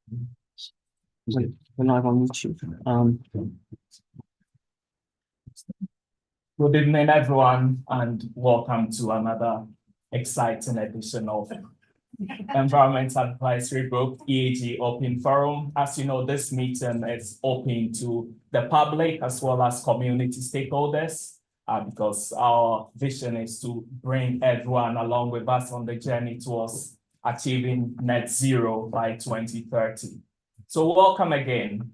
We're live on YouTube. Good evening, everyone, and welcome to another exciting edition of Environment Advisory Group EAG Open Forum. As you know, this meeting is open to the public as well as community stakeholders, because our vision is to bring everyone along with us on the journey towards achieving net zero by 2030. So welcome again.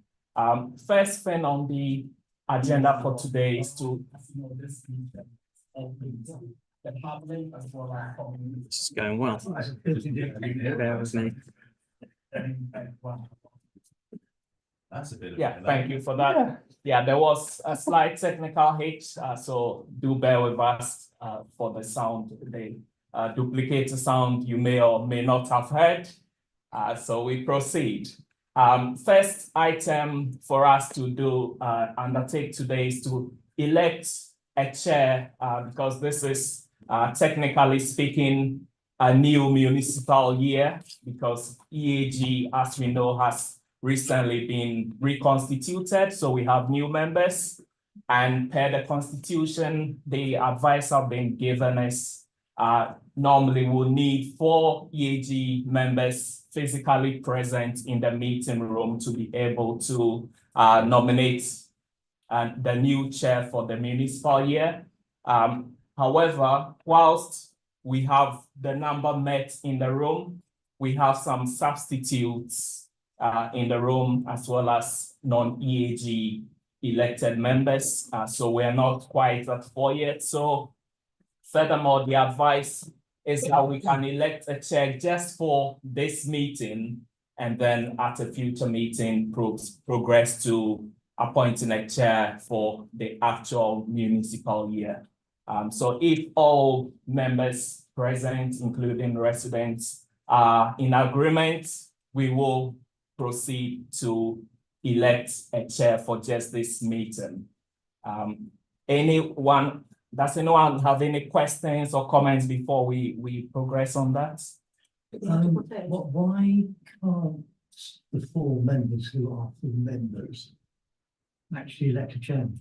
First thing on the agenda for today is to, this meeting open to the public as well as community. This is going well. Bear with me. That's a bit of Yeah, thank you for that. Yeah, there was a slight technical hitch, so do bear with us for the sound. The duplicated sound you may or may not have heard. So we proceed. First item for us to do, undertake today is to elect a chair, because this is technically speaking a new municipal year, because EAG, as we know, has recently been reconstituted. So we have new members, and per the constitution, the advice have been given is normally we'll need 4 EAG members physically present in the meeting room to be able to nominate the new chair for the municipal year. However, whilst we have the number met in the room, we have some substitutes in the room as well as non-EAG elected members. So we're not quite at 4 yet. So furthermore, the advice is that we can elect a chair just for this meeting, and then at a future meeting progress to appointing a chair for the actual municipal year. So if all members present, including residents, are in agreement, we will proceed to elect a chair for just this meeting. Does anyone have any questions or comments before we progress on that? Why can't the 4 members who are full members actually elect a chairman?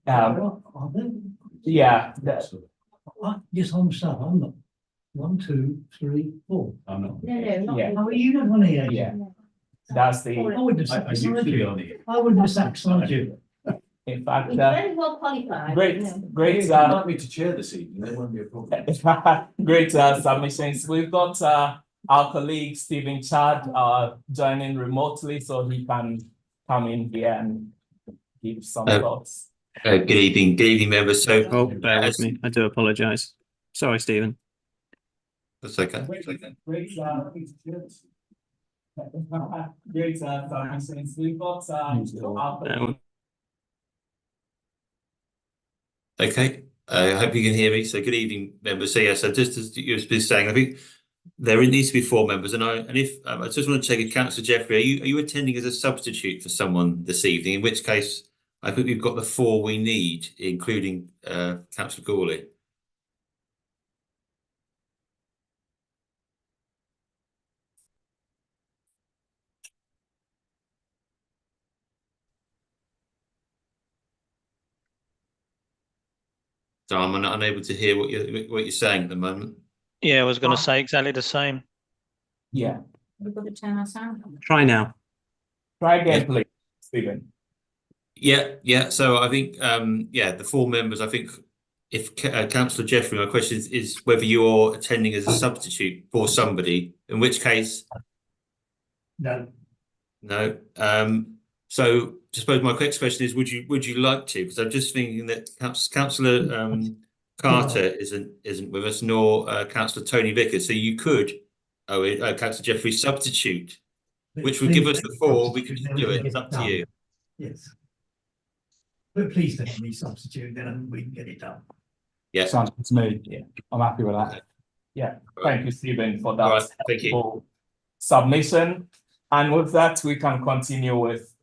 Are they? Yeah. Yes, I'm sorry, I'm not. 1, 2, 3, 4. I'm not. No, Yeah. How are you not on here? Yeah. That's the, I wouldn't have I sacked usually you. on it. I wouldn't have sacked you. in fact, We're very well qualified. great, great, If you'd like me to chair this evening, there won't be a problem. great submissions. We've got our colleague Stephen Chad joining remotely, so he can come in here and give some thoughts. Good evening, members. So, Oh, bear with me. I do apologise. Sorry, Stephen. that's okay. Great submissions. We've got our Okay. I hope you can hear me. So, good evening, members. So, yes, just as you've been saying, I think there needs to be 4 members, and if I just want to check if Councillor Jeffrey, are you attending as a substitute for someone this evening? In which case, I think we've got the 4 we need, including Councillor Gawley. So I'm unable to hear what you're saying at the moment. Yeah, I was going to say exactly the same. yeah. We've got to turn our sound on. Try now. Try again, please, Stephen. Yeah. So I think, the 4 members. I think if Councillor Jeffrey, my question is whether you're attending as a substitute for somebody. In which case, No. no. So I suppose my next question is, would you like to? Because I'm just thinking that Councillor Carter isn't with us, nor Councillor Tony Vickers. So you could, Councillor Jeffrey, substitute, which would give us the 4. We could just do it. It's up to you. Yes. But please let me substitute, then we can get it done. Yeah. Sounds good to me. Yeah, I'm happy with that. Yeah, thank you, Stephen, for that. All right, thank you. helpful submission. And with that, we can continue with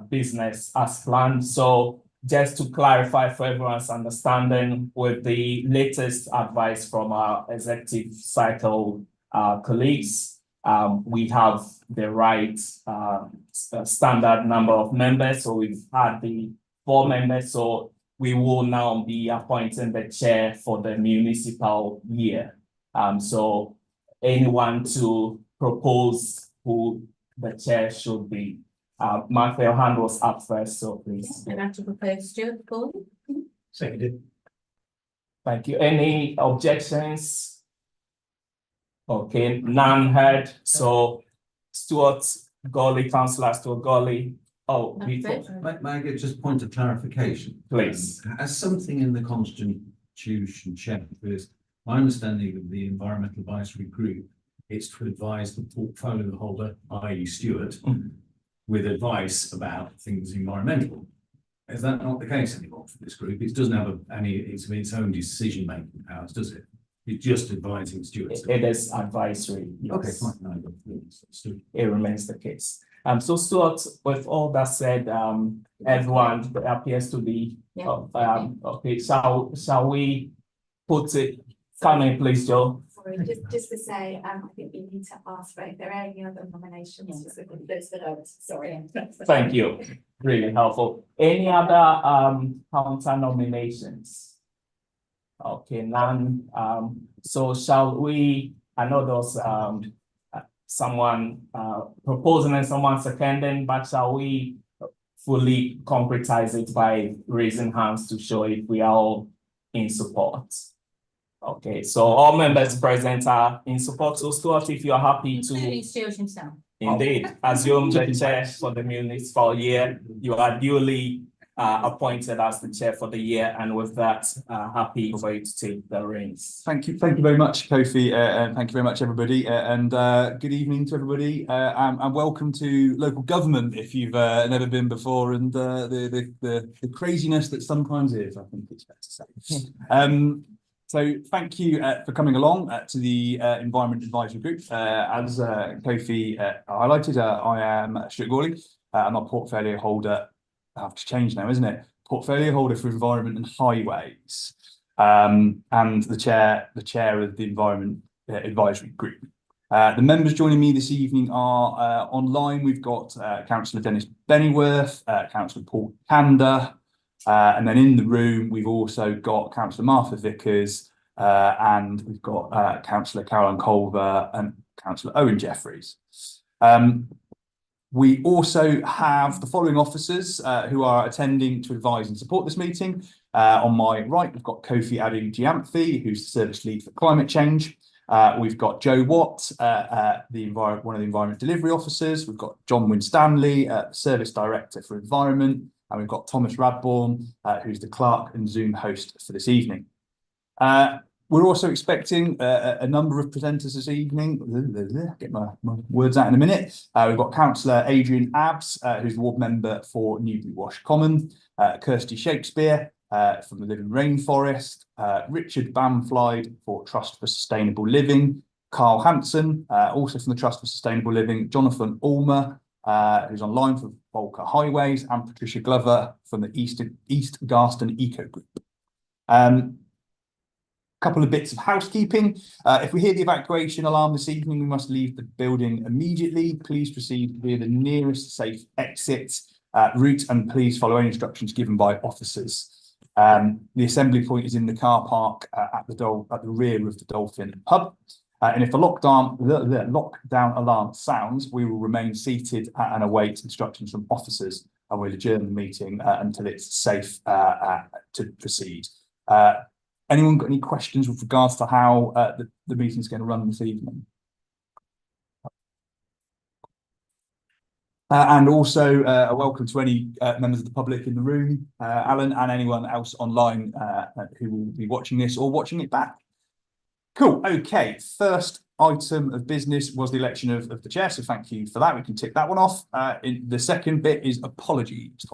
business as planned. So just to clarify for everyone's understanding, with the latest advice from our executive cycle colleagues, we have the right standard number of members. So we've had the 4 members. So we will now be appointing the chair for the municipal year. So anyone to propose who the chair should be. Martha, your hand was up first, so please. I'd like to propose Stuart Gordon. Seconded. Thank you. Any objections? Okay, none heard. So Stuart Gawley, Councillor Stuart Gawley. Oh, before, May I get just a point of clarification? Please. Has something in the constitution changed? Because my understanding of the Environmental Advisory Group, it's to advise the portfolio holder, i.e. Stuart, with advice about things environmental. Is that not the case anymore for this group? It doesn't have its own decision-making powers, does it? It's just advising Stuart. it is advisory. Yes. Okay, fine. No, I got it. It remains the case. So Stuart, with all that said, everyone appears to be, Yeah. okay, shall we put it, come in please, Joe? Sorry, just to say, I think we need to ask for if there are any other nominations, those that are, sorry. Thank you, really helpful. Any other counter nominations? Okay, none. So shall we, I know there was someone proposing and someone seconding, but shall we fully concretize it by raising hands to show if we are all in support? Okay, so all members present are in support. So Stuart, if you're happy Including to Stuart himself. indeed assume the chair for the municipal year, you are duly appointed as the chair for the year, and with that, happy for you to take the reins. Thank you very much, Kofi, and thank you very much, everybody, and good evening to everybody, and welcome to local government if you've never been before, and the craziness that sometimes is, I think it's fair to say. So thank you for coming along to the Environment Advisory Group. As Kofi highlighted, I am Stuart Gawley. I'm a portfolio holder. I have to change now, isn't it? Portfolio holder for Environment and Highways, and the chair of the Environment Advisory Group. The members joining me this evening are online. We've got Councillor Dennis Bennyworth, Councillor Paul Kander, and then in the room we've also got Councillor Martha Vickers, and we've got Councillor Caroline Culver and Councillor Owen Jeffreys. We also have the following officers who are attending to advise and support this meeting. On my right, we've got Kofi Adu-Gyamfi, who's the Service Lead for Climate Change. We've got Joe Watt, one of the Environment Delivery Officers. We've got John Winstanley, Service Director for Environment. And we've got Thomas Radbourne, who's the clerk and Zoom host for this evening. We're also expecting a number of presenters this evening. Get my words out in a minute. We've got Councillor Adrian Abbs, who's the ward member for Newbury Wash Common, Kirsty Shakespeare from the Living Rainforest, Richard Bamflyde for Trust for Sustainable Living, Carl Hanson, also from the Trust for Sustainable Living, Jonathan Ulmer, who's online for Volker Highways, and Patricia Glover from the East Garston Eco Group. Couple of bits of housekeeping. If we hear the evacuation alarm this evening, we must leave the building immediately. Please proceed via the nearest safe exit route, and please follow any instructions given by officers. The assembly point is in the car park at the rear of the Dolphin Pub. And if the lockdown alarm sounds, we will remain seated and await instructions from officers, and we'll adjourn the meeting until it's safe to proceed. Anyone got any questions with regards to how the meeting's going to run this evening? And also a welcome to any members of the public in the room, Alan, and anyone else online who will be watching this or watching it back. Cool. Okay. First item of business was the election of the chair. So thank you for that. We can tick that one off. The second bit is apologies.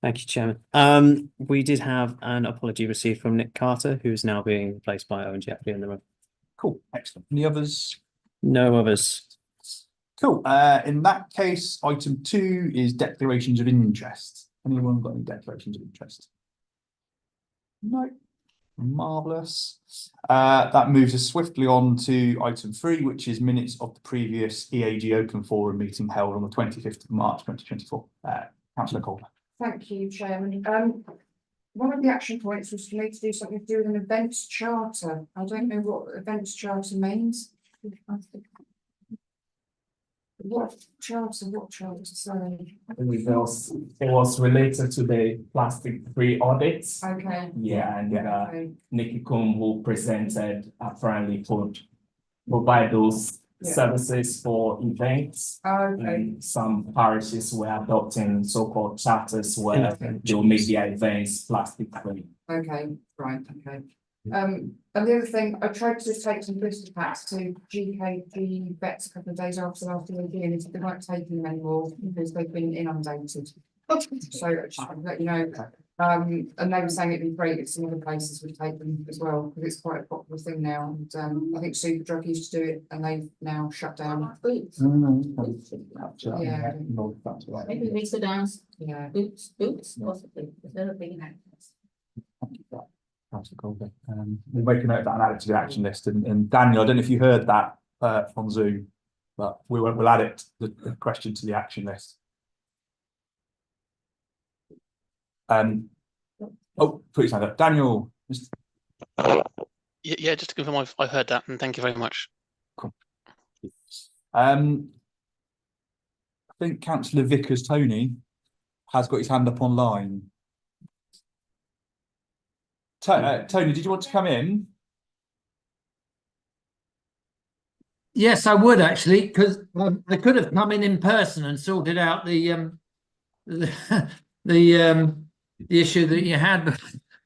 Thank you, Chairman. We did have an apology received from Nick Carter, who is now being replaced by Owen Jeffrey in the room. Cool. Excellent. Any others? No others. Cool. In that case, item 2 is declarations of interest. Anyone got any declarations of interest? No. Marvellous. That moves us swiftly on to item 3, which is minutes of the previous EAG Open Forum meeting held on the 25th of March 2024. Councillor Calder. Thank you, Chairman. One of the action points was for me to do something to do with an events charter. I don't know what events charter means. What charter, sorry. It was related to the plastic-free audits. Okay. Yeah, and Okay. Nikki Coombe, who presented, apparently could provide those Yeah. services for events. Okay, And some parishes were adopting so-called charters where they'll make their events plastic-free. okay, right, okay. And the other thing, I tried to just take some blister packs to GKG vets a couple of days after the meeting, and they weren't taking them anymore because they've been inundated. So I just wanted to let you know, and they were saying it'd be great if some other places would take them as well, because it's quite a popular thing now, and I think Superdrug used to do it, and they've now shut down. Yeah. Maybe we could ask Yeah. Boots, possibly, because they're a big actors. Councillor Calder. We'll make a note of that and add it to the action list. And Daniel, I don't know if you heard that on Zoom, but we'll add it, the question to the action list. Oh, put your hand up. Daniel. Yeah, just to confirm, I've heard that, and thank you very much. I think Councillor Vickers Tony has got his hand up online. Tony, did you want to come in? Yes, I would actually, because they could have come in person and sorted out the issue that you had.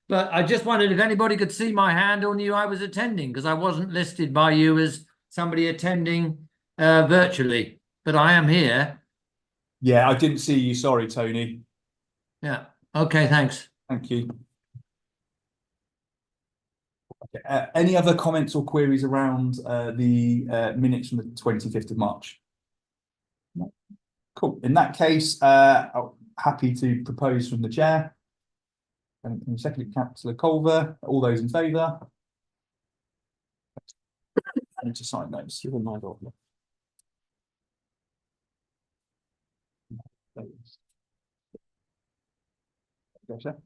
But I just wondered if anybody could see my hand or knew I was attending, because I wasn't listed by you as somebody attending virtually, but I am here. Yeah, I didn't see you. Sorry, Tony. Yeah. Okay, thanks. Thank you. Okay, any other comments or queries around the minutes from the 25th of March? No. Cool. In that case, happy to propose from the chair. And secondly, Councillor Culver. All those in favour? I need to sign those. You're my daughter.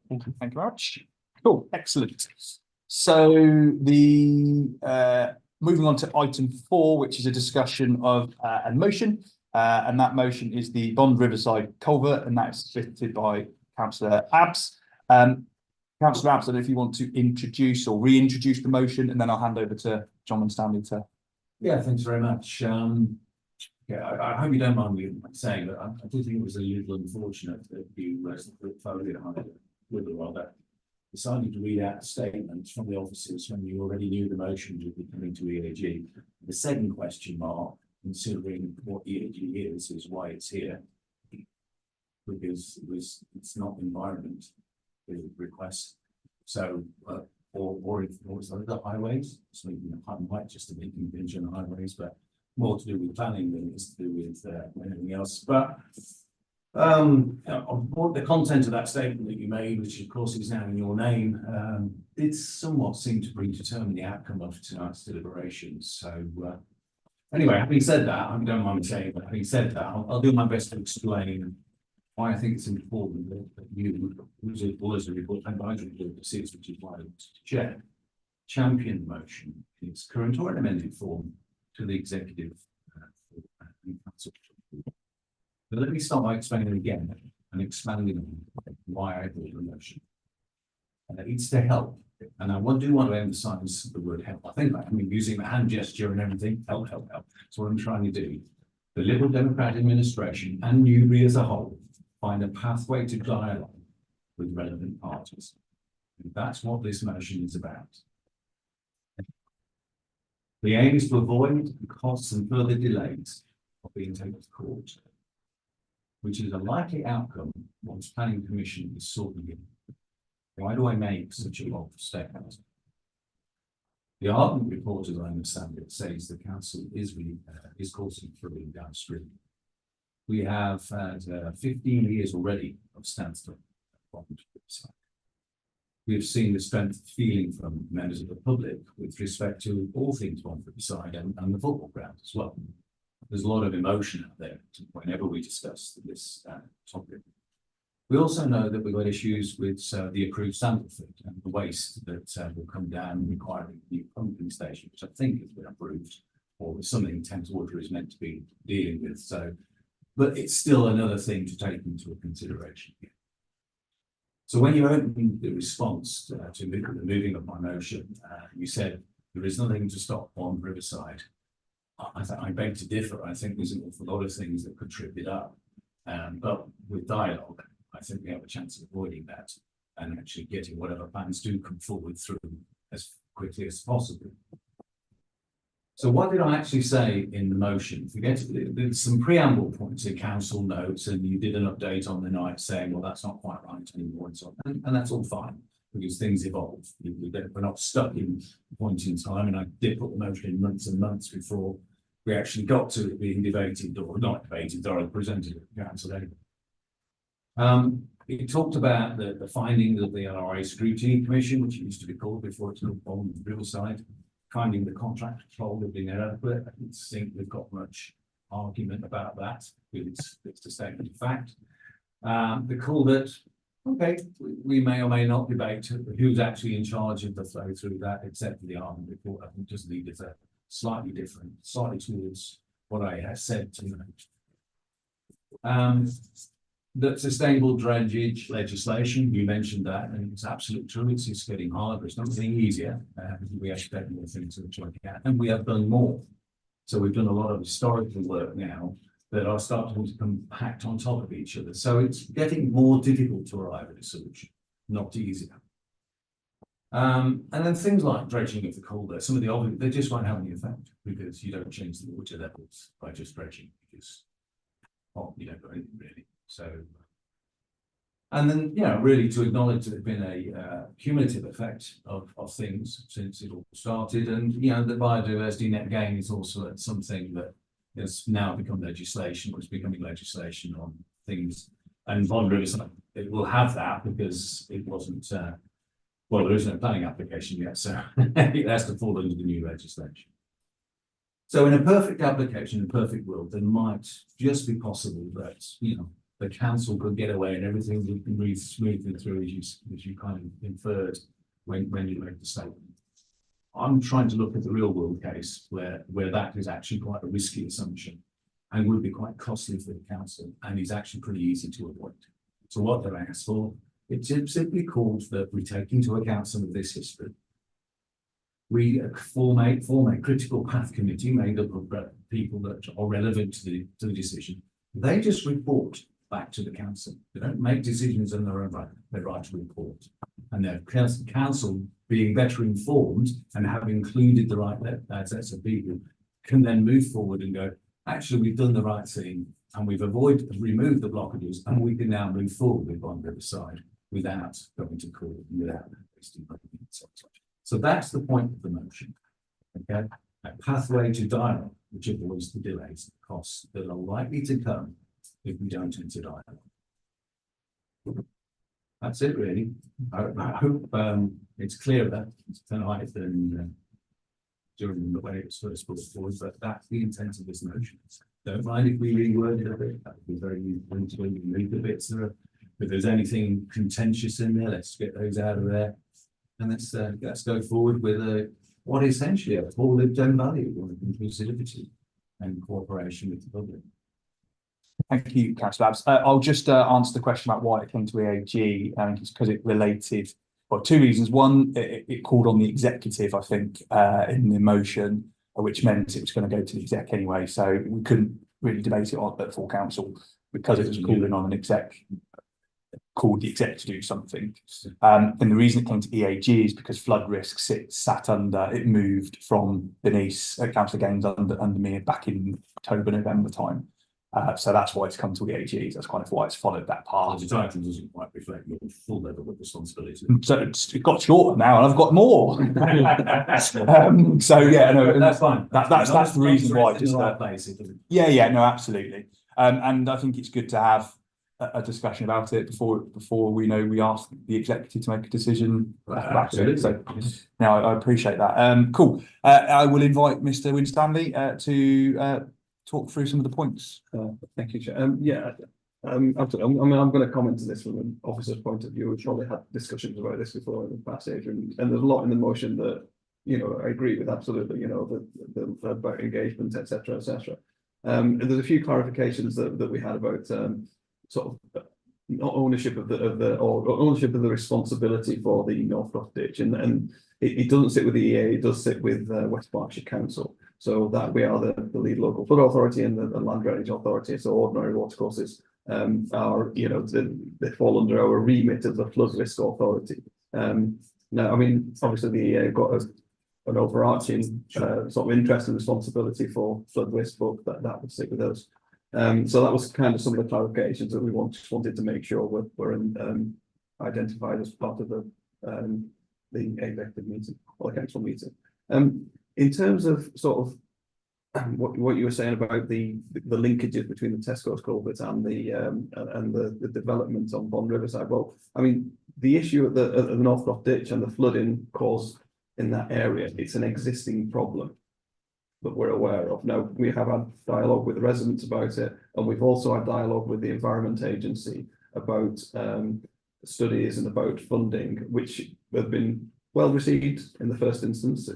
Thank you very much. Cool, excellent. So the moving on to item 4, which is a discussion of a motion, and that motion is the Bond Riverside culvert, and that's submitted by Councillor Abbs. Councillor Abbs, I don't know if you want to introduce or reintroduce the motion, and then I'll hand over to John and Stanley to. Yeah, thanks very much. Yeah, I hope you don't mind me saying that I do think it was a little unfortunate that you, as the portfolio with rather, decided to read out statements from the officers when you already knew the motion would be coming to EAG. The second question mark, considering what EAG is why it's here. Because it's not environment request. So, or if it's the highways, so I might just be contingent on highways, but more to do with planning than it's to do with anything else. But the content of that statement that you made, which of course is now in your name, did somewhat seem to predetermine the outcome of tonight's deliberations. So anyway, having said that, I don't mind saying, but having said that, I'll do my best to explain why I think it's important that you, as a report advisory board, which is why I want to chair, champion the motion in its current or amended form to the executive council. But let me start by explaining again and expanding on why I brought the motion. And it's to help. And I do want to emphasize the word help. I think I'm using the hand gesture and everything. Help, help, help. That's what I'm trying to do. The Liberal Democrat administration and Newbury as a whole find a pathway to dialogue with relevant parties. And that's what this motion is about. The aim is to avoid the costs and further delays of being taken to court, which is a likely outcome once planning commission is sorted in. Why do I make such a long statement? The Ardent report, as I understand it, says the council is causing flooding downstream. We have had 15 years already of standstill. we've seen the strength of feeling from members of the public with respect to all things Wandford side and the football ground as well. There's a lot of emotion out there whenever we discuss this topic. We also know that we've got issues with the approved sample fit and the waste that will come down requiring a new pumping station, which I think has been approved, or something Thames Water is meant to be dealing with. So, but it's still another thing to take into consideration. So when you opened the response to the moving of my motion, you said there is nothing to stop on Riverside. I beg to differ. I think there's an awful lot of things that could trip it up. But with dialogue, I think we have a chance of avoiding that and actually getting whatever plans do come forward through as quickly as possible. So what did I actually say in the motion? Forget there's some preamble points in council notes, and you did an update on the night saying, well, that's not quite right anymore, and so on. And that's all fine because things evolve. We're not stuck in a point in time. And I did put the motion in months and months before we actually got to it being debated, or not debated, or presented at the council anyway. It talked about the findings of the LRA Scrutiny Commission, which it used to be called before it's moved on the real side, finding the contract control of being inadequate. I don't think we've got much argument about that. It's a statement of fact. The call that, okay, we may or may not debate who's actually in charge of the flow through that, except for the Arden report. I think just leave it slightly different, slightly towards what I have said tonight. The sustainable drainage legislation, you mentioned that, and it's absolutely true. It's getting harder. It's not getting easier. We have to take more things to look at, and we have done more. So we've done a lot of historical work now that are starting to compact on top of each other. So it's getting more difficult to arrive at a solution, not easier. And then things like dredging of the Calder, some of the obvious, they just won't have any effect because you don't change the water levels by just dredging, because, well, you don't do anything really. So, and then, you know, really to acknowledge that there's been a cumulative effect of things since it all started. And, you know, the biodiversity net gain is also something that has now become legislation, or is becoming legislation on things. And Von Riverside, it will have that because it wasn't, well, there is no planning application yet, so it has to fall under the new legislation. So in a perfect application, in a perfect world, there might just be possible that, you know, the council could get away and everything would be moved smoothly through as you kind of inferred when you made the statement. I'm trying to look at the real world case where that is actually quite a risky assumption and would be quite costly for the council, and is actually pretty easy to avoid. So what they're asked for, it's simply called that we take into account some of this history. We form a critical path committee made up of people that are relevant to the decision. They just report back to the council. They don't make decisions on their own right. They write a report, and their council, being better informed and have included the right sets of people, can then move forward and go, actually, we've done the right thing and we've removed the blockages, and we can now move forward with on the other side without going to court, without wasting money. So that's the point of the motion. Okay, a pathway to dialogue, which avoids the delays and costs that are likely to come if we don't enter dialogue. That's it, really. I hope it's clearer tonight than during the way it was first put forward, but that's the intent of this motion. Don't mind if we reword it a bit. That would be very useful to remove the bits that are, if there's anything contentious in there, let's get those out of there. And let's go forward with what is essentially a full lived own value of inclusivity and cooperation with the public. Thank you, Councillor Abbs. I'll just answer the question about why it came to EAG, and it's because it related, well, two reasons. One, it called on the executive, I think, in the motion, which meant it was going to go to the exec anyway. So we couldn't really debate it at full council because it was calling on an exec, called the exec to do something. And the reason it came to EAG is because flood risk sat under, it moved from Denise at Councillor Gaines under me back in October, November time. So that's why it's come to EAG. That's kind of why it's followed that path. The title doesn't quite reflect your full level of responsibility. So it got shorter now, and I've got more. So yeah, no, that's fine. That's the reason why. Just that place. Yeah, no, absolutely. And I think it's good to have a discussion about it before we know we ask the executive to make a decision. Absolutely. So now I appreciate that. Cool. I will invite Mr. Winstanley to talk through some of the points. Thank you, Chair. Absolutely. I mean, I'm going to comment on this from an officer's point of view. We've probably had discussions about this before in the past, Adrian, and there's a lot in the motion that, you know, I agree with absolutely, you know, the about engagement, etc., etc. And there's a few clarifications that we had about sort of not ownership of or ownership of the responsibility for the North Rock ditch, and it doesn't sit with the EA, it does sit with West Berkshire Council. So that we are the lead local flood authority and the land drainage authority. So ordinary watercourses are, you know, they fall under our remit as a flood risk authority. Now, I mean, obviously the EA have got an overarching sort of interest and responsibility for flood risk, but that would sit with us. So that was kind of some of the clarifications that we wanted to make sure were identified as part of the executive meeting or the council meeting. In terms of sort of what you were saying about the linkages between the Tesco's culverts and the development on Bond Riverside, well, I mean, the issue at the North Rock ditch and the flooding caused in that area, it's an existing problem that we're aware of. Now, we have had dialogue with the residents about it, and we've also had dialogue with the Environment Agency about studies and about funding, which have been well received in the first instance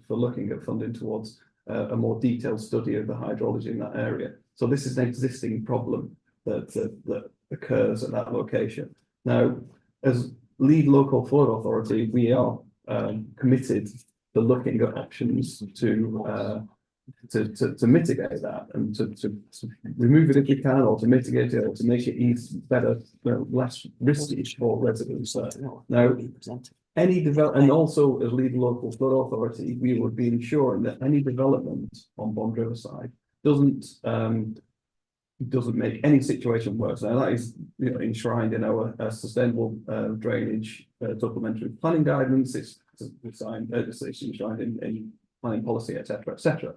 for looking at funding towards a more detailed study of the hydrology in that area. So this is an existing problem that occurs at that location. Now, as lead local flood authority, we are committed to looking at options to mitigate that and to remove it if we can, or to mitigate it, or to make it better, less risky for residents. Now, any development, and also as lead local flood authority, we would be ensuring that any development on Bond Riverside doesn't make any situation worse. Now that is, you know, enshrined in our sustainable drainage supplementary planning guidance. It's enshrined in planning policy, etc., etc.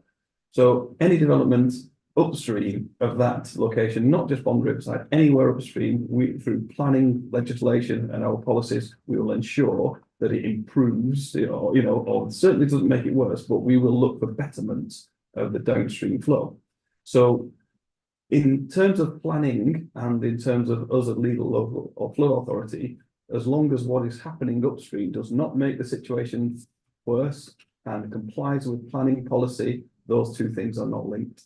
So any development upstream of that location, not just Bond Riverside, anywhere upstream, through planning legislation and our policies, we will ensure that it improves, or certainly doesn't make it worse, but we will look for betterment of the downstream flow. So in terms of planning and in terms of us as legal local or flood authority, as long as what is happening upstream does not make the situation worse and complies with planning policy, those two things are not linked.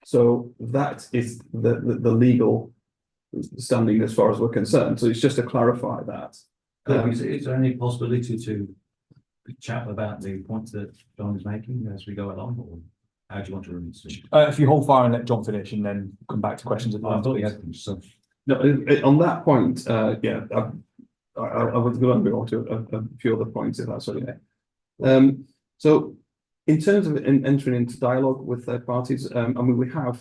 So that is the legal standing as far as we're concerned. So it's just to clarify that. Is there any possibility to chat about the points that John is making as we go along, or how do you want to run this? If you hold fire and let John finish, and then come back to questions at the end. No, on that point, yeah, I would go on to a few other points if that's okay. So in terms of entering into dialogue with third parties, I mean, we've had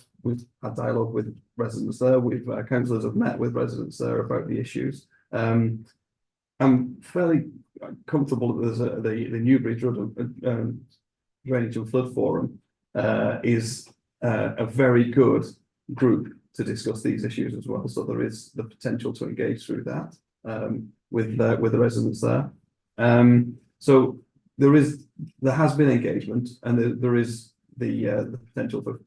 dialogue with residents there. Councillors have met with residents there about the issues. I'm fairly comfortable that there's the Newbury Drainage and Flood Forum is a very good group to discuss these issues as well. So there is the potential to engage through that with the residents there. So there has been engagement, and there is the potential for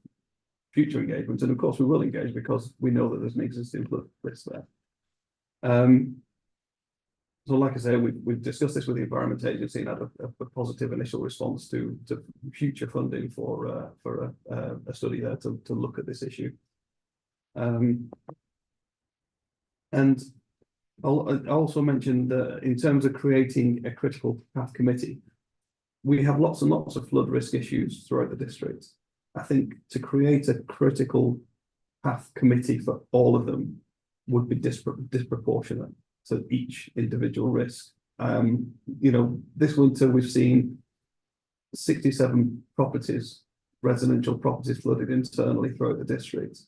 future engagement, and of course we will engage because we know that there's an existing flood risk there. So like I say, we've discussed this with the Environment Agency and had a positive initial response to future funding for a study there to look at this issue. And I also mentioned that in terms of creating a critical path committee, we have lots and lots of flood risk issues throughout the district. I think to create a critical path committee for all of them would be disproportionate to each individual risk. You know, this winter we've seen 67 properties, residential properties, flooded internally throughout the district.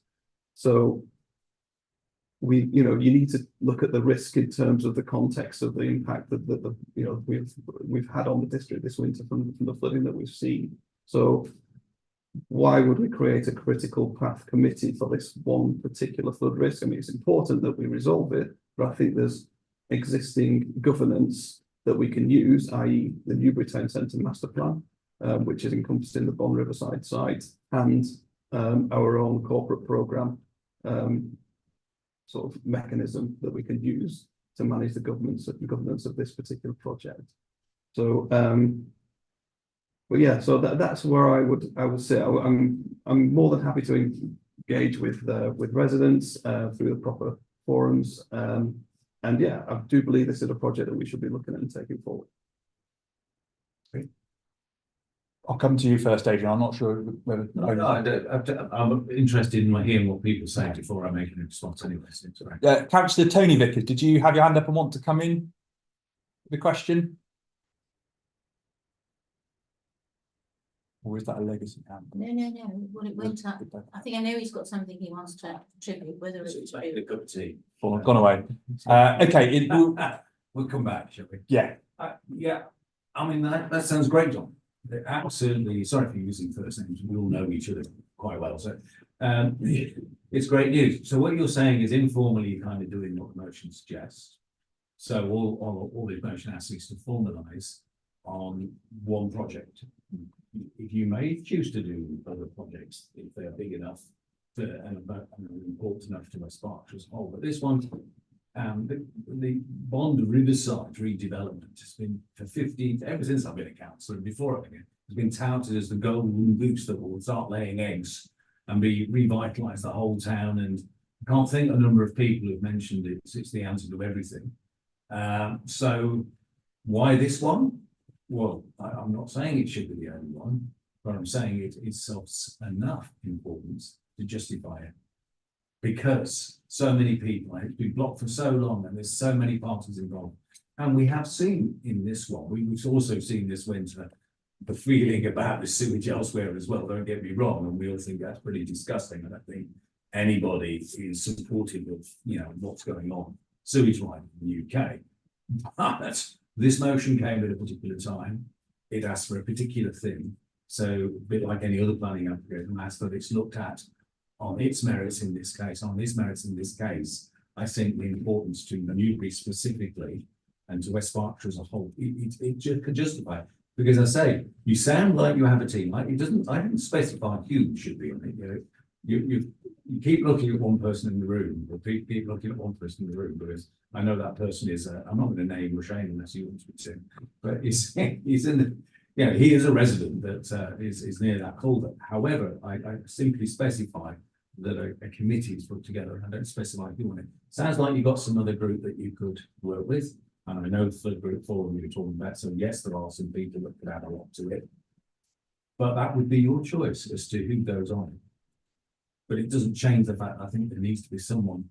So you need to look at the risk in terms of the context of the impact that we've had on the district this winter from the flooding that we've seen. So why would we create a critical path committee for this one particular flood risk? I mean, it's important that we resolve it, but I think there's existing governance that we can use, i.e. the Newbury Town Centre master plan, which is encompassing the Bond Riverside site, and our own corporate programme sort of mechanism that we can use to manage the governance of this particular project. So but yeah, so that's where I would say I'm more than happy to engage with residents through the proper forums, and yeah, I do believe this is a project that we should be looking at and taking forward. I'll come to you first, Adrian. I'm not sure whether. I'm interested in hearing what people say before I make a response anyway. So it's all right. Councillor Tony Vickers, did you have your hand up and want to come in with a question? Or is that a legacy hand? No. Well, it went up. I think I know he's got something he wants to contribute, whether it's It's making a cup of tea. Well, I've gone away. Okay, We'll come back, shall we? yeah. Yeah, I mean, that sounds great, John. Absolutely, sorry for using first names, we all know each other quite well, so it's great news. So what you're saying is informally kind of doing what the motion suggests. So all the motion asks is to formalise on one project. If you may choose to do other projects, if they're big enough and important enough to West Berkshire as a whole, but this one, the Bond Riverside redevelopment has been for 15, ever since I've been a councillor and before I've been, has been touted as the golden goose that will start laying eggs and revitalise the whole town. And I can't think a number of people have mentioned it. It's the answer to everything. So why this one? Well, I'm not saying it should be the only one, but I'm saying it's of enough importance to justify it. Because so many people, it's been blocked for so long and there's so many parties involved. And we have seen in this one, we've also seen this winter, the feeling about the sewage elsewhere as well, don't get me wrong, and we all think that's pretty disgusting. And I think anybody is supportive of, what's going on sewage-wise in the UK. But this motion came at a particular time. It asked for a particular thing. So a bit like any other planning application, asked that it's looked at on its merits in this case, I think the importance to Newbury specifically and to West Berkshire as a whole, it could justify it. Because I say, you sound like you have a team, like I didn't specify who should be on it. You keep looking at one person in the room, or keep looking at one person in the room, because I know that person is, I'm not going to name Shane unless you want me to, but he's in the, he is a resident that is near that culvert. However, I simply specify that a committee is put together, and I don't specify who on it. Sounds like you've got some other group that you could work with, and I know the group forum you were talking about, so yes, there are some people that could add a lot to it, but that would be your choice as to who goes on it. But it doesn't change the fact I think there needs to be someone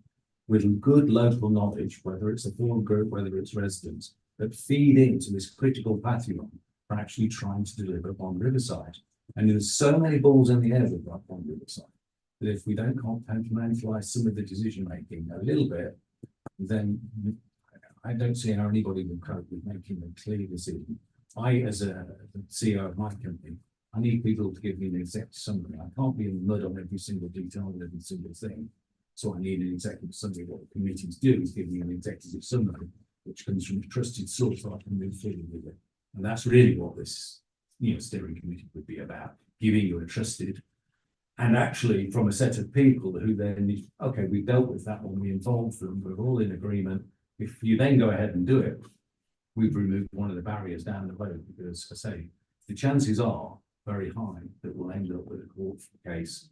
with good local knowledge, whether it's a forum group, whether it's residents, that feed into this critical path you're on for actually trying to deliver Bond Riverside. And there's so many balls in the air with that Bond Riverside that if we don't compartmentalise some of the decision making a little bit, then I don't see how anybody will cope with making a clear decision. I, as a CEO of my company, I need people to give me an executive summary. I can't be in the mud on every single detail of every single thing. So I need an executive summary. What the committees do is give me an executive summary, which comes from a trusted source so I can move forward with it. And that's really what this steering committee would be about, giving you a trusted, and actually from a set of people who then, okay, we've dealt with that one, we involved them, we're all in agreement. If you then go ahead and do it, we've removed one of the barriers down the road, because I say the chances are very high that we'll end up with a court case,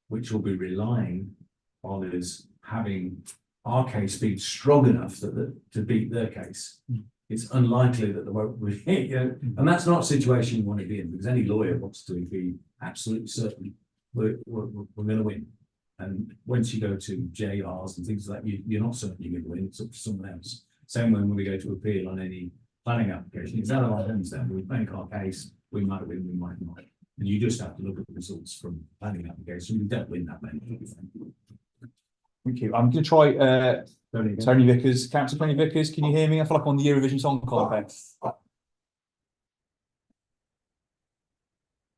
which will be relying on us having our case be strong enough to beat their case. It's unlikely that there won't be, and that's not a situation you want to be in, because any lawyer wants to be absolutely certain we're going to win. And once you go to JRs and things like that, you're not certain you're going to win, it's up to someone else. Same when we go to appeal on any planning application, it's out of our hands then. We make our case, we might win, we might not. And you just have to look at the results from planning application. We don't win that many. Thank you. I'm going to try Tony Vickers. Councillor Tony Vickers, can you hear me? I feel like I'm on the Eurovision Song Contest.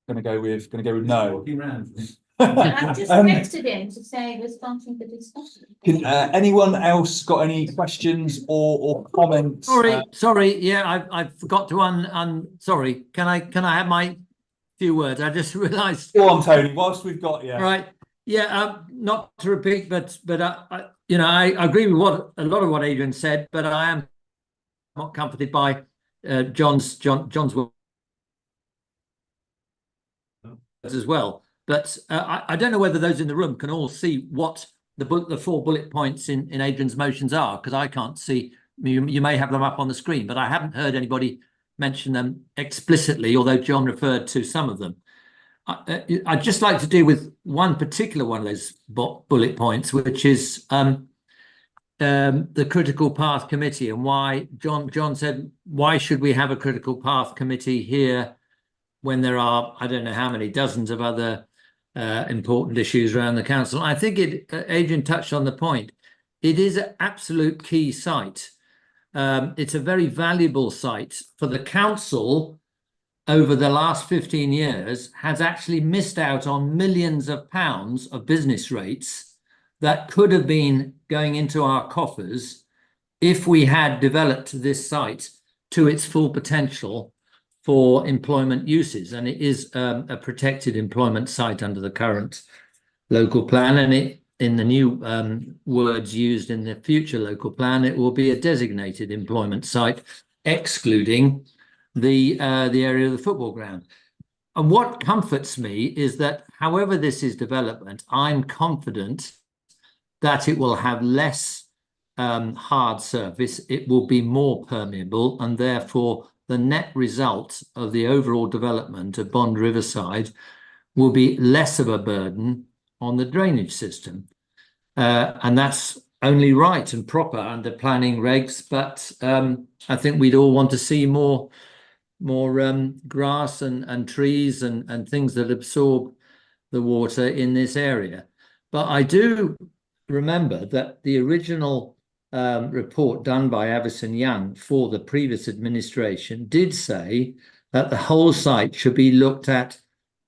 Gonna go with no. Walking round. I've just Um, texted him to say we're starting the discussion. Anyone else got any questions or comments? Sorry, yeah, I forgot to sorry, can I have my few words? I just realised. Go on, Tony, whilst we've got you. Right, yeah, not to repeat, but I agree with a lot of what Adrian said, but I am not comforted by John's words as well. But I don't know whether those in the room can all see what the 4 bullet points in Adrian's motions are, because I can't see. You may have them up on the screen, but I haven't heard anybody mention them explicitly, although John referred to some of them. I'd just like to deal with one particular one of those bullet points, which is the critical path committee, and why John said, why should we have a critical path committee here when there are, I don't know how many dozens of other important issues around the council. I think Adrian touched on the point. It is an absolute key site. It's a very valuable site for the council. Over the last 15 years has actually missed out on millions of pounds of business rates that could have been going into our coffers if we had developed this site to its full potential for employment uses. And it is a protected employment site under the current local plan, and it, in the new words used in the future local plan, it will be a designated employment site, excluding the area of the football ground. And what comforts me is that however this is development, I'm confident that it will have less hard surface, it will be more permeable, and therefore the net result of the overall development of Bond Riverside will be less of a burden on the drainage system. And that's only right and proper under planning regs, but I think we'd all want to see more grass and trees and things that absorb the water in this area. But I do remember that the original report done by Avison Young for the previous administration did say that the whole site should be looked at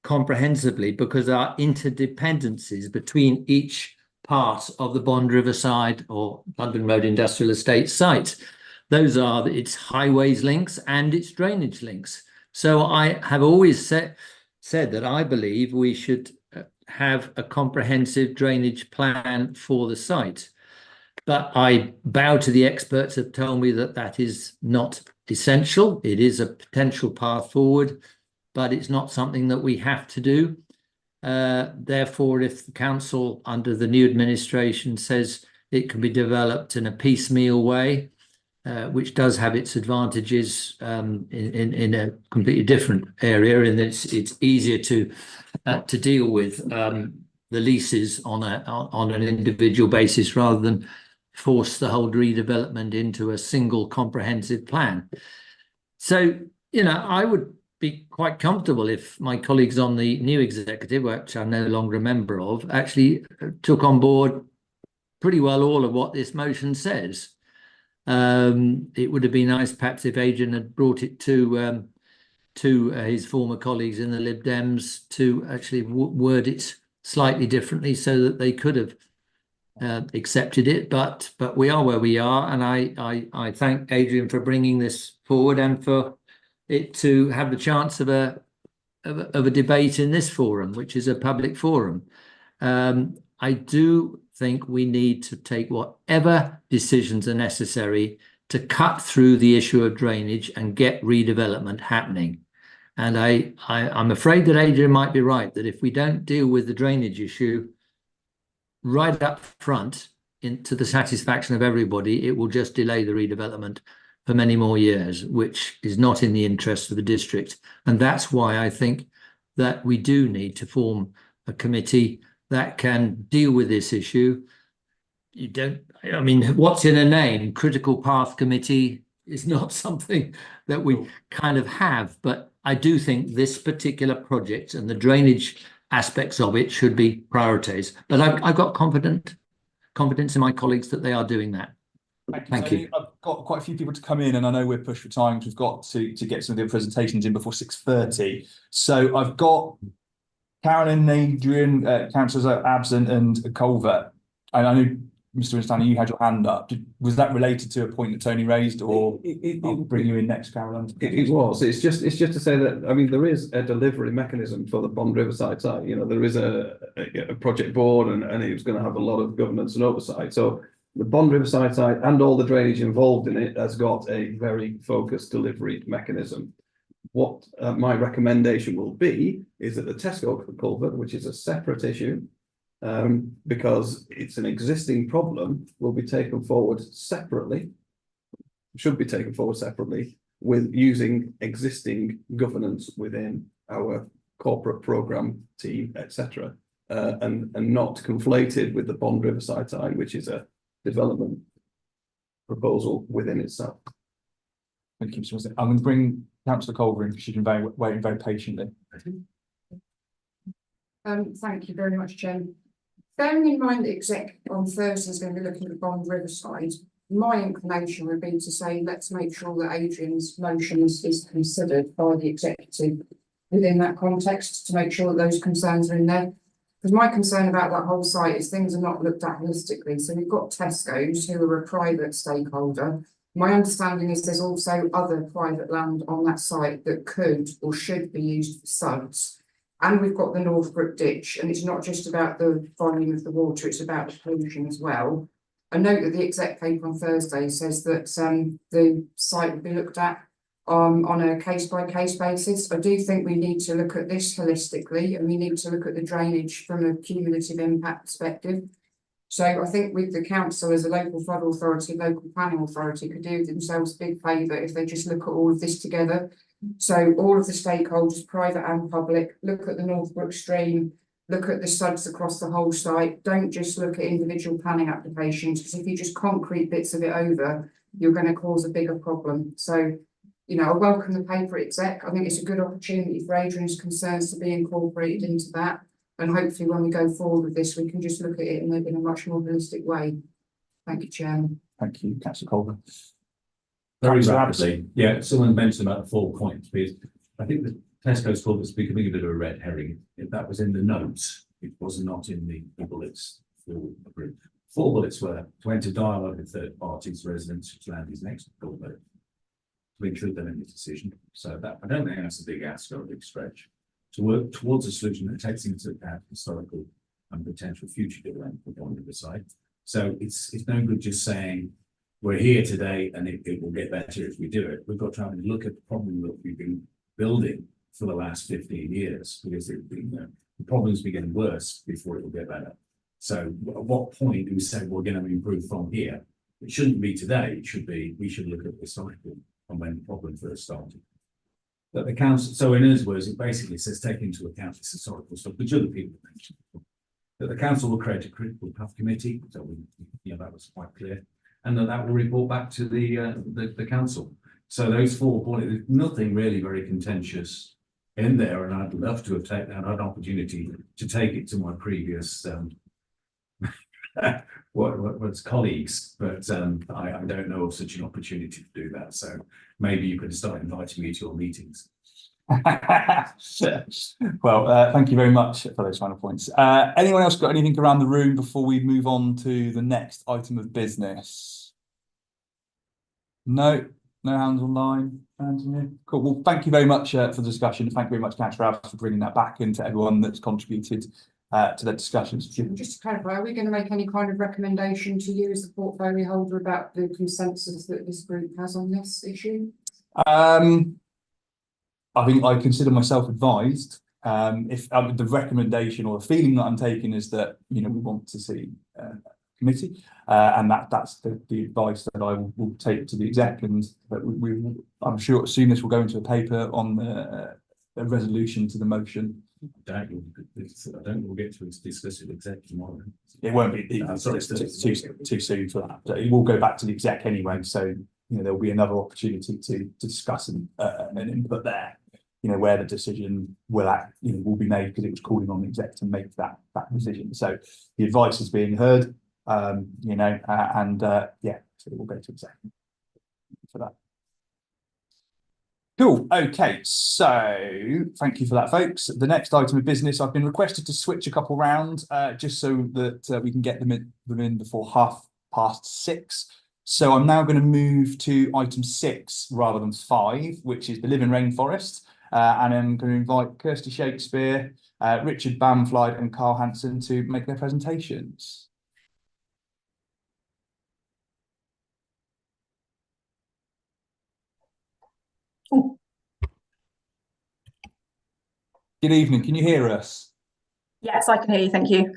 comprehensively because there are interdependencies between each part of the Bond Riverside or London Road Industrial Estate site. Those are its highways links and its drainage links. So I have always said that I believe we should have a comprehensive drainage plan for the site. But I bow to the experts who have told me that that is not essential. It is a potential path forward, but it's not something that we have to do. Therefore, if the council under the new administration says it can be developed in a piecemeal way, which does have its advantages in a completely different area, and it's easier to deal with the leases on an individual basis rather than force the whole redevelopment into a single comprehensive plan. So, I would be quite comfortable if my colleagues on the new executive, which I'm no longer a member of, actually took on board pretty well all of what this motion says. It would have been nice perhaps if Adrian had brought it to his former colleagues in the Lib Dems to actually word it slightly differently so that they could have accepted it, but we are where we are, and I thank Adrian for bringing this forward and for it to have the chance of a debate in this forum, which is a public forum. I do think we need to take whatever decisions are necessary to cut through the issue of drainage and get redevelopment happening. And I'm afraid that Adrian might be right, that if we don't deal with the drainage issue right up front to the satisfaction of everybody, it will just delay the redevelopment for many more years, which is not in the interest of the district. And that's why I think that we do need to form a committee that can deal with this issue. What's in a name? Critical Path Committee is not something that we kind of have, but I do think this particular project and the drainage aspects of it should be prioritized. But I've got confidence in my colleagues that they are doing that. Thank you. I've got quite a few people to come in, and I know we're pushed for time because we've got to get some of the presentations in before 6:30. So I've got Carolyn, Adrian, councillors are absent, and Culver. And I know, Mr. Winstanley, you had your hand up. Was that related to a point that Tony raised, or I'll bring you in next, Carolyn? It was. It's just to say that, I mean, there is a delivery mechanism for the Bond Riverside site. You know, there is a project board, and it's going to have a lot of governance and oversight. So the Bond Riverside site and all the drainage involved in it has got a very focused delivery mechanism. What my recommendation will be is that the Tesco culvert, which is a separate issue, because it's an existing problem, will be taken forward separately, should be taken forward separately, with using existing governance within our corporate programme team, etc., and not conflated with the Bond Riverside side, which is a development proposal within itself. Thank you, Mr. Wilson. I'm going to bring Councillor Culver in because she's been waiting very patiently. Thank you very much, Jen. Bearing in mind that exec on Thursday is going to be looking at Bond Riverside, my inclination would be to say, let's make sure that Adrian's motion is considered by the executive within that context to make sure that those concerns are in there. Because my concern about that whole site is things are not looked at holistically. So we've got Tesco's, who are a private stakeholder. My understanding is there's also other private land on that site that could or should be used for SUDs. And we've got the Northbrook ditch, and it's not just about the volume of the water, it's about the pollution as well. I note that the exec paper on Thursday says that the site would be looked at on a case-by-case basis. I do think we need to look at this holistically, and we need to look at the drainage from a cumulative impact perspective. So I think with the council as a local flood authority, local planning authority, could do themselves a big favour if they just look at all of this together. So all of the stakeholders, private and public, look at the Northbrook stream, look at the SUDs across the whole site. Don't just look at individual planning applications, because if you just concrete bits of it over, you're going to cause a bigger problem. So, you know, I welcome the paper exec. I think it's a good opportunity for Adrian's concerns to be incorporated into that. And hopefully when we go forward with this, we can just look at it in a much more holistic way. Thank you, Chairman. Thank you, Councillor Culver. Very rapidly, yeah, someone mentioned about the 4 points, because I think the Tesco's called it's becoming a bit of a red herring. If that was in the notes, it was not in the bullets for the group. 4 bullets were to enter dialogue with third parties, residents whose land is next to the culvert, to include them in the decision. So that, I don't think that's a big ask or a big stretch. To work towards a solution that takes into account historical and potential future development for Bond Riverside. So it's no good just saying we're here today and it will get better if we do it. We've got to have a look at the problem that we've been building for the last 15 years, because the problems be getting worse before it will get better. So at what point do we say we're going to improve from here? It shouldn't be today. It should be, we should look at the cycle and when the problem first started. But the council, so in his words, it basically says take into account this historical stuff, which other people mentioned. That the council will create a critical path committee, so that was quite clear, and that will report back to the council. So those 4 points, there's nothing really very contentious in there, and I'd love to have taken an opportunity to take it to my previous what's colleagues, but I don't know of such an opportunity to do that. So maybe you could start inviting me to your meetings. Well, thank you very much for those final points. Anyone else got anything around the room before we move on to the next item of business? No hands online. Cool. Well, thank you very much for the discussion. Thank you very much, Councillor Abs, for bringing that back, and to everyone that's contributed to the discussions. Just to clarify, are we going to make any kind of recommendation to you as the portfolio holder about the consensus that this group has on this issue? I think I consider myself advised. If the recommendation or the feeling that I'm taking is that, we want to see a committee, and that's the advice that I will take to the exec, and that I'm sure soon this will go into a paper on the resolution to the motion. I don't we'll get to discuss it exec tomorrow. It won't be too soon for that. But it will go back to the exec anyway, so there'll be another opportunity to discuss an input there. Where the decision will be made, because it was calling on the exec to make that decision. So the advice is being heard, So we'll go to exec for that. Cool. Okay, so thank you for that, folks. The next item of business, I've been requested to switch a couple round, just so that we can get them in before 6:30. So I'm now going to move to item 6 rather than 5, which is the Living Rainforest, and I'm going to invite Kirsty Shakespeare, Richard Bamflight, and Carl Hansen to make their presentations. Ooh. Good evening. Can you hear us? Yes, I can hear you. Thank you.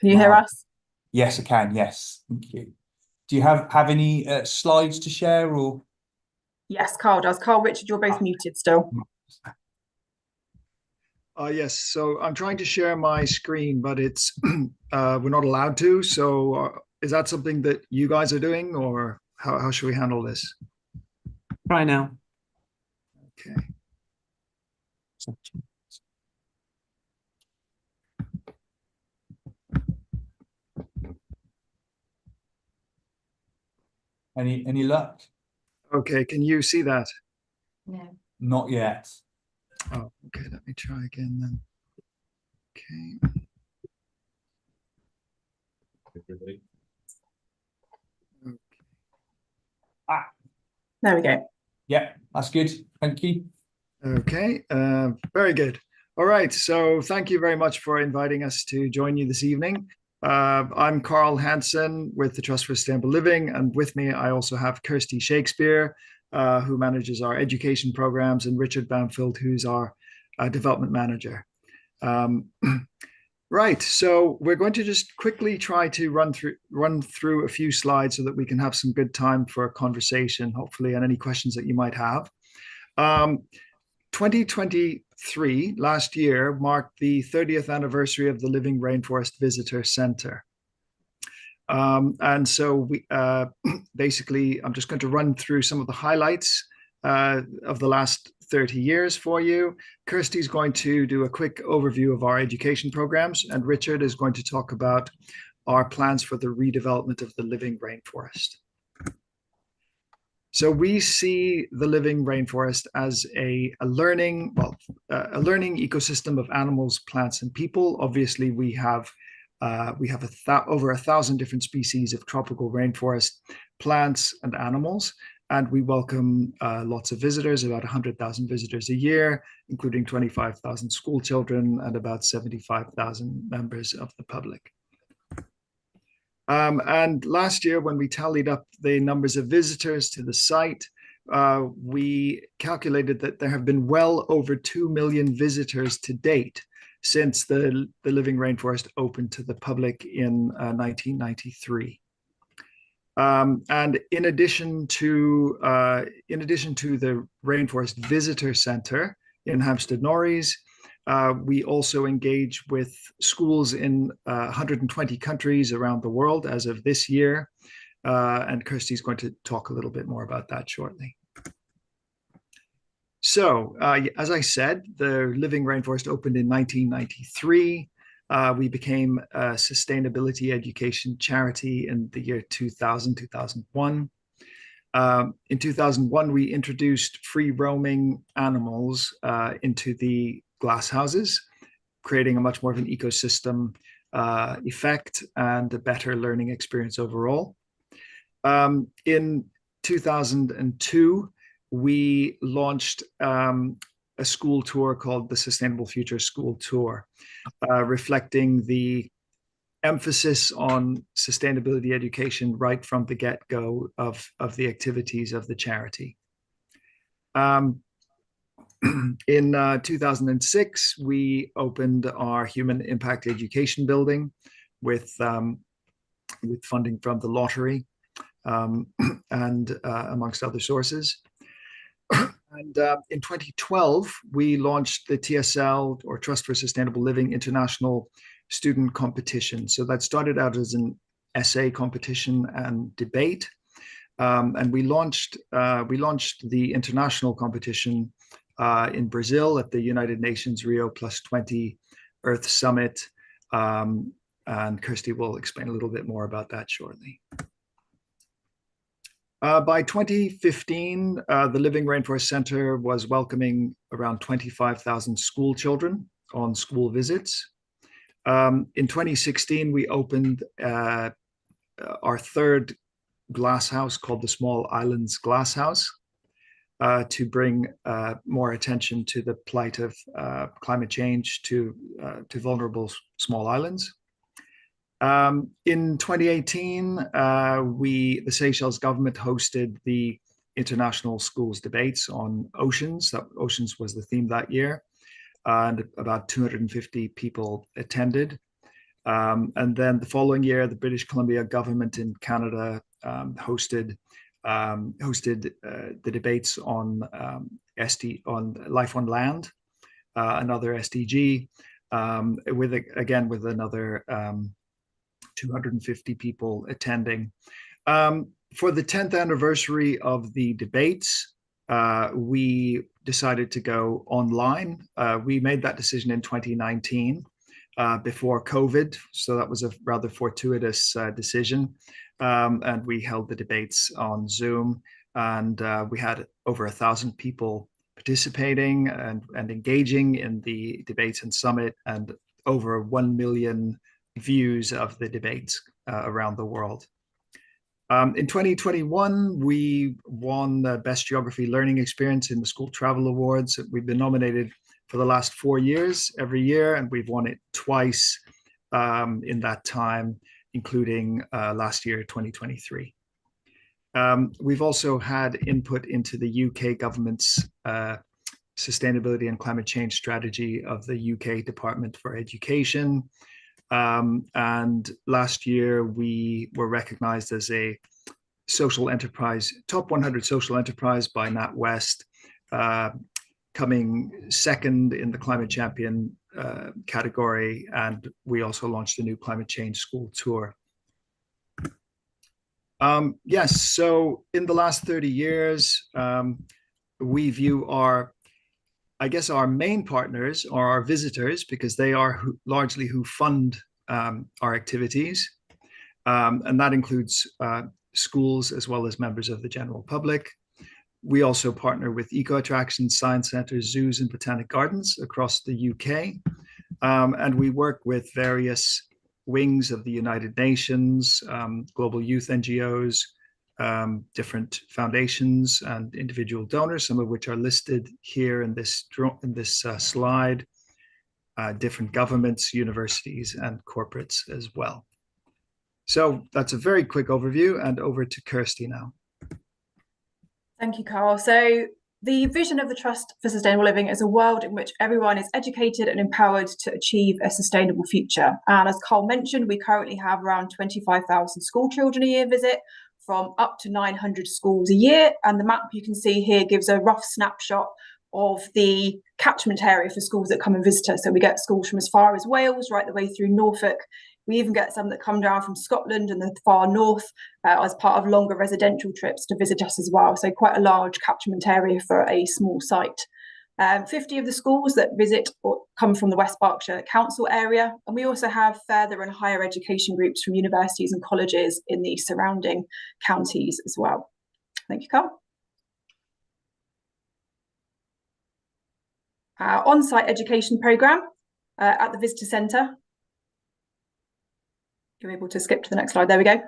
Can you hear us? Yes, I can. Yes, thank you. Do you have any slides to share or? Yes, Carl does. Carl, Richard, you're both muted still. Yes, so I'm trying to share my screen, but it's we're not allowed to. So is that something that you guys are doing, or how should we handle this? Try now. Okay. Any luck? Okay, can you see that? No. Not yet. Oh, okay, let me try again then. Okay. There we go. Yeah, that's good. Thank you. Okay, very good. All right, so thank you very much for inviting us to join you this evening. I'm Carl Hansen with the Trust for Sustainable Living, and with me I also have Kirsty Shakespeare, who manages our education programs, and Richard Bamfield, who's our development manager. Right, so we're going to just quickly try to run through a few slides so that we can have some good time for a conversation, hopefully, and any questions that you might have. 2023, last year, marked the 30th anniversary of the Living Rainforest Visitor Center. And so we basically, I'm just going to run through some of the highlights of the last 30 years for you. Kirsty's going to do a quick overview of our education programs, and Richard is going to talk about our plans for the redevelopment of the Living Rainforest. So we see the Living Rainforest as a learning ecosystem of animals, plants, and people. Obviously, we have over 1,000 different species of tropical rainforest plants and animals, and we welcome lots of visitors, about 100,000 visitors a year, including 25,000 school children and about 75,000 members of the public. And last year, when we tallied up the numbers of visitors to the site, we calculated that there have been well over 2 million visitors to date since the Living Rainforest opened to the public in 1993. And in addition to the Rainforest Visitor Center in Hampstead Norreys, we also engage with schools in 120 countries around the world as of this year. And Kirsty's going to talk a little bit more about that shortly. So, as I said, the Living Rainforest opened in 1993. We became a sustainability education charity in the year 2000, 2001. In 2001, we introduced free roaming animals into the glass houses, creating a much more of an ecosystem effect and a better learning experience overall. In 2002, we launched a school tour called the Sustainable Future School Tour, reflecting the emphasis on sustainability education right from the get-go of the activities of the charity. In 2006, we opened our Human Impact Education building with funding from the lottery and amongst other sources. And in 2012, we launched the TSL, or Trust for Sustainable Living, International Student Competition. So that started out as an essay competition and debate. And we launched the international competition in Brazil at the United Nations Rio +20 Earth Summit. And Kirsty will explain a little bit more about that shortly. By 2015, the Living Rainforest Center was welcoming around 25,000 school children on school visits. In 2016, we opened our third glass house called the Small Islands Glass House to bring more attention to the plight of climate change to vulnerable small islands. In 2018, the Seychelles government hosted the International Schools Debates on Oceans. Oceans was the theme that year, and about 250 people attended. And then the following year, the British Columbia government in Canada hosted the debates on on life on land, another SDG, with another 250 people attending. For the 10th anniversary of the debates, we decided to go online. We made that decision in 2019 before COVID, so that was a rather fortuitous decision. And we held the debates on Zoom, and we had over 1,000 people participating and engaging in the debates and summit, and over 1 million views of the debates around the world. In 2021, we won the Best Geography Learning Experience in the School Travel Awards. We've been nominated for the last 4 years, every year, and we've won it twice in that time, including last year, 2023. We've also had input into the UK government's sustainability and climate change strategy of the UK Department for Education. And last year, we were recognized as a social enterprise, top 100 social enterprise by NatWest, coming second in the Climate Champion category. And we also launched a new climate change school tour. Yes, so in the last 30 years, we view our main partners are our visitors, because they are largely who fund our activities. And that includes schools as well as members of the general public. We also partner with eco attractions, science centers, zoos, and botanic gardens across the UK. And we work with various wings of the United Nations, global youth NGOs, different foundations and individual donors, some of which are listed here in this slide, different governments, universities, and corporates as well. So that's a very quick overview, and over to Kirsty now. Thank you, Carl. So the vision of the Trust for Sustainable Living is a world in which everyone is educated and empowered to achieve a sustainable future. And as Carl mentioned, we currently have around 25,000 school children a year visit from up to 900 schools a year. And the map you can see here gives a rough snapshot of the catchment area for schools that come and visit us. So we get schools from as far as Wales, right the way through Norfolk. We even get some that come down from Scotland and the far north as part of longer residential trips to visit us as well. So quite a large catchment area for a small site. 50 of the schools that visit come from the West Berkshire Council area. And we also have further and higher education groups from universities and colleges in the surrounding counties as well. Thank you, Carl. Our on-site education programme at the Visitor Centre. You're able to skip to the next slide. There we go.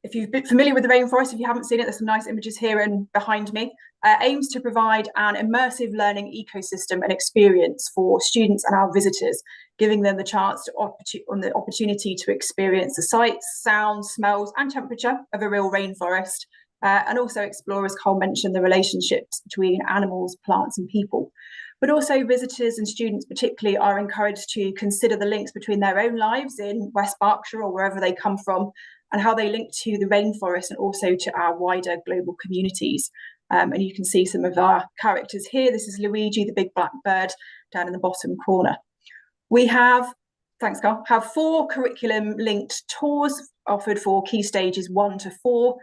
If you've been familiar with the rainforest, if you haven't seen it, there's some nice images here and behind me. Aims to provide an immersive learning ecosystem and experience for students and our visitors, giving them the chance the opportunity to experience the sights, sounds, smells, and temperature of a real rainforest, and also explore, as Carl mentioned, the relationships between animals, plants, and people. But also visitors and students particularly are encouraged to consider the links between their own lives in West Berkshire or wherever they come from, and how they link to the rainforest and also to our wider global communities. And you can see some of our characters here. This is Luigi, the big black bird, down in the bottom corner. We have, thanks Carl, have 4 curriculum linked tours offered for key stages 1 to 4.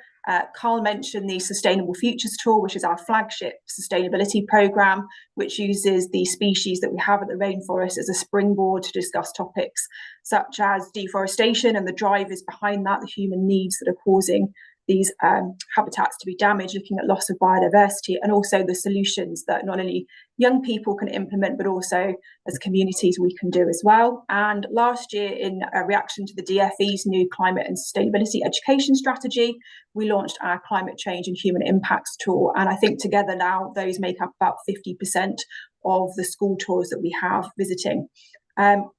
Carl mentioned the Sustainable Futures Tour, which is our flagship sustainability programme, which uses the species that we have at the rainforest as a springboard to discuss topics such as deforestation and the drivers behind that, the human needs that are causing these habitats to be damaged, looking at loss of biodiversity, and also the solutions that not only young people can implement, but also as communities we can do as well. And last year, in a reaction to the DFE's new climate and sustainability education strategy, we launched our climate change and human impacts tour. And I think together now, those make up about 50% of the school tours that we have visiting.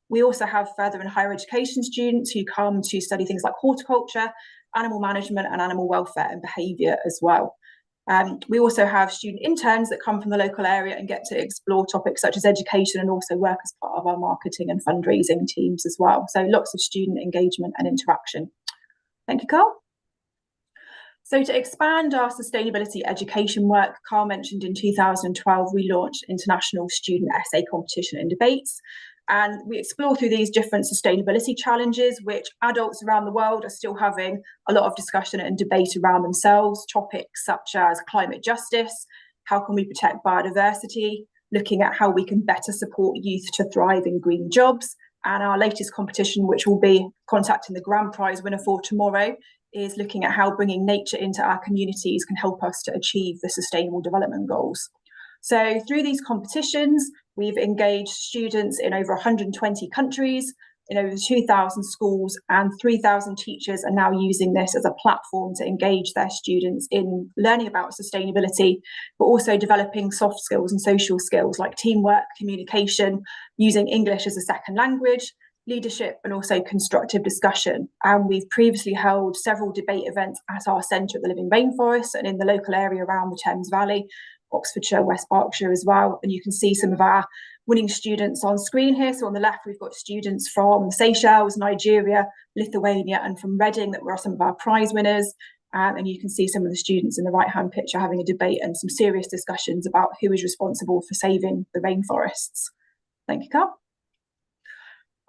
We also have further and higher education students who come to study things like horticulture, animal management, and animal welfare and behaviour as well. We also have student interns that come from the local area and get to explore topics such as education and also work as part of our marketing and fundraising teams as well. So lots of student engagement and interaction. Thank you, Carl. So to expand our sustainability education work, Carl mentioned in 2012, we launched International Student Essay Competition and Debates. And we explore through these different sustainability challenges, which adults around the world are still having a lot of discussion and debate around themselves. Topics such as climate justice, how can we protect biodiversity, looking at how we can better support youth to thrive in green jobs. And our latest competition, which we'll be contacting the grand prize winner for tomorrow, is looking at how bringing nature into our communities can help us to achieve the Sustainable Development Goals. So through these competitions, we've engaged students in over 120 countries, in over 2,000 schools, and 3,000 teachers are now using this as a platform to engage their students in learning about sustainability, but also developing soft skills and social skills like teamwork, communication, using English as a second language, leadership, and also constructive discussion. And we've previously held several debate events at our centre at the Living Rainforest and in the local area around the Thames Valley, Oxfordshire, West Berkshire as well. And you can see some of our winning students on screen here. So on the left, we've got students from Seychelles, Nigeria, Lithuania, and from Reading that were some of our prize winners. And you can see some of the students in the right-hand picture having a debate and some serious discussions about who is responsible for saving the rainforests. Thank you, Carl.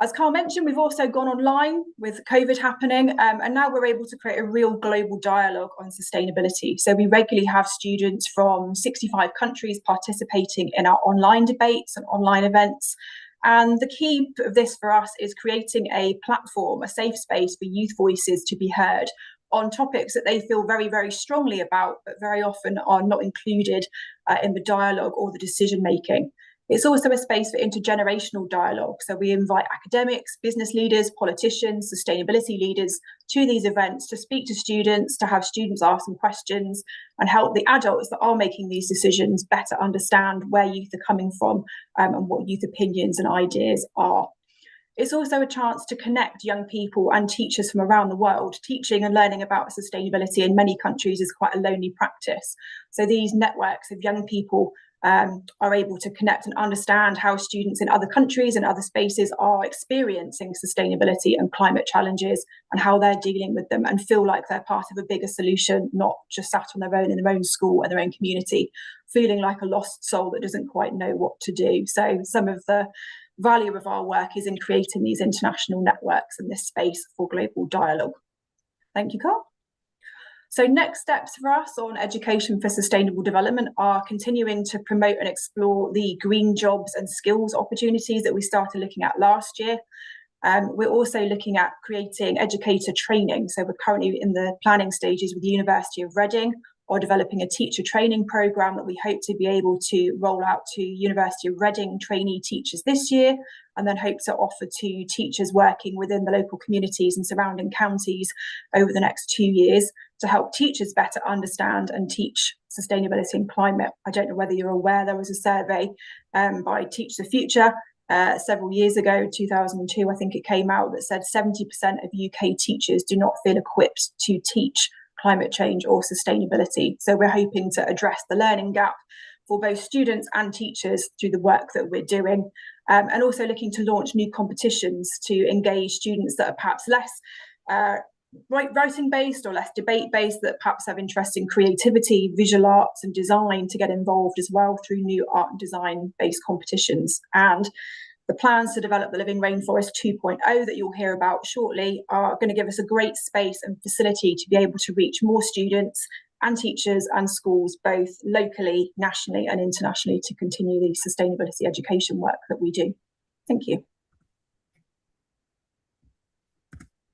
As Carl mentioned, we've also gone online with COVID happening, and now we're able to create a real global dialogue on sustainability. So we regularly have students from 65 countries participating in our online debates and online events. And the key of this for us is creating a platform, a safe space for youth voices to be heard on topics that they feel very, very strongly about, but very often are not included in the dialogue or the decision making. It's also a space for intergenerational dialogue. So we invite academics, business leaders, politicians, sustainability leaders to these events to speak to students, to have students ask them questions and help the adults that are making these decisions better understand where youth are coming from and what youth opinions and ideas are. It's also a chance to connect young people and teachers from around the world. Teaching and learning about sustainability in many countries is quite a lonely practice. So these networks of young people are able to connect and understand how students in other countries and other spaces are experiencing sustainability and climate challenges and how they're dealing with them, and feel like they're part of a bigger solution, not just sat on their own in their own school and their own community, feeling like a lost soul that doesn't quite know what to do. So some of the value of our work is in creating these international networks and this space for global dialogue. Thank you, Carl. So next steps for us on education for sustainable development are continuing to promote and explore the green jobs and skills opportunities that we started looking at last year. We're also looking at creating educator training. So we're currently in the planning stages with the University of Reading, or developing a teacher training programme that we hope to be able to roll out to University of Reading trainee teachers this year, and then hope to offer to teachers working within the local communities and surrounding counties over the next 2 years to help teachers better understand and teach sustainability and climate. I don't know whether you're aware, there was a survey by Teach the Future several years ago, 2002, I think it came out, that said 70% of UK teachers do not feel equipped to teach climate change or sustainability. So we're hoping to address the learning gap for both students and teachers through the work that we're doing, and also looking to launch new competitions to engage students that are perhaps less writing based or less debate based, that perhaps have interest in creativity, visual arts and design, to get involved as well through new art and design based competitions. And the plans to develop the Living Rainforest 2.0 that you'll hear about shortly are going to give us a great space and facility to be able to reach more students and teachers and schools, both locally, nationally and internationally, to continue the sustainability education work that we do. Thank you.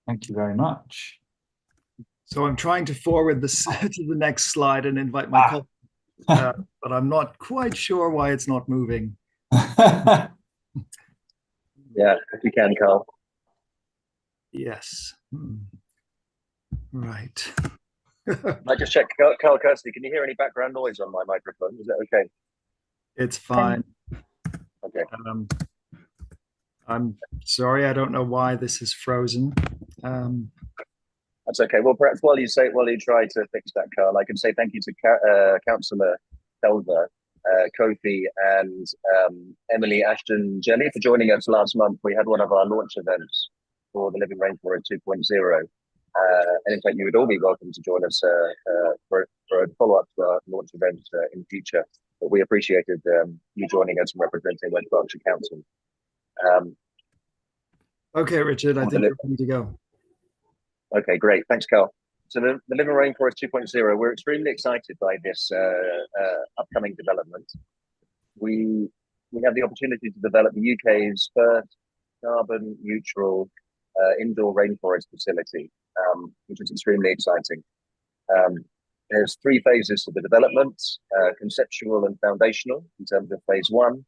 Thank you very much. So I'm trying to forward this to the next slide and invite my colleague, but I'm not quite sure why it's not moving. Yeah, if you can, Carl. Yes. Right. I just check, Carl Kirsty, can you hear any background noise on my microphone? Is that okay? It's fine. Okay. I'm sorry, I don't know why this is frozen. That's okay. Well, perhaps while you try to fix that, Carl, I can say thank you to Councillor Telver, Kofi, and Emily Ashton Jelly for joining us last month. We had one of our launch events for the Living Rainforest 2.0. And in fact, you would all be welcome to join us for a follow-up to our launch event in the future. But we appreciated you joining us and representing West Berkshire Council. Okay, Richard, I think we're ready to go. Okay, great. Thanks, Carl. So the Living Rainforest 2.0, we're extremely excited by this upcoming development. We have the opportunity to develop the UK's first carbon neutral indoor rainforest facility, which is extremely exciting. There's 3 phases to the development, conceptual and foundational in terms of phase 1.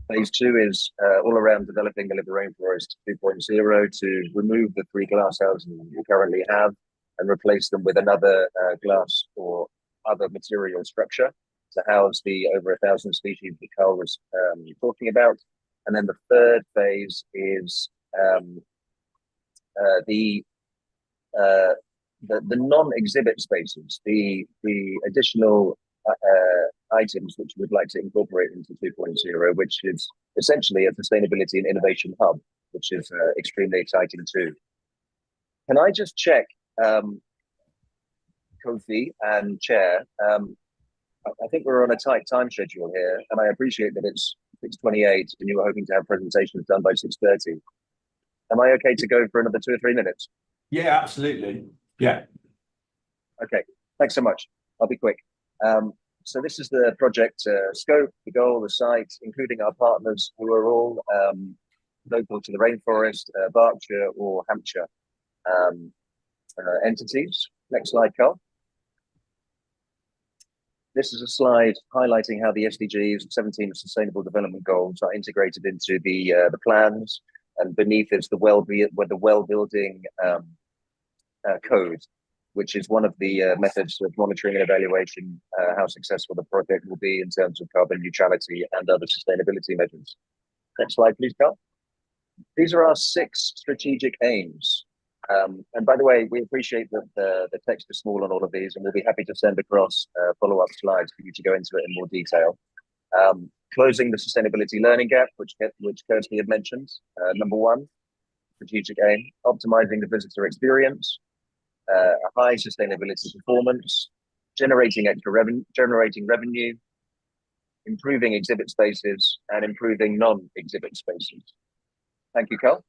Phase 2 is all around developing the Living Rainforest 2.0 to remove the 3 glass houses we currently have and replace them with another glass or other material structure to house the over 1,000 species that Carl was talking about. And then the 3rd phase is the non-exhibit spaces, the additional items which we'd like to incorporate into 2.0, which is essentially a sustainability and innovation hub, which is extremely exciting too. Can I just check, Kofi and Chair, I think we're on a tight time schedule here, and I appreciate that it's 6:28 and you were hoping to have presentations done by 6:30. Am I okay to go for another 2 or 3 minutes? Yeah, absolutely. Yeah. Okay, thanks so much. I'll be quick. So this is the project scope, the goal, the site, including our partners who are all local to the rainforest, Berkshire or Hampshire entities. Next slide, Carl. This is a slide highlighting how the SDGs, 17 Sustainable Development Goals, are integrated into the plans, and beneath is the well-building code, which is one of the methods of monitoring and evaluation how successful the project will be in terms of carbon neutrality and other sustainability measures. Next slide, please, Carl. These are our 6 strategic aims. And by the way, we appreciate that the text is small on all of these, and we'll be happy to send across follow-up slides for you to go into it in more detail. Closing the sustainability learning gap, which Kirsty had mentioned. Number 1, strategic aim, optimizing the visitor experience, a high sustainability performance, generating revenue, improving exhibit spaces, and improving non-exhibit spaces. Thank you, Carl.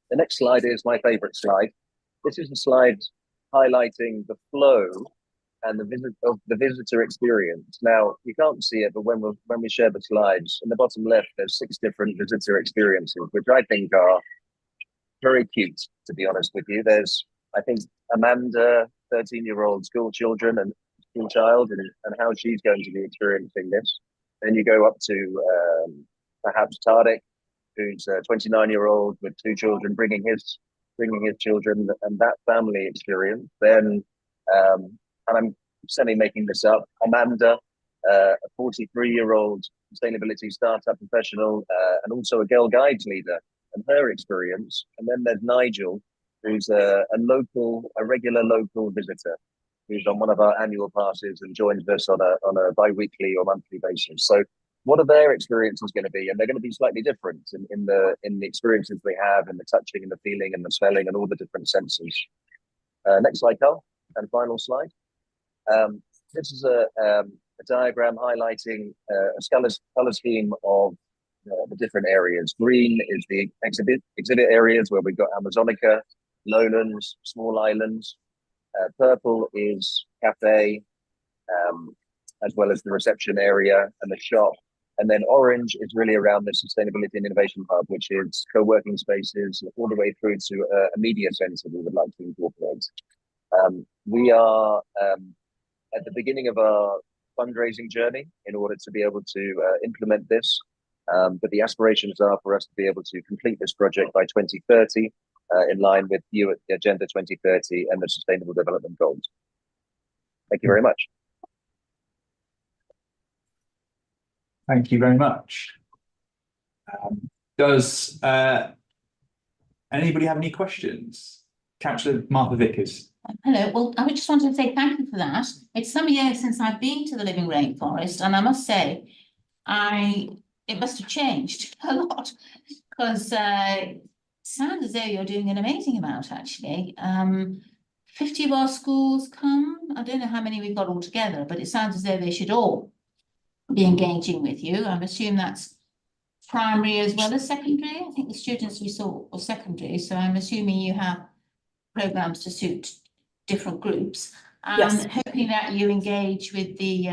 The next slide is my favorite slide. This is a slide highlighting the flow and the visitor experience. Now, you can't see it, but when we share the slides, in the bottom left, there's 6 different visitor experiences, which I think are very cute, to be honest with you. There's, I think, Amanda, 13-year-old school child, and how she's going to be experiencing this. Then you go up to perhaps Tardik, who's a 29-year-old with 2 children, bringing his children and that family experience. Then, and I'm semi-making this up, Amanda, a 43-year-old sustainability startup professional, and also a Girl Guides leader, and her experience. And then there's Nigel, who's a regular local visitor, who's on one of our annual passes and joins us on a bi-weekly or monthly basis. So what are their experiences going to be? And they're going to be slightly different in the experiences they have, and the touching and the feeling and the smelling and all the different senses. Next slide, Carl, and final slide. This is a diagram highlighting a color scheme of the different areas. Green is the exhibit areas where we've got Amazonica, lowlands, small islands. Purple is cafe, as well as the reception area and the shop. And then orange is really around the sustainability and innovation hub, which is co-working spaces all the way through to a media center we would like to incorporate. We are at the beginning of our fundraising journey in order to be able to implement this. But the aspirations are for us to be able to complete this project by 2030, in line with the Agenda 2030 and the Sustainable Development Goals. Thank you very much. Thank you very much. Does anybody have any questions? Councillor Martha Vickers. Hello, well, I just wanted to say thank you for that. It's some years since I've been to the Living Rainforest, and I must say, it must have changed a lot, because it sounds as though you're doing an amazing amount, actually. 50 of our schools come, I don't know how many we've got altogether, but it sounds as though they should all be engaging with you. I assume that's primary as well as secondary. I think the students we saw were secondary, so I'm assuming you have programs to suit different groups. Yes. Hoping that you engage with the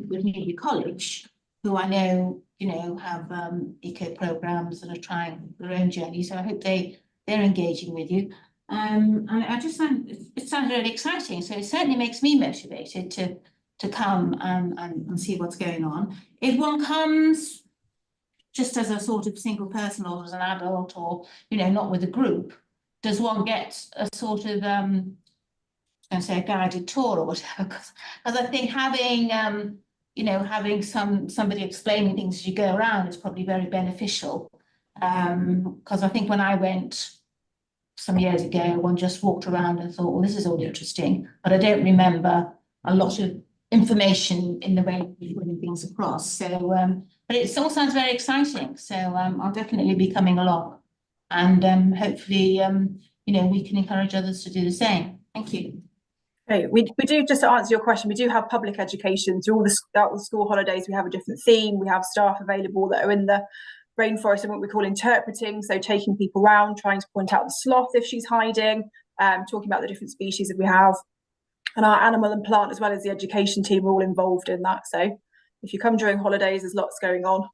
with Newbury College, who I know have eco programs and are trying their own journey. So I hope they're engaging with you. And I just it sounds really exciting. So it certainly makes me motivated to come and see what's going on. If one comes just as a sort of single person or as an adult, or not with a group, does one get a sort of a guided tour or whatever? Because I think having having somebody explaining things as you go around is probably very beneficial. Because I think when I went some years ago, one just walked around and thought, well, this is all interesting, but I don't remember a lot of information in the way you're putting things across. So, but it all sounds very exciting. So I'll definitely be coming along, and hopefully, we can encourage others to do the same. Thank you. Okay, we do, just to answer your question, we do have public education through all the school holidays. We have a different theme. We have staff available that are in the rainforest and what we call interpreting, so taking people around, trying to point out the sloth if she's hiding, talking about the different species that we have, and our animal and plant as well as the education team are all involved in that. So if you come during holidays, there's lots going on.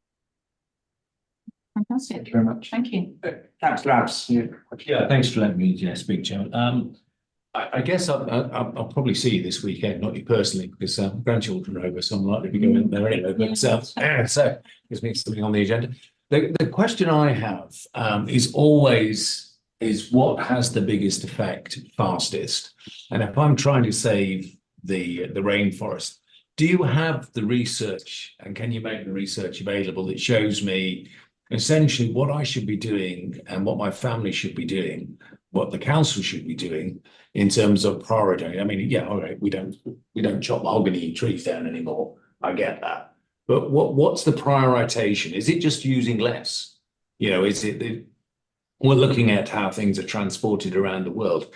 Fantastic. Thank you very much. Thank you. Councillor Abs. Yeah, thanks for letting me speak, Chairman. I guess I'll probably see you this weekend, not you personally, because grandchildren are over, so I'm likely to be going there anyway. But so gives me something on the agenda. The question I have is always what has the biggest effect fastest? And if I'm trying to save the rainforest, do you have the research, and can you make the research available that shows me essentially what I should be doing and what my family should be doing, what the council should be doing in terms of priority? I mean, yeah, all right, we don't chop mahogany trees down anymore. I get that. But what's the prioritization? Is it just using less? Is it we're looking at how things are transported around the world?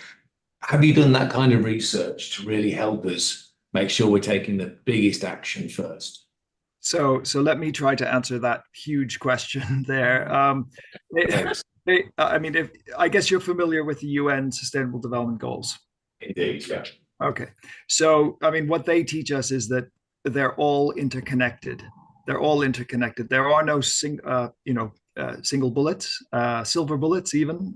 Have you done that kind of research to really help us make sure we're taking the biggest action first? So let me try to answer that huge question there. I mean, I guess you're familiar with the UN Sustainable Development Goals. Indeed, yeah. Okay. So, I mean, what they teach us is that they're all interconnected. They're all interconnected. There are no single bullets, silver bullets even.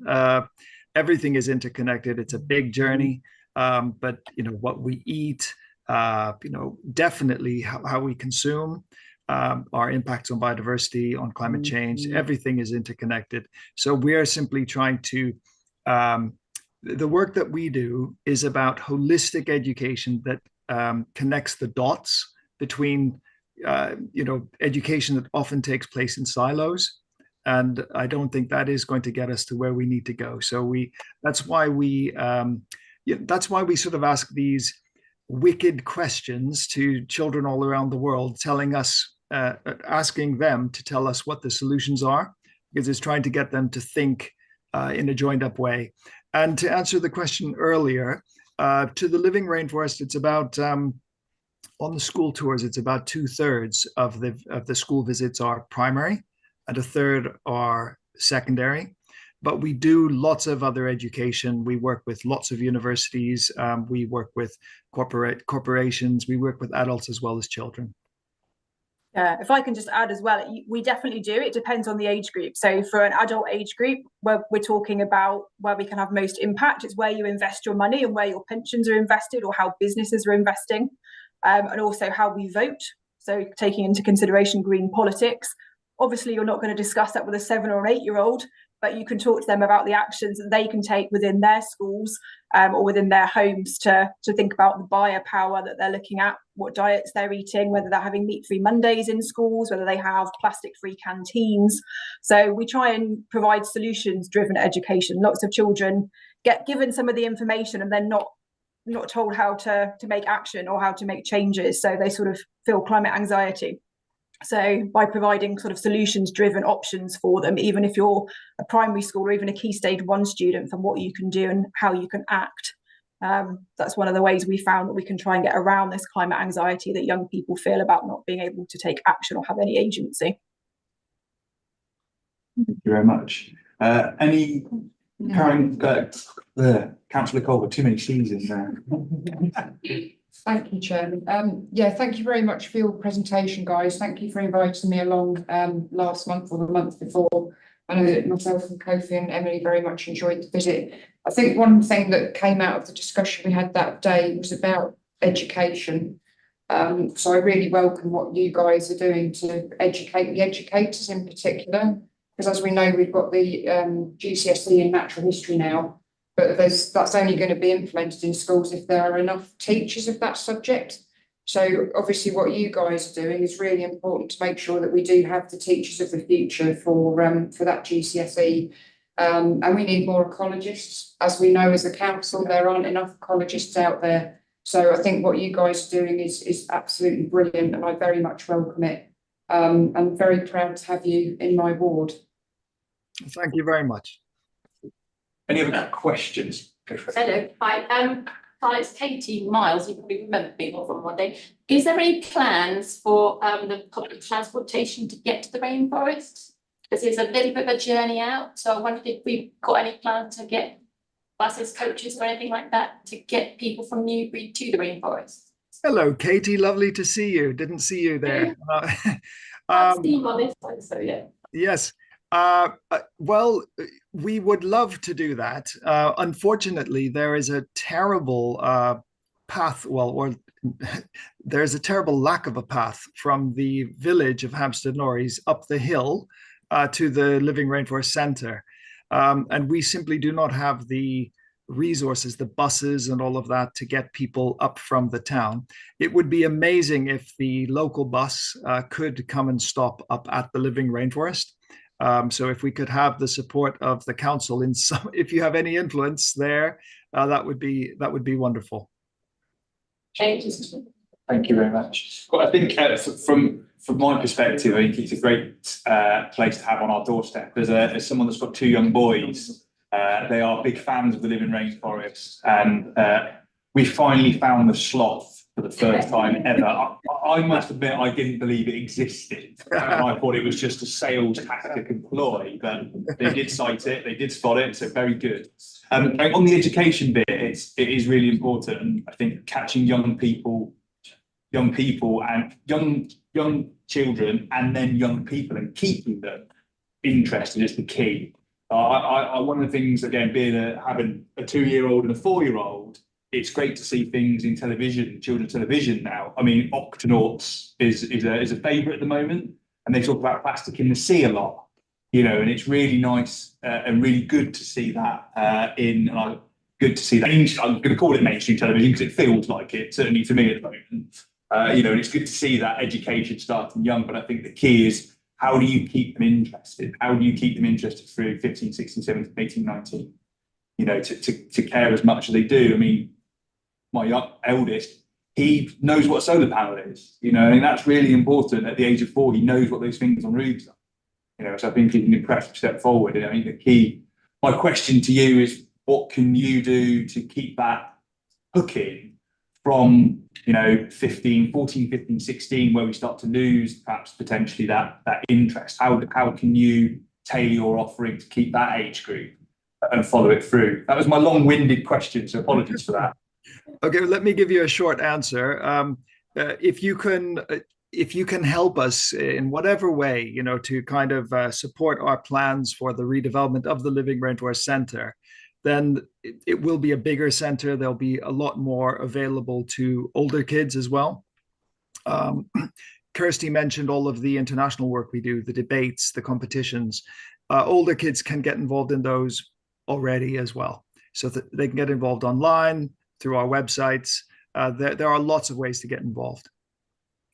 Everything is interconnected. It's a big journey. But what we eat, definitely how we consume, our impacts on biodiversity, on climate change, everything is interconnected. So we're simply trying to, the work that we do is about holistic education that connects the dots between, education that often takes place in silos. And I don't think that is going to get us to where we need to go. So that's why we sort of ask these wicked questions to children all around the world, telling us, asking them to tell us what the solutions are, because it's trying to get them to think in a joined up way. And to answer the question earlier, to the Living Rainforest, it's about, on the school tours, it's about 2/3 of the school visits are primary and 1/3 are secondary. But we do lots of other education. We work with lots of universities. We work with corporations. We work with adults as well as children. If I can just add as well, we definitely do. It depends on the age group. So for an adult age group, where we're talking about where we can have most impact, it's where you invest your money and where your pensions are invested, or how businesses are investing, and also how we vote. So taking into consideration green politics. Obviously, you're not going to discuss that with a 7 or 8 year old, but you can talk to them about the actions that they can take within their schools or within their homes to think about the buyer power that they're looking at, what diets they're eating, whether they're having meat-free Mondays in schools, whether they have plastic-free canteens. So we try and provide solutions-driven education. Lots of children get given some of the information and then not told how to make action or how to make changes. So they sort of feel climate anxiety. So by providing sort of solutions-driven options for them, even if you're a primary school or even a Key Stage 1 student, from what you can do and how you can act, that's one of the ways we found that we can try and get around this climate anxiety that young people feel about not being able to take action or have any agency. Thank you very much. Any Karen, Councillor Culver, too many C's in there. Thank you, Chairman. Yeah, thank you very much for your presentation, guys. Thank you for inviting me along last month or the month before. I know that myself and Kofi and Emily very much enjoyed the visit. I think one thing that came out of the discussion we had that day was about education. So I really welcome what you guys are doing to educate the educators in particular, because as we know, we've got the GCSE in natural history now. But that's only going to be implemented in schools if there are enough teachers of that subject. So obviously what you guys are doing is really important to make sure that we do have the teachers of the future for that GCSE. And we need more ecologists. As we know as a council, there aren't enough ecologists out there. So I think what you guys are doing is absolutely brilliant, and I very much welcome it. I'm very proud to have you in my ward. Thank you very much. Any other questions? Hello, hi. Hi, it's Katie Miles. You probably remember me from one day. Is there any plans for the public transportation to get to the rainforest? Because it's a little bit of a journey out. So I wondered if we've got any plans to get buses, coaches, or anything like that to get people from Newbury to the rainforest. Hello, Katie. Lovely to see you. Didn't see you there. I've seen on this one, so yeah. Yes. Well, we would love to do that. Unfortunately, there is a terrible path, or there's a terrible lack of a path from the village of Hampstead Norreys up the hill to the Living Rainforest Centre. And we simply do not have the resources, the buses and all of that to get people up from the town. It would be amazing if the local bus could come and stop up at the Living Rainforest. So if we could have the support of the council in some, if you have any influence there, that would be wonderful. Thank you. Thank you very much. Well, I think from my perspective, I think it's a great place to have on our doorstep. As someone that's got 2 young boys, they are big fans of the Living Rainforest, and we finally found the sloth for the first time ever. I must admit, I didn't believe it existed. I thought it was just a sales tactic and ploy, but they did cite it, they did spot it, so very good. On the education bit, it is really important. And I think catching young people and young children, and then young people, and keeping them interested is the key. One of the things, again, having a 2-year-old and a 4-year-old, it's great to see things in television, children's television now. I mean, Octonauts is a favourite at the moment, and they talk about plastic in the sea a lot, and it's really nice and really good to see that good to see that. I'm going to call it mainstream television because it feels like it, certainly to me at the moment. And it's good to see that education starting young, but I think the key is, how do you keep them interested? How do you keep them interested through 15, 16, 17, 18, 19? To care as much as they do. I mean, my eldest, he knows what a solar panel is, and that's really important. At the age of 4, he knows what those things on roofs are, so I think it's an impressive step forward. And I mean, the key, my question to you is, what can you do to keep that hooking from, 14, 15, 16, where we start to lose perhaps potentially that interest? How can you tailor your offering to keep that age group and follow it through? That was my long-winded question, so apologies for that. Okay, let me give you a short answer. if you can help us in whatever way, you know, to kind of support our plans for the redevelopment of the Living Rainforest Center, then it will be a bigger center. There'll be a lot more available to older kids as well. Kirsty mentioned all of the international work we do, the debates, the competitions. Older kids can get involved in those already as well. So that they can get involved online, through our websites. There are lots of ways to get involved.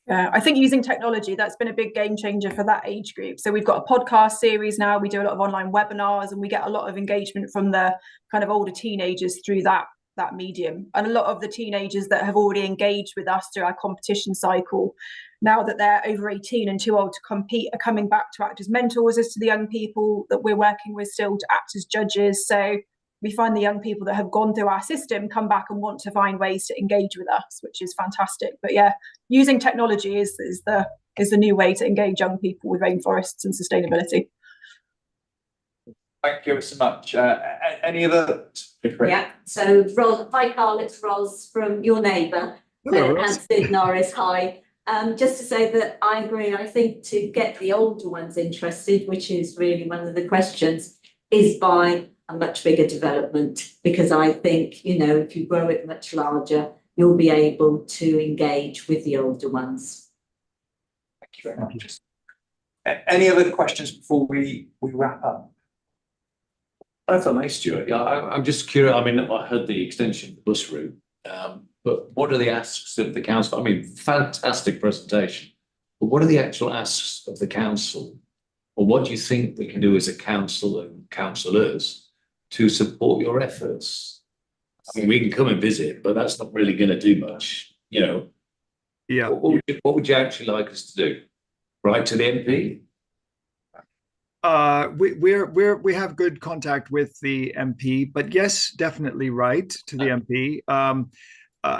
Yeah, I think using technology, that's been a big game changer for that age group. So we've got a podcast series now, we do a lot of online webinars, and we get a lot of engagement from the kind of older teenagers through that medium. And a lot of the teenagers that have already engaged with us through our competition cycle, now that they're over 18 and too old to compete, are coming back to act as mentors as to the young people that we're working with still, to act as judges. So we find the young people that have gone through our system come back and want to find ways to engage with us, which is fantastic. But yeah, using technology is the new way to engage young people with rainforests and sustainability. Thank you so much. Any other? Yeah, so Ros, hi Carl, it's Ros from your neighbour, Hampstead Norris. Hi. Just to say that I agree, I think to get the older ones interested, which is really one of the questions, is by a much bigger development, because I think, you know, if you grow it much larger, you'll be able to engage with the older ones. Thank you very much. Any other questions before we wrap up? If I may, Stuart, yeah, I'm just curious. I mean, I heard the extension of the bus route, but what are the asks of the council? I mean, fantastic presentation, but what are the actual asks of the council? Or what do you think we can do as a council and councillors to support your efforts? I mean, we can come and visit, but that's not really going to do much, you know. Yeah. What would you actually like us to do? Write to the MP? We have good contact with the MP, but yes, definitely write to the MP.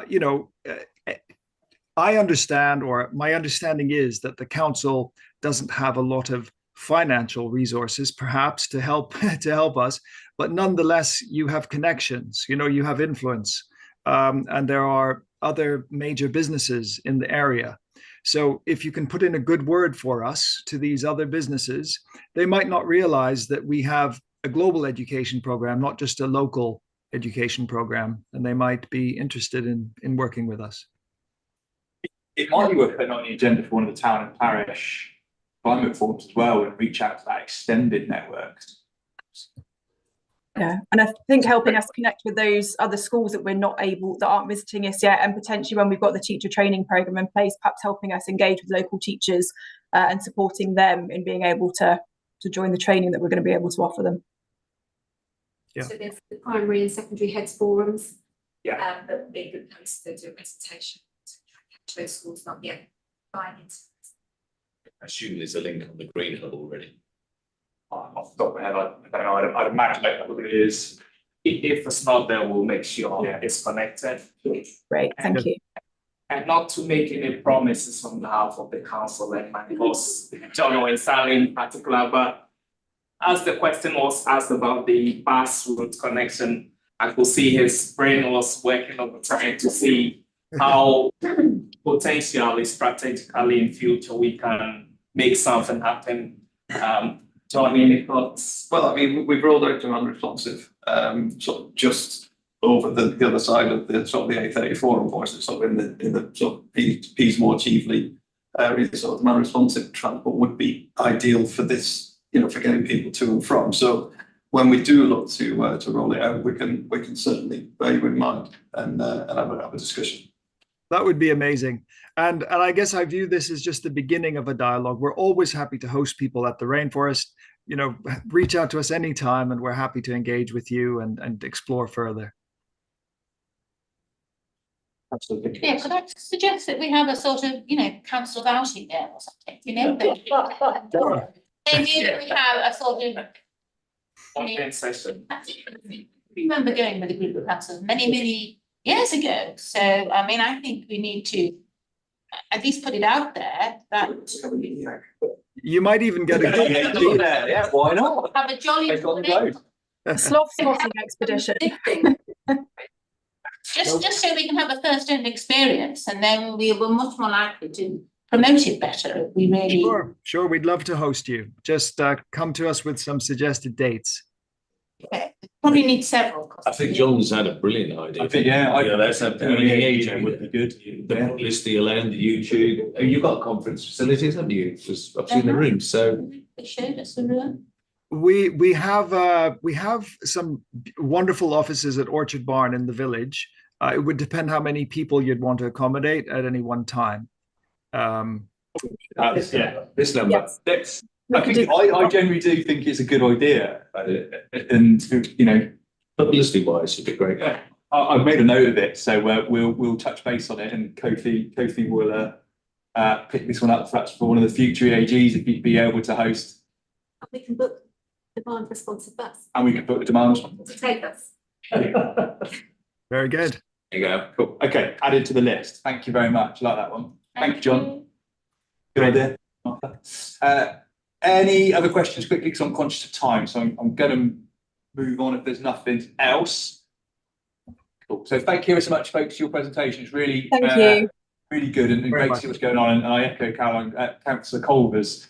You know, I understand, or my understanding is that the council doesn't have a lot of financial resources, perhaps, to help us, but nonetheless, you have connections. You know, you have influence, and there are other major businesses in the area. So if you can put in a good word for us to these other businesses, they might not realize that we have a global education program, not just a local education program, and they might be interested in working with us. It might be worth putting on the agenda for one of the town and parish climate forums as well, and reach out to that extended network. Yeah, and I think helping us connect with those other schools that that aren't visiting us yet, and potentially when we've got the teacher training program in place, perhaps helping us engage with local teachers and supporting them in being able to join the training that we're going to be able to offer them. Yeah. So there's the primary and secondary heads forums. Yeah. That would be a good place to do a presentation to those schools not yet buying into. I assume there's a link on the Green Hub already. Off the top of my head, I don't know. I'd imagine that it is. If it's not there, we'll make sure it's connected. Great, thank you. And not to make any promises on behalf of the council and my boss, John and Sally in particular, but as the question was asked about the bus route connection, I could see his brain was working overtime to see how potentially, strategically in future, we can make something happen. John, any thoughts? Well, I mean, we've rolled out to non-responsive, sort of just over the other side of the sort of the A34, unfortunately, sort of in the sort of Peasmore, Chieveley area, sort of non-responsive transport would be ideal for this, you know, for getting people to and from. So when we do look to roll it out, we can certainly bear you in mind and have a discussion. That would be amazing. And I guess I view this as just the beginning of a dialogue. We're always happy to host people at the Rainforest. You know, reach out to us anytime and we're happy to engage with you and explore further. Absolutely. Yeah, could I suggest that we have a sort of, you know, council of outing there or something, you know? Maybe that we have a sort of session. I remember going with a group of councillors many years ago. So I mean, I think we need to at least put it out there that you might even get a good yeah, why not? Have a jolly sloth spotting expedition. Just so we can have a first-hand experience, and then we were much more likely to promote it better if we really. Sure, we'd love to host you. Just come to us with some suggested dates. Okay. Probably need several. I think John's had a brilliant idea. I think, yeah, that's a would be good. The list the land, the YouTube. Oh, you've got conference facilities, haven't you? Because I've seen the room. So They showed us the room. We have some wonderful offices at Orchard Barn in the village. It would depend how many people you'd want to accommodate at any one time. This number. Yes. That's, I generally do think it's a good idea, and publicity wise, it'd be great. I've made a note of it, so we'll touch base on it, and Kofi will pick this one up perhaps for one of the future EAGs if you'd be able to host. We can book demand responsive bus. And we can book the demand To take us. Very good. There you go. Cool. Okay, added to the list. Thank you very much. Like that one. Thank you, John. Good idea. Martha. Any other questions quickly, because I'm conscious of time, so I'm going to move on if there's nothing else. Cool. So thank you ever so much, folks, for your presentation. It's really, really good and great to see what's going on. And I echo Councillor Culver's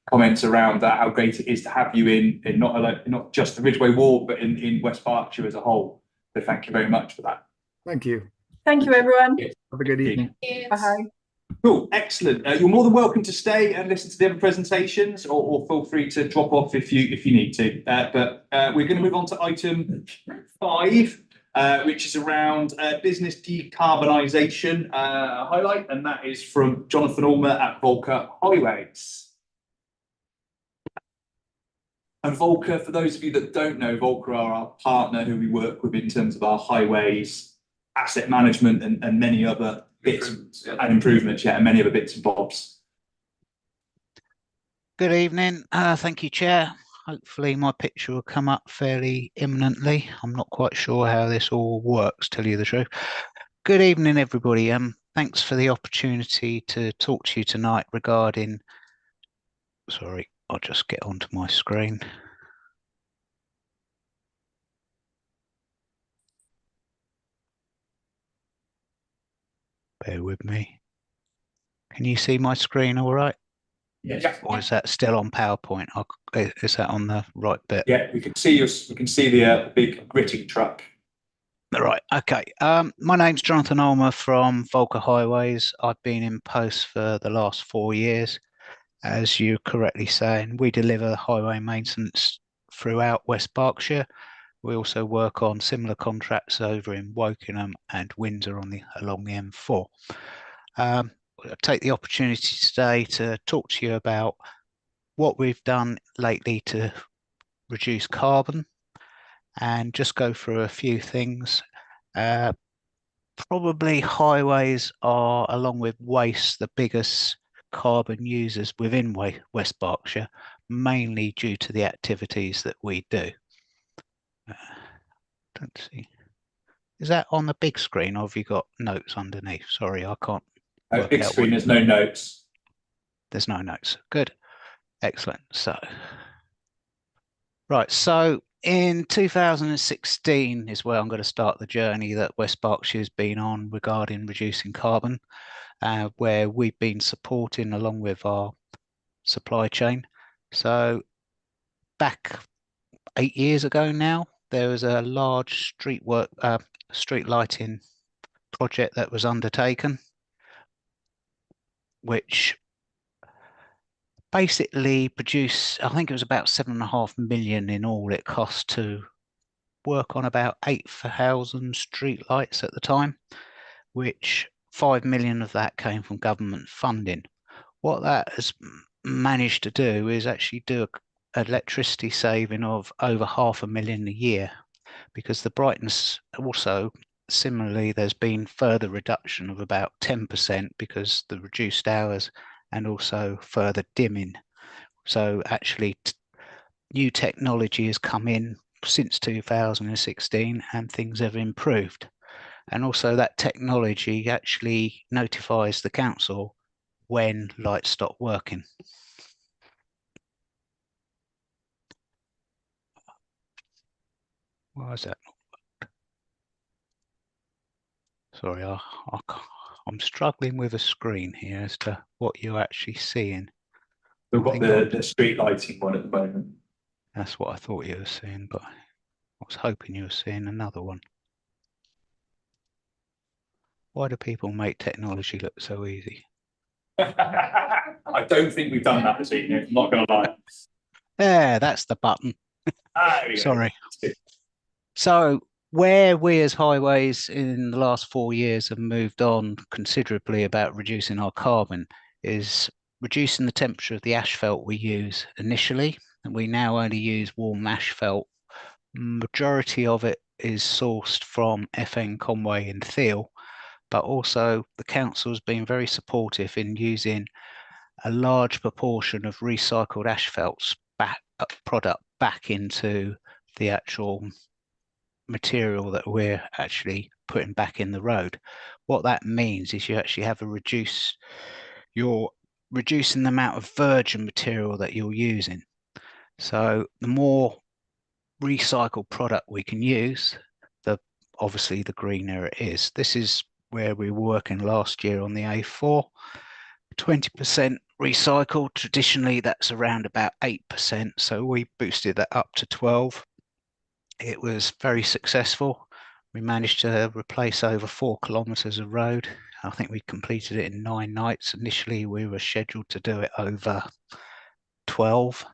comments around how great it is to have you in not just the Ridgeway Ward, but in West Berkshire as a whole. So thank you very much for that. Thank you. Thank you, everyone. Have a good evening. Bye. Cool, excellent. You're more than welcome to stay and listen to the other presentations, or feel free to drop off if you need to. But we're going to move on to item 5, which is around business decarbonisation highlight, and that is from Jonathan Ulmer at Volker Highways. And Volker, for those of you that don't know, Volker are our partner who we work with in terms of our highways, asset management, and many other bits and improvements, and many other bits and bobs. Good evening. Thank you, Chair. Hopefully my picture will come up fairly imminently. I'm not quite sure how this all works, tell you the truth. Good evening, everybody. Thanks for the opportunity to talk to you tonight regarding... Sorry, I'll just get onto my screen. Bear with me. Can you see my screen all right? Yeah. Or is that still on PowerPoint? Is that on the right bit? Yeah, we can see the big gritting truck. Right, okay. My name's Jonathan Ulmer from Volker Highways. I've been in post for the last 4 years. As you're correctly saying, we deliver highway maintenance throughout West Berkshire. We also work on similar contracts over in Wokingham and Windsor along the M4. I'll take the opportunity today to talk to you about what we've done lately to reduce carbon and just go through a few things. Probably highways are, along with waste, the biggest carbon users within West Berkshire, mainly due to the activities that we do. Don't see. Is that on the big screen, or have you got notes underneath? Sorry, I can't. Big screen, there's no notes. There's no notes. Good. Excellent. So, right. So in 2016 is where I'm going to start the journey that West Berkshire has been on regarding reducing carbon, where we've been supporting along with our supply chain. So back 8 years ago now, there was a large street lighting project that was undertaken, which basically produced, I think it was about 7.5 million in all it cost to work on about 8,000 street lights at the time, which 5 million of that came from government funding. What that has managed to do is actually do an electricity saving of over 500,000 a year, because the brightness also, similarly, there's been further reduction of about 10% because the reduced hours and also further dimming. So actually new technology has come in since 2016 and things have improved. And also that technology actually notifies the council when lights stop working. Why is that? Sorry, I'm struggling with a screen here as to what you're actually seeing. We've got the street lighting one at the moment. That's what I thought you were seeing, but I was hoping you were seeing another one. Why do people make technology look so easy? I don't think we've done that this evening, I'm not going to lie. There, that's the button. There we go. Sorry. So where we as Highways in the last 4 years have moved on considerably about reducing our carbon is reducing the temperature of the asphalt we use initially. And we now only use warm asphalt. Majority of it is sourced from FN Conway in Thiel, but also the council has been very supportive in using a large proportion of recycled asphalt's product back into the actual material that we're actually putting back in the road. What that means is you actually have you're reducing the amount of virgin material that you're using. So the more recycled product we can use, obviously the greener it is. This is where we were working last year on the A4. 20% recycled. Traditionally, that's around about 8%. So we boosted that up to 12. It was very successful. We managed to replace over 4 kilometers of road. I think we completed it in 9 nights. Initially, we were scheduled to do it over 12.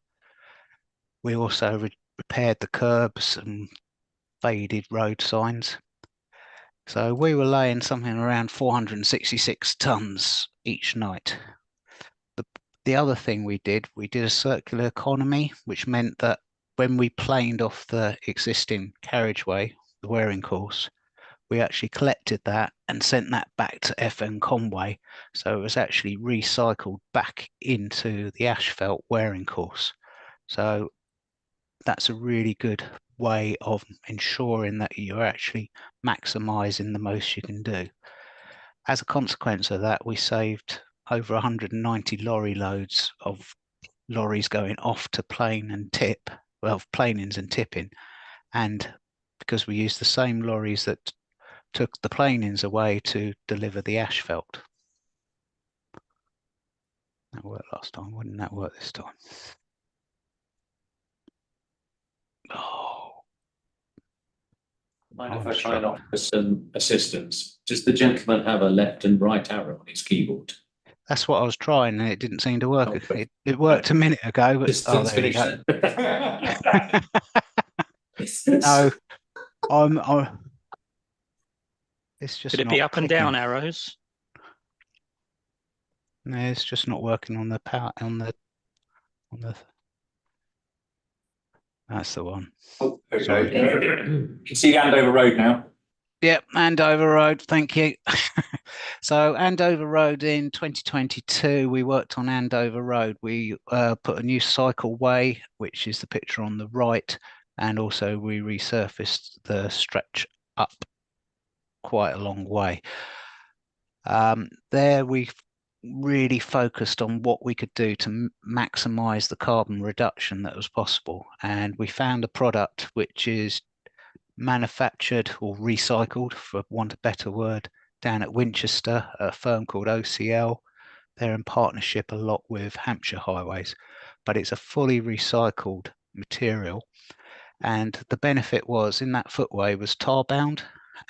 We also repaired the curbs and faded road signs. So we were laying something around 466 tons each night. The other thing we did a circular economy, which meant that when we planed off the existing carriageway, the wearing course, we actually collected that and sent that back to FN Conway. So it was actually recycled back into the asphalt wearing course. So that's a really good way of ensuring that you're actually maximising the most you can do. As a consequence of that, we saved over 190 lorry loads of lorries going off to plane and tip, well, planings and tipping. And because we used the same lorries that took the planings away to deliver the asphalt. That worked last time, wouldn't that work this time? Oh. Mind if I try and offer some assistance? Does the gentleman have a left and right arrow on his keyboard? That's what I was trying, and it didn't seem to work. It worked a minute ago, but there you go. No, I'm. It's just. Could it be up and down arrows? No, it's just not working on the power on the. That's the one. Oh, okay. You can see Andover Road now. Yep, Andover Road, thank you. So Andover Road in 2022, we worked on Andover Road. We put a new cycleway, which is the picture on the right, and also we resurfaced the stretch up quite a long way. There we really focused on what we could do to maximize the carbon reduction that was possible. And we found a product which is manufactured or recycled, for want of a better word, down at Winchester, a firm called OCL. They're in partnership a lot with Hampshire Highways, but it's a fully recycled material. And the benefit was in that footway was tar bound,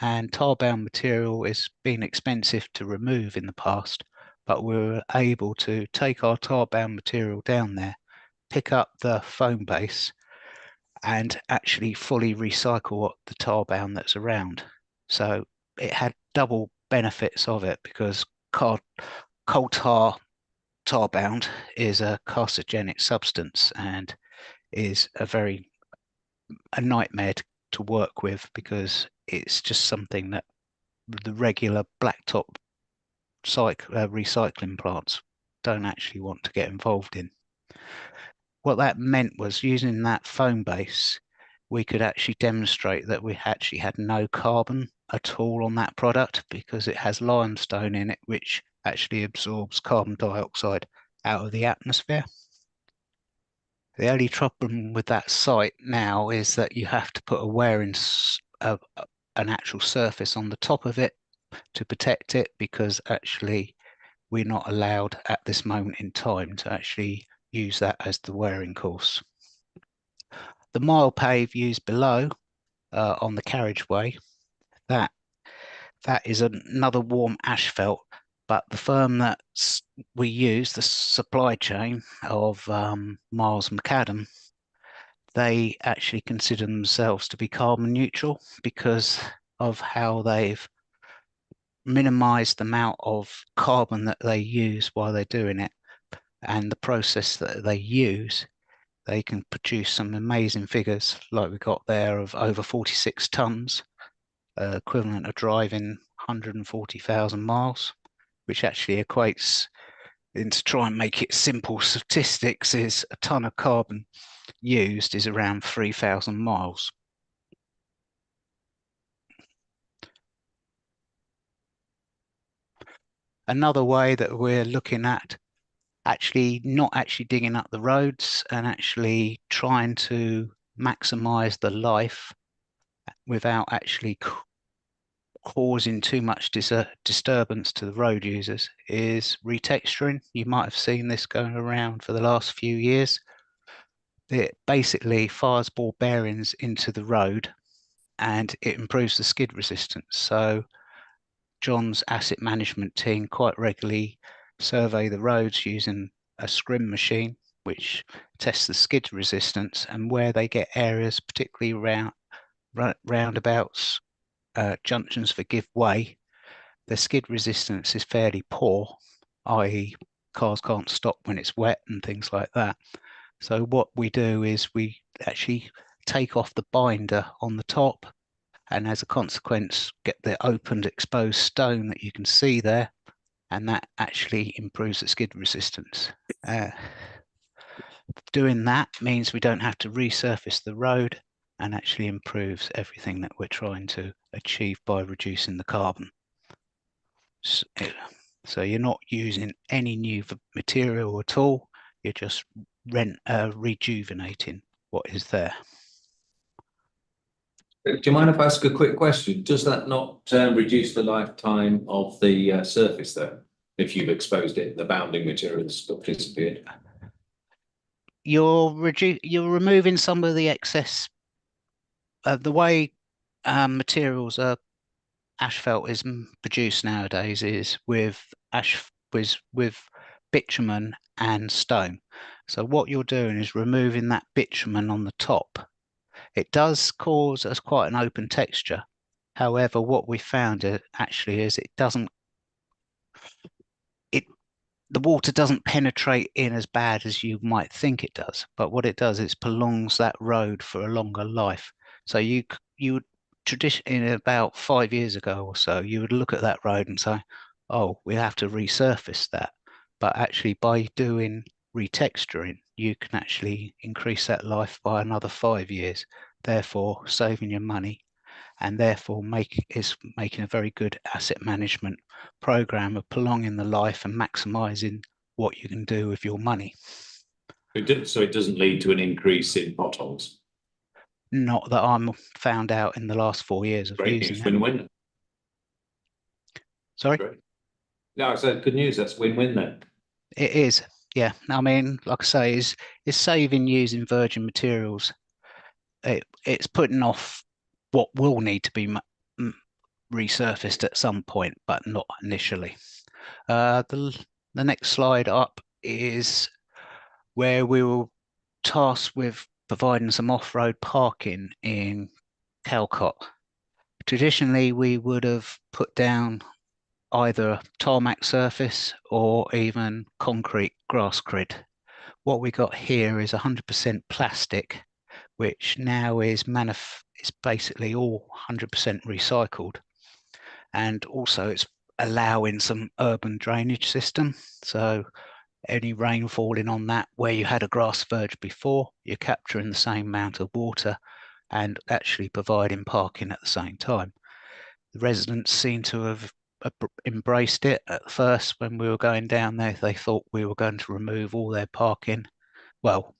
and tar bound material is been expensive to remove in the past, but we were able to take our tar bound material down there, pick up the foam base, and actually fully recycle the tar bound that's around. So it had double benefits of it, because coal tar bound is a carcinogenic substance and is a nightmare to work with, because it's just something that the regular blacktop recycling plants don't actually want to get involved in. What that meant was, using that foam base, we could actually demonstrate that we actually had no carbon at all on that product, because it has limestone in it, which actually absorbs carbon dioxide out of the atmosphere. The only problem with that site now is that you have to put an actual surface on the top of it, to protect it, because actually we're not allowed at this moment in time to actually use that as the wearing course. The mile pave used below on the carriageway, that is another warm asphalt, but the firm that we use, the supply chain of Miles Macadam, they actually consider themselves to be carbon neutral because of how they've minimized the amount of carbon that they use while they're doing it, and the process that they use. They can produce some amazing figures like we got there of over 46 tons, equivalent of driving 140,000 miles, which actually equates, and to try and make it simple statistics, is a ton of carbon used is around 3,000 miles. Another way that we're looking at actually not actually digging up the roads and actually trying to maximize the life without actually causing too much disturbance to the road users is retexturing. You might have seen this going around for the last few years. It basically fires ball bearings into the road and it improves the skid resistance. So John's asset management team quite regularly survey the roads using a scrim machine, which tests the skid resistance, and where they get areas, particularly roundabouts, junctions for give way, the skid resistance is fairly poor, i.e. cars can't stop when it's wet and things like that. So what we do is we actually take off the binder on the top, and as a consequence get the opened exposed stone that you can see there, and that actually improves the skid resistance. Doing that means we don't have to resurface the road, and actually improves everything that we're trying to achieve by reducing the carbon. So you're not using any new material at all, you're just rejuvenating what is there. Do you mind if I ask a quick question? Does that not reduce the lifetime of the surface though? If you've exposed it, the bounding materials got disappeared. You're removing some of the excess. The way materials are, asphalt is produced nowadays is with bitumen and stone. So what you're doing is removing that bitumen on the top. It does cause us quite an open texture. However, what we found actually is the water doesn't penetrate in as bad as you might think it does. But what it does is prolongs that road for a longer life. So you would traditionally, about 5 years ago or so, you would look at that road and say, oh, we have to resurface that. But actually by doing retexturing, you can actually increase that life by another 5 years, therefore saving your money, and therefore making a very good asset management program of prolonging the life and maximizing what you can do with your money. So it doesn't lead to an increase in potholes? Not that I'm found out in the last 4 years of Great using news, it. win-win. Sorry? Great. No, I said good news, that's win-win then. It is, yeah. I mean, like I say, it's saving using virgin materials. It's putting off what will need to be resurfaced at some point, but not initially. The next slide up is where we were tasked with providing some off-road parking in Calcott. Traditionally, we would have put down either tarmac surface or even concrete grass grid. What we got here is 100% plastic, which now is basically all 100% recycled. And also it's allowing some urban drainage system. So any rain falling on that, where you had a grass verge before, you're capturing the same amount of water and actually providing parking at the same time. The residents seem to have embraced it. At first, when we were going down there, they thought we were going to remove all their parking, well,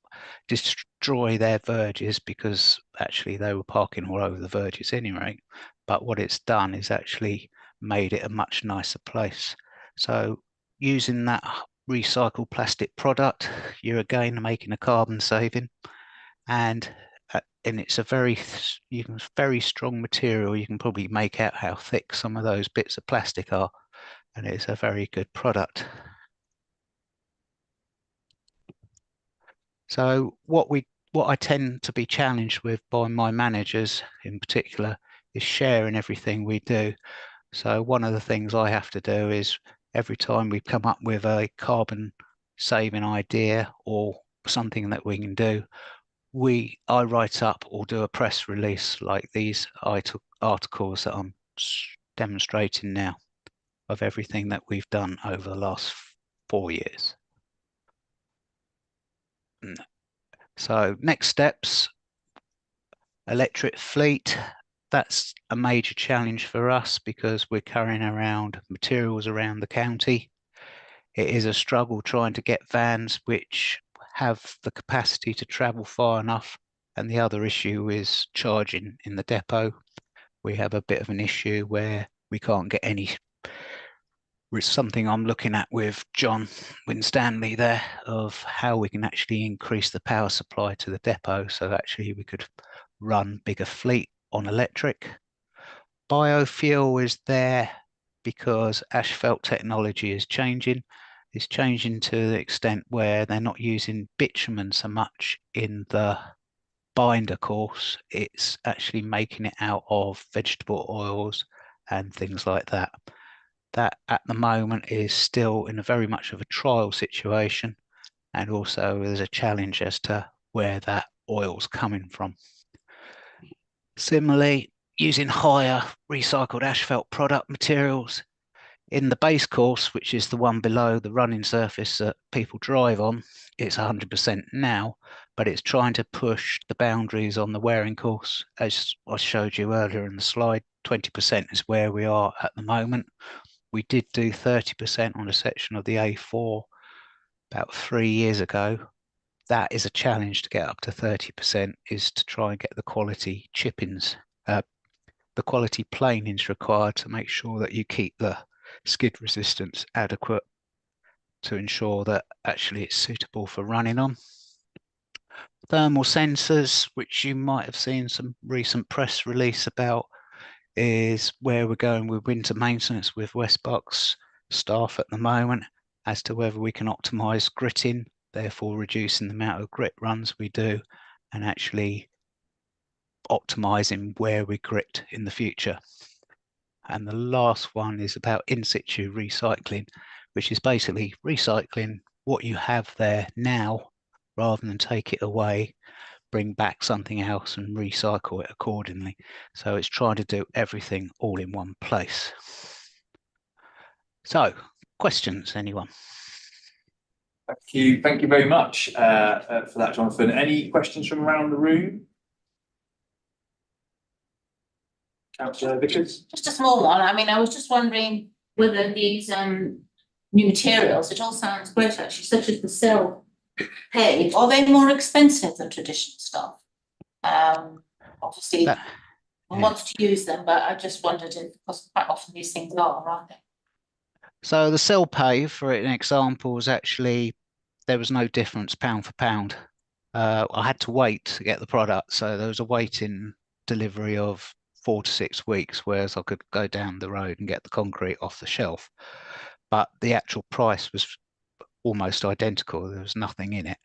destroy their verges, because actually they were parking all over the verges anyway. But what it's done is actually made it a much nicer place. So using that recycled plastic product, you're again making a carbon saving, and it's a very strong material. You can probably make out how thick some of those bits of plastic are, and it's a very good product. So what I tend to be challenged with by my managers in particular is sharing everything we do. So one of the things I have to do is every time we come up with a carbon saving idea or something that we can do, I write up or do a press release like these articles that I'm demonstrating now of everything that we've done over the last 4 years. So next steps, electric fleet. That's a major challenge for us because we're carrying around materials around the county. It is a struggle trying to get vans which have the capacity to travel far enough. And the other issue is charging in the depot. We have a bit of an issue where we can't get any. It's something I'm looking at with John Winstanley there of how we can actually increase the power supply to the depot so actually we could run bigger fleet on electric. Biofuel is there because asphalt technology is changing. It's changing to the extent where they're not using bitumen so much in the binder course. It's actually making it out of vegetable oils and things like that. That at the moment is still in a very much of a trial situation, and also there's a challenge as to where that oil's coming from. Similarly, using higher recycled asphalt product materials in the base course, which is the one below the running surface that people drive on, it's 100% now, but it's trying to push the boundaries on the wearing course. As I showed you earlier in the slide, 20% is where we are at the moment. We did do 30% on a section of the A4 about 3 years ago. That is a challenge to get up to 30%, is to try and get the quality chippings, the quality planings required to make sure that you keep the skid resistance adequate to ensure that actually it's suitable for running on. Thermal sensors, which you might have seen some recent press release about, is where we're going with winter maintenance with Westbucks staff at the moment as to whether we can optimize gritting, therefore reducing the amount of grit runs we do and actually optimizing where we grit in the future. And the last one is about in situ recycling, which is basically recycling what you have there now rather than take it away, bring back something else and recycle it accordingly. So it's trying to do everything all in one place. So, questions, anyone? Thank you very much for that, Jonathan. Any questions from around the room? Councillor Vickers? Just a small one. I mean, I was just wondering whether these new materials, it all sounds great actually, such as the cell pave, are they more expensive than traditional stuff? Obviously, one wants to use them, but I just wondered if, because quite often these things are, aren't they? So the cell pave, for an example, was actually, there was no difference pound for pound. I had to wait to get the product, so there was a waiting delivery of 4 to 6 weeks, whereas I could go down the road and get the concrete off the shelf. But the actual price was almost identical. There was nothing in it.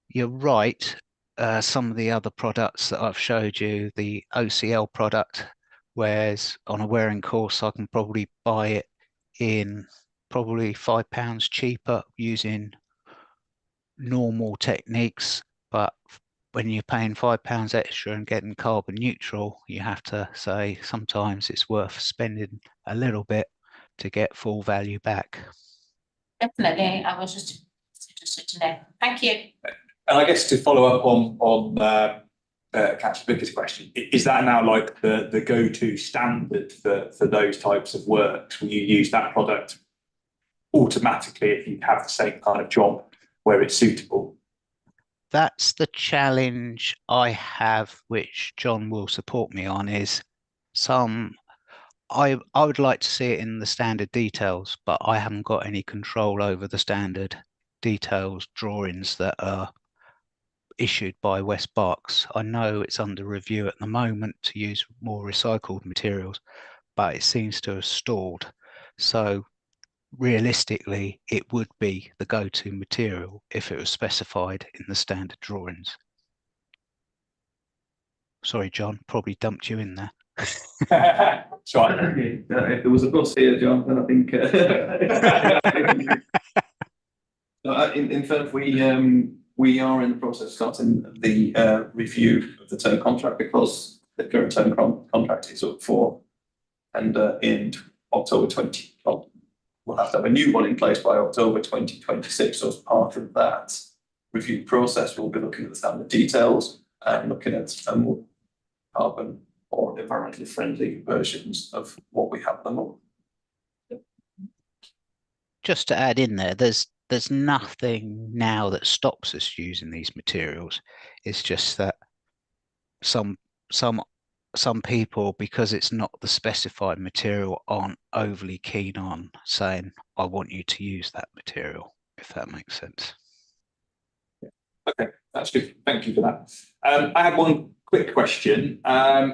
You're right. Some of the other products that I've showed you, the OCL product, whereas on a wearing course, I can probably buy it in probably £5 cheaper using normal techniques. But when you're paying £5 extra and getting carbon neutral, you have to say sometimes it's worth spending a little bit to get full value back. Definitely. I was just interested to know. Thank you. And I guess to follow up on Councillor Vickers' question, is that now like the go-to standard for those types of works? Will you use that product automatically if you have the same kind of job where it's suitable? That's the challenge I have, which John will support me on, is I would like to see it in the standard details, but I haven't got any control over the standard details drawings that are issued by West Berks. I know it's under review at the moment to use more recycled materials, but it seems to have stalled. So realistically, it would be the go-to material if it was specified in the standard drawings. Sorry, John, probably dumped you in there. Sorry. If there was a bus here, John, then I think. In fact, we are in the process of starting the review of the term contract because the current term contract is up for and in October 20. Well, we'll have to have a new one in place by October 2026. So as part of that review process, we'll be looking at the standard details and looking at more carbon or environmentally friendly versions of what we have at the moment. Just to add in there, there's nothing now that stops us using these materials. It's just that some people, because it's not the specified material, aren't overly keen on saying, I want you to use that material, if that makes sense. Okay, that's good. Thank you for that. I have one quick question.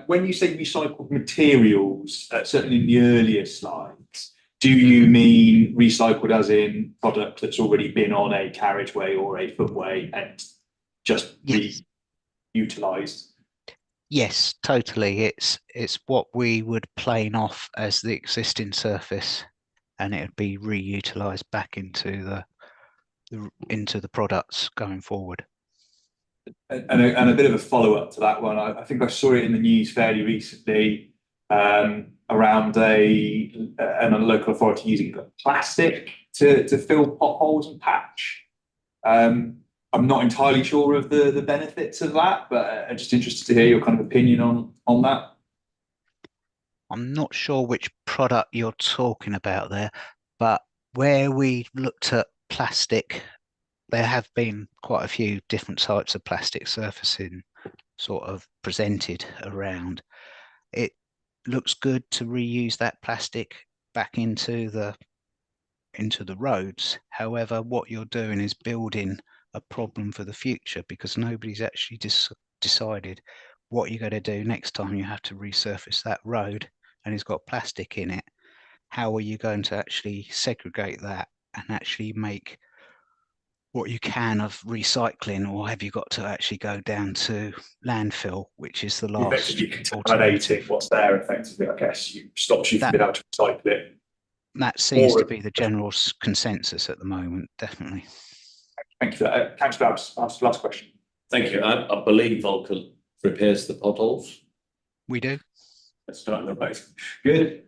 When you say recycled materials, certainly in the earlier slides, do you mean recycled as in product that's already been on a carriageway or a footway and just utilised? Yes, totally. It's what we would plane off as the existing surface, and it would be reutilised back into the products going forwad. And a bit of a follow-up to that one. I think I saw it in the news fairly recently around a local authority using plastic to fill potholes and patch. I'm not entirely sure of the benefits of that, but I'm just interested to hear your kind of opinion on that. I'm not sure which product you're talking about there, but where we looked at plastic, there have been quite a few different types of plastic surfacing sort of presented around. It looks good to reuse that plastic back into the roads. However, what you're doing is building a problem for the future because nobody's actually decided what you're going to do next time you have to resurface that road and it's got plastic in it. How are you going to actually segregate that and actually make what you can of recycling, or have you got to actually go down to landfill, which is the last? Effectively contaminating what's there, effectively, I guess. Stops you from being able to recycle it. That seems to be the general consensus at the moment, definitely. Thank you for that. Thanks, Babs. That's the last question. Thank you. I believe Vulcan repairs the potholes. We do. Let's start in the place. Good.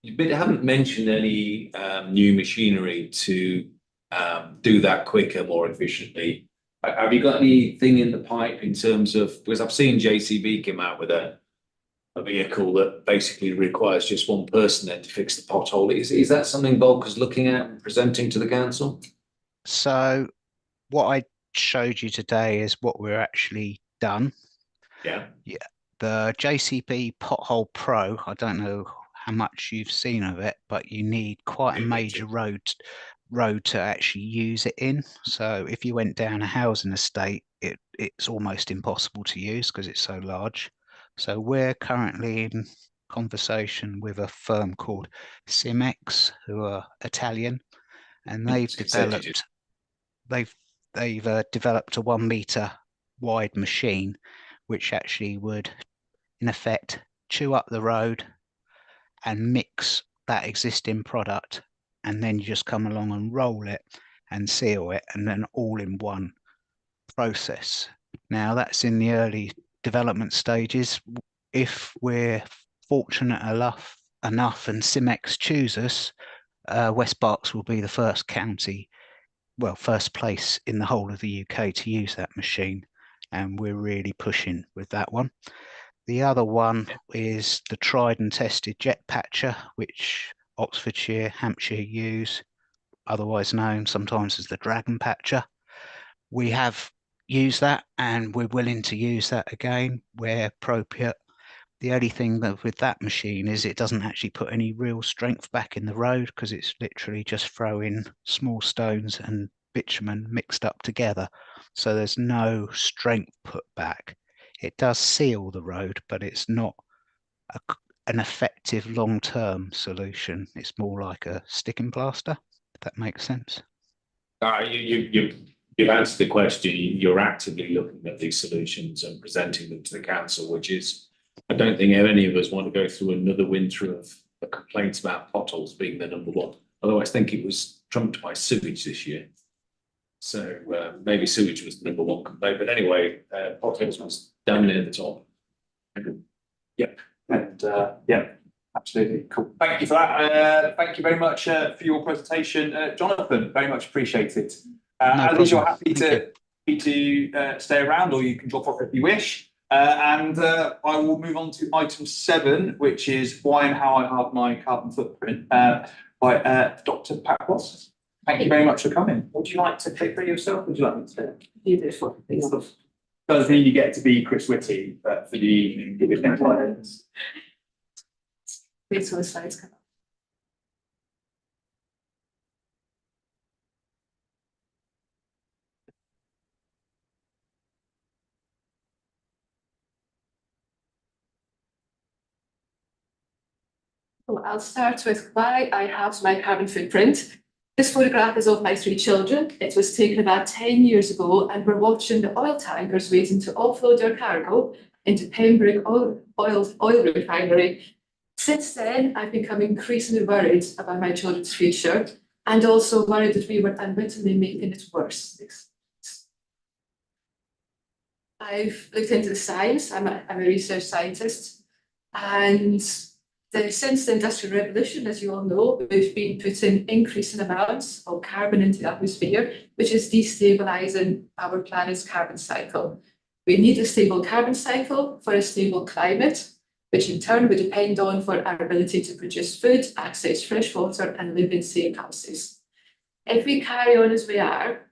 You haven't mentioned any new machinery to do that quicker, more efficiently. Have you got anything in the pipe in terms of, because I've seen JCB come out with a vehicle that basically requires just one person then to fix the pothole. Is that something Vulcan's looking at and presenting to the council? So what I showed you today is what we're actually done. Yeah. The JCB Pothole Pro, I don't know how much you've seen of it, but you need quite a major road to actually use it in. So if you went down a housing estate, it's almost impossible to use because it's so large. So we're currently in conversation with a firm called Simex, who are Italian, and they've developed a 1 meter wide machine, which actually would, in effect, chew up the road and mix that existing product, and then you just come along and roll it and seal it, and then all in one process. Now that's in the early development stages. If we're fortunate enough and Simex choose us, West Berks will be the first first place in the whole of the UK to use that machine, and we're really pushing with that one. The other one is the tried and tested jet patcher, which Oxfordshire, Hampshire use, otherwise known sometimes as the dragon patcher. We have used that and we're willing to use that again where appropriate. The only thing that with that machine is it doesn't actually put any real strength back in the road because it's literally just throwing small stones and bitumen mixed up together. So there's no strength put back. It does seal the road, but it's not an effective long-term solution. It's more like a sticking plaster, if that makes sense. You've answered the question. You're actively looking at these solutions and presenting them to the council, which is, I don't think any of us want to go through another winter of complaints about potholes being the number one. Although I think it was trumped by sewage this year. So maybe sewage was the number one complaint. But anyway, potholes was down near the top. Yeah, and yeah, absolutely cool. Thank you for that. Thank you very much for your presentation, Jonathan. Very much appreciated. As you're happy to stay around, or you can drop off if you wish. And I will move on to item 7, which is why and how I halve my carbon footprint by Dr. Pat Ross. Thank you very much for coming. Would you like to take for yourself? Would you like me to do this one? Doesn't mean you get to be Chris Whitty, but for the evening, give it next slide. Wait till the slides come up. So I'll start with why I have my carbon footprint. This photograph is of my 3 children. It was taken about 10 years ago, and we're watching the oil tankers waiting to offload their cargo into Pembroke oil refinery. Since then, I've become increasingly worried about my children's future, and also worried that we were unwittingly making it worse. I've looked into the science. I'm a research scientist, and since the Industrial Revolution, as you all know, we've been putting increasing amounts of carbon into the atmosphere, which is destabilizing our planet's carbon cycle. We need a stable carbon cycle for a stable climate, which in turn we depend on for our ability to produce food, access fresh water, and live in safe houses. If we carry on as we are,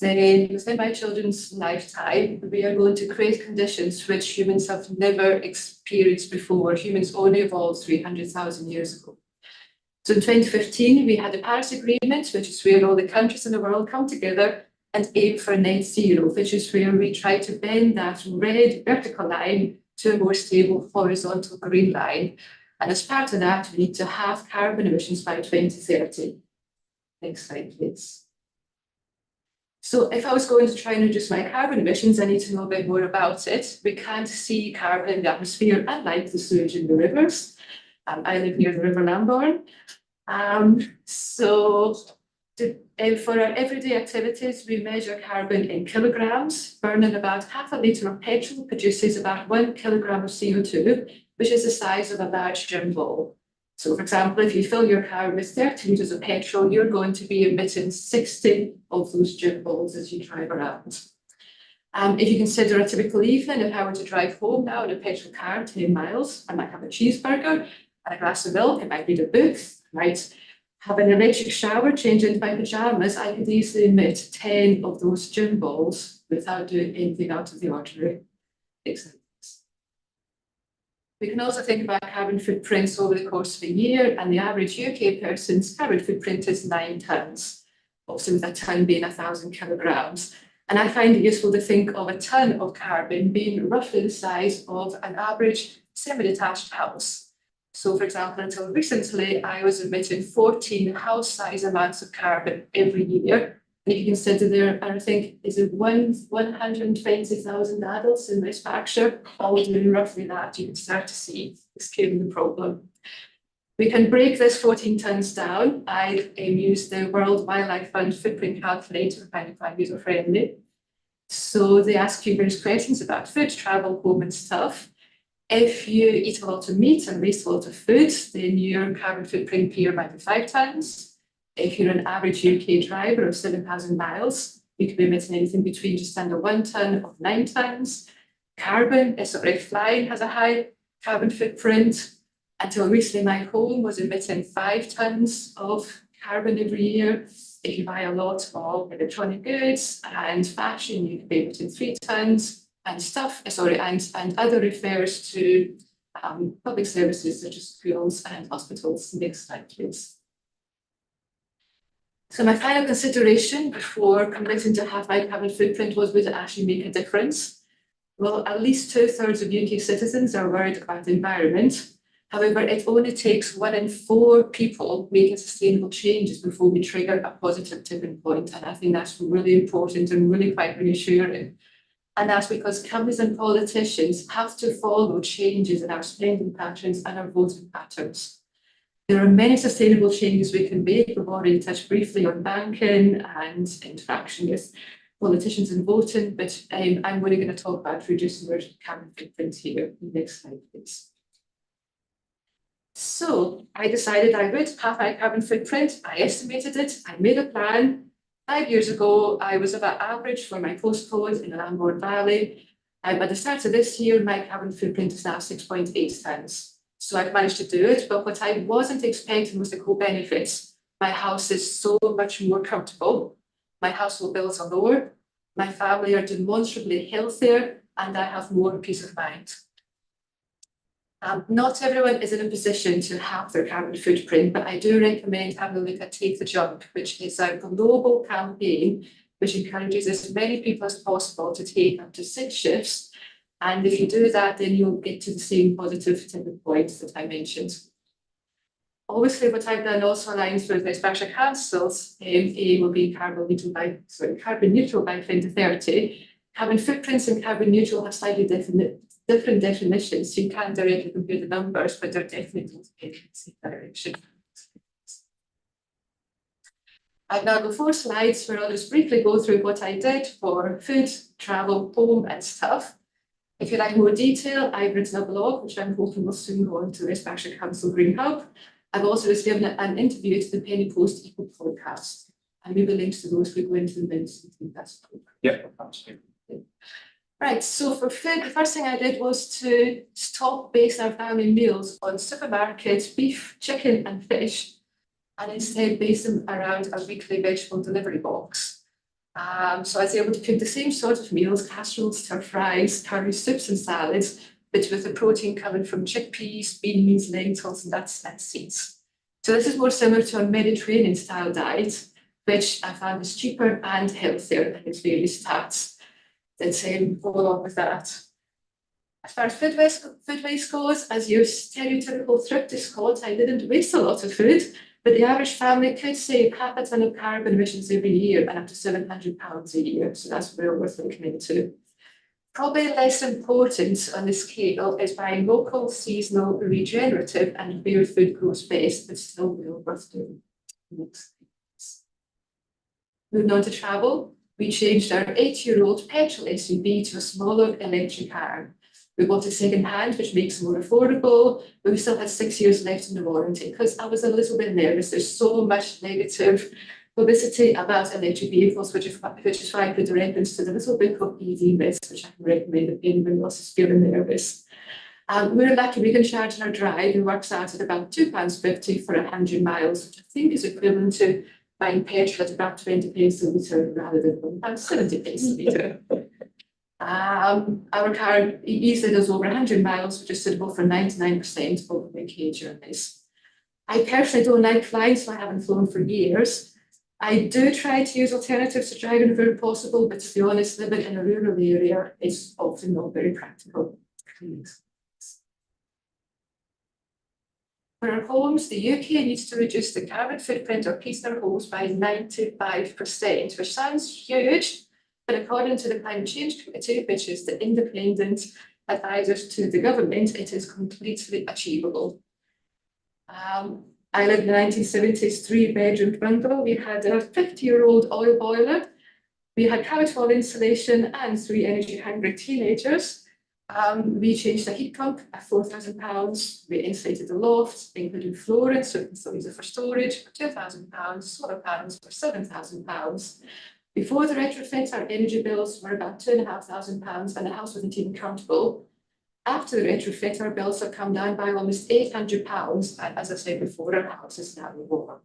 then within my children's lifetime, we are going to create conditions which humans have never experienced before. Humans only evolved 300,000 years ago. So in 2015, we had the Paris Agreement, which is where all the countries in the world come together and aim for net zero, which is where we try to bend that red vertical line to a more stable horizontal green line. And as part of that, we need to halve carbon emissions by 2030. Next slide, please. So if I was going to try and reduce my carbon emissions, I need to know a bit more about it. We can't see carbon in the atmosphere, unlike the sewage in the rivers. I live near the River Lambourne. For our everyday activities, we measure carbon in kilograms. Burning about half a litre of petrol produces about 1 kilogram of CO2, which is the size of a large gym ball. So, for example, if you fill your car with 30 litres of petrol, you're going to be emitting 60 of those gym balls as you drive around. If you consider a typical evening, if I were to drive home now in a petrol car 10 miles, I might have a cheeseburger and a glass of milk, I might read a book, I might have an electric shower, change into my pajamas, I could easily emit 10 of those gym balls without doing anything out of the ordinary. We can also think about carbon footprints over the course of a year, and the average UK person's carbon footprint is 9 tonnes, obviously with a tonne being 1,000 kilograms. And I find it useful to think of a tonne of carbon being roughly the size of an average semi-detached house. So, for example, until recently, I was emitting 14 house-size amounts of carbon every year. And if you consider there, I think, is it 120,000 adults in West Berkshire, all doing roughly that, you can start to see the scale of the problem. We can break this 14 tonnes down. I use the World Wildlife Fund footprint calculator, I find it quite user-friendly. So they ask you various questions about food, travel, home, and stuff. If you eat a lot of meat and waste a lot of food, then your carbon footprint per year might be 5 tonnes. If you're an average UK driver of 7,000 miles, you could be emitting anything between just under 1 tonne of 9 tonnes. Flying has a high carbon footprint. Until recently, my home was emitting 5 tonnes of carbon every year. If you buy a lot of electronic goods and fashion, you could be emitting 3 tonnes. And other refers to public services such as schools and hospitals. Next slide, please. So my final consideration before committing to half my carbon footprint was, would it actually make a difference? Well, at least 2/3 of UK citizens are worried about the environment. However, it only takes 1 in 4 people making sustainable changes before we trigger a positive tipping point. And I think that's really important and really quite reassuring. And that's because companies and politicians have to follow changes in our spending patterns and our voting patterns. There are many sustainable changes we can make. We've already touched briefly on banking and interaction with politicians and voting, but I'm really going to talk about reducing our carbon footprint here. Next slide, please. So I decided I would have my carbon footprint. I estimated it. I made a plan. 5 years ago, I was about average for my postcode in the Lambourne Valley. At the start of this year, my carbon footprint is now 6.8 tons. So I've managed to do it, but what I wasn't expecting was the co-benefits. My house is so much more comfortable. My household bills are lower. My family are demonstrably healthier, and I have more peace of mind. Not everyone is in a position to have their carbon footprint, but I do recommend having a look at Take the Jump, which is a global campaign which encourages as many people as possible to take up to 6 shifts. And if you do that, then you'll get to the same positive tipping points that I mentioned. Obviously, what I've done also aligns with West Berkshire Council's aim will be carbon neutral by 2030. Carbon footprints and carbon neutral have slightly different definitions, so you can't directly compare the numbers, but they're definitely in the same direction. I've now got 4 slides where I'll just briefly go through what I did for food, travel, home, and stuff. If you like more detail, I've written a blog, which I'm hoping will soon go onto West Berkshire Council Green Hub. I've also just given an interview to the Penny Post Eco podcast, and maybe links to those we go into the minutes. Yep. Right, so for food, the first thing I did was to stop basing our family meals on supermarkets, beef, chicken, and fish, and instead base them around a weekly vegetable delivery box. So I was able to cook the same sort of meals, casseroles, stir fries, curries, soups, and salads, but with the protein coming from chickpeas, beans, lentils, nuts, and seeds. So this is more similar to a Mediterranean style diet, which I found is cheaper and healthier than its various stats. Then go along with that. As far as food waste goes, as your stereotypical thrifty Scot, I didn't waste a lot of food, but the average family could save 0.5 ton of carbon emissions every year and up to £700 a year. So that's well worth looking into. Probably less important on the scale is buying local, seasonal, regenerative, and where food grows best, but still well worth doing. Moving on to travel, we changed our 8-year-old petrol SUV to a smaller electric car. We bought it second-hand, which makes it more affordable, but we still had 6 years left in the warranty because I was a little bit nervous. There's so much negative publicity about electric vehicles, which is why I put a reference to the little book of EV Myths, which I can recommend if anyone else is feeling nervous. We're lucky we can charge in our drive. It works out at about £2.50 for 100 miles, which I think is equivalent to buying petrol at about 20 pence a litre rather than about 70 pence a litre. Our car easily does over 100 miles, which is suitable for 99% of UK journeys. I personally don't like flying, so I haven't flown for years. I do try to use alternatives to driving where possible, but to be honest, living in a rural area is often not very practical. For our homes, the UK needs to reduce the carbon footprint of peat in our homes by 95%, which sounds huge, but according to the Climate Change Committee, which is the independent advisors to the government, it is completely achievable. I lived in the 1970s 3-bedroom bungalow. We had a 50-year-old oil boiler. We had cabin wall insulation and 3 energy-hungry teenagers. We changed the heat pump at £4,000. We insulated the loft, including flooring, so we can still use it for storage for £2,000, solar panels for £7,000. Before the retrofit, our energy bills were about £2,500 and the house wasn't even comfortable. After the retrofit, our bills have come down by almost £800, and as I said before, our house is now warm.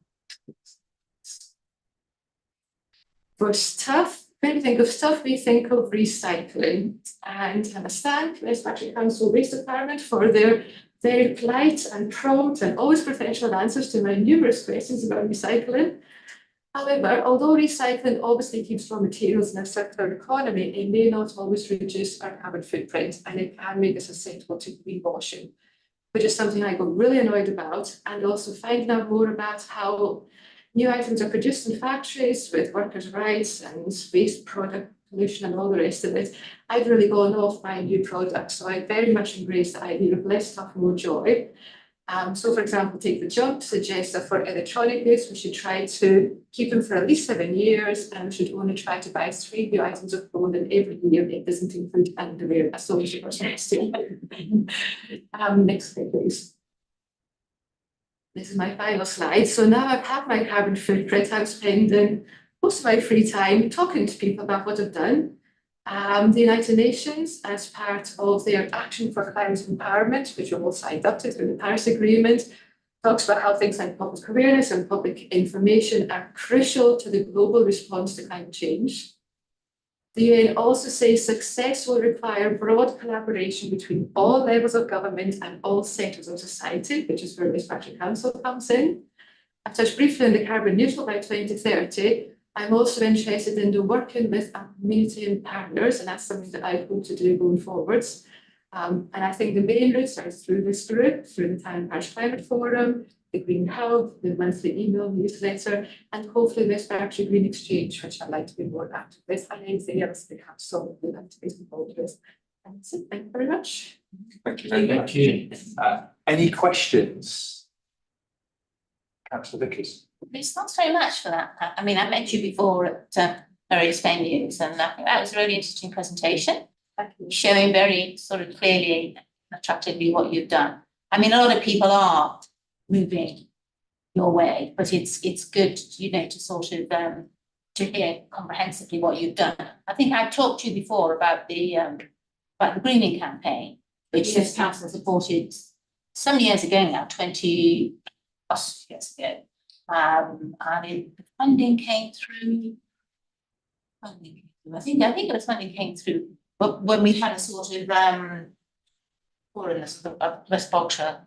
For stuff, when we think of stuff, we think of recycling, and understand West Patrick Council Waste Department for their very polite and prompt and always professional answers to my numerous questions about recycling. However, although recycling obviously keeps raw materials in a circular economy, it may not always reduce our carbon footprint, and it can make us susceptible to greenwashing, which is something I got really annoyed about, and also finding out more about how new items are produced in factories with workers' rights and waste product pollution and all the rest of it. I've really gone off buying new products, so I very much embrace the idea of less stuff, more joy. So for example, Take the Jump suggests that for electronic goods, we should try to keep them for at least 7 years, and we should only try to buy 3 new items of clothing every year. It doesn't include underwear, as so we should next slide, please. This is my final slide. So now I've had my carbon footprint. I'm spending most of my free time talking to people about what I've done. The United Nations, as part of their Action for Climate Empowerment, which we're all signed up to through the Paris Agreement, talks about how things like public awareness and public information are crucial to the global response to climate change. The UN also says success will require broad collaboration between all levels of government and all sectors of society, which is where West Patrick Council comes in. I've touched briefly on the carbon neutral by 2030. I'm also interested in working with our community and partners, and that's something that I hope to do going forwards. And I think the main routes are through this group, through the Town Parish Climate Forum, the Green Hub, the monthly email newsletter, and hopefully West Patrick Green Exchange, which I'd like to be more active with, and anything else the council would like to be involved with. And that's it. Thank you very much. Thank you very much. Any questions? Councillor Vickers. Thanks very much for that, Pat. I mean, I met you before at various venues, and I think that was a really interesting presentation, showing very sort of clearly and attractively what you've done. I mean, a lot of people are moving your way, but it's good, you know, to sort of to hear comprehensively what you've done. I think I've talked to you before about the greening campaign, which this council supported some years ago now, 20+ years ago. And the funding came through. I think it was funding came through, but when we had a sort of or in a sort of West Berkshire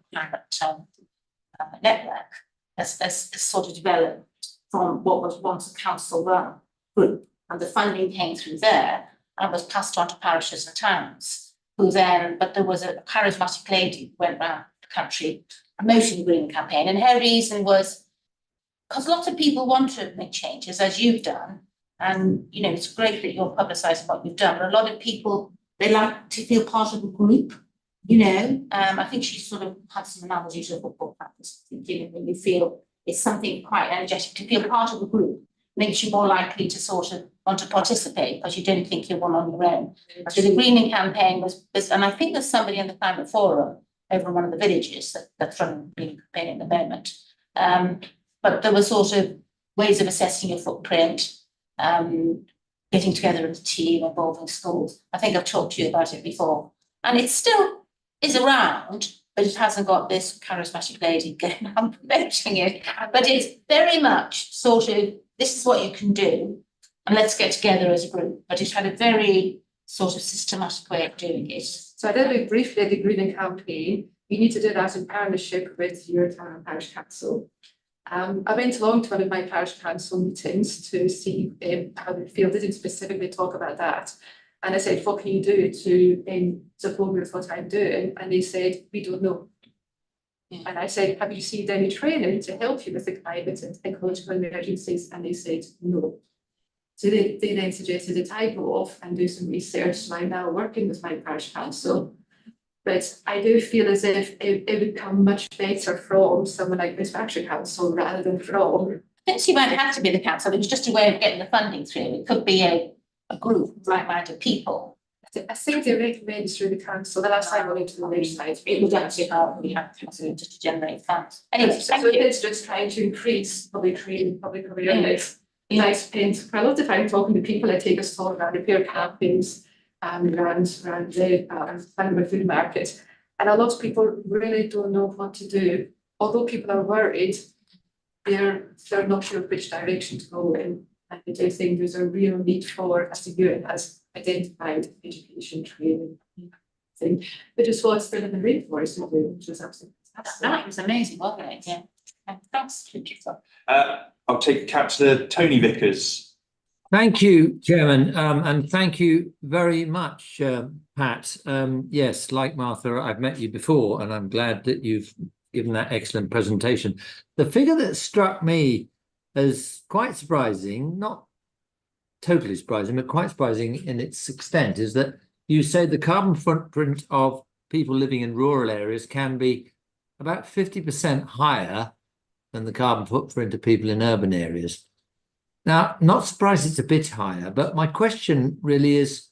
network, as sort of developed from what was once a council run group, and the funding came through there and was passed on to parishes and towns. Who then, but there was a charismatic lady who went around the country promoting the green campaign, and her reason was because lots of people want to make changes, as you've done, and you know it's great that you're publicising what you've done. But a lot of people, they like to feel part of a group, you know. I think she sort of had some analogy to football practice. You know, when you feel it's something quite energetic to feel part of a group, makes you more likely to sort of want to participate because you don't think you're one on your own. So the greening campaign was, and I think there's somebody in the Climate Forum over in one of the villages that's running the greening campaign at the moment. But there were sort of ways of assessing your footprint, getting together as a team, involving schools. I think I've talked to you about it before. And it still is around, but it hasn't got this charismatic lady going on promoting it. But it's very much sort of, this is what you can do, and let's get together as a group. But it had a very sort of systematic way of doing it. So I did briefly the greening campaign. You need to do that in partnership with your town and parish council. I went along to one of my parish council meetings to see how they feel. They didn't specifically talk about that. And I said, what can you do to support me with what I'm doing? And they said, we don't know. Yeah. And I said, have you received any training to help you with the climate and ecological emergencies? And they said, no. So they then suggested that I go off and do some research. So I'm now working with my parish council. But I do feel as if it would come much better from someone like West Patrick Council rather than from. I don't see why it has to be the council. It's just a way of getting the funding through. It could be a group of like-minded people. I think they recommend through the council. The last time I went to the website, it was actually hard. We had to just to generate funds. Anyway, so it's just trying to increase public awareness. Yeah. I spent quite a lot of time talking to people. I take us all around repair campaigns. Around the food market, and a lot of people really don't know what to do. Although people are worried, they're not sure which direction to go in. And I do think there's a real need for, as the UN has identified, education, training. Thing, which is what Spread of the Rainforest is doing, which was absolutely fantastic. That was amazing, wasn't it? Yeah. Thanks. I'll take Councillor Tony Vickers. Thank you, Chairman, and thank you very much, Pat. Yes, like Martha, I've met you before, and I'm glad that you've given that excellent presentation. The figure that struck me as quite surprising, not totally surprising, but quite surprising in its extent, is that you say the carbon footprint of people living in rural areas can be about 50% higher than the carbon footprint of people in urban areas. Now, not surprised it's a bit higher, but my question really is,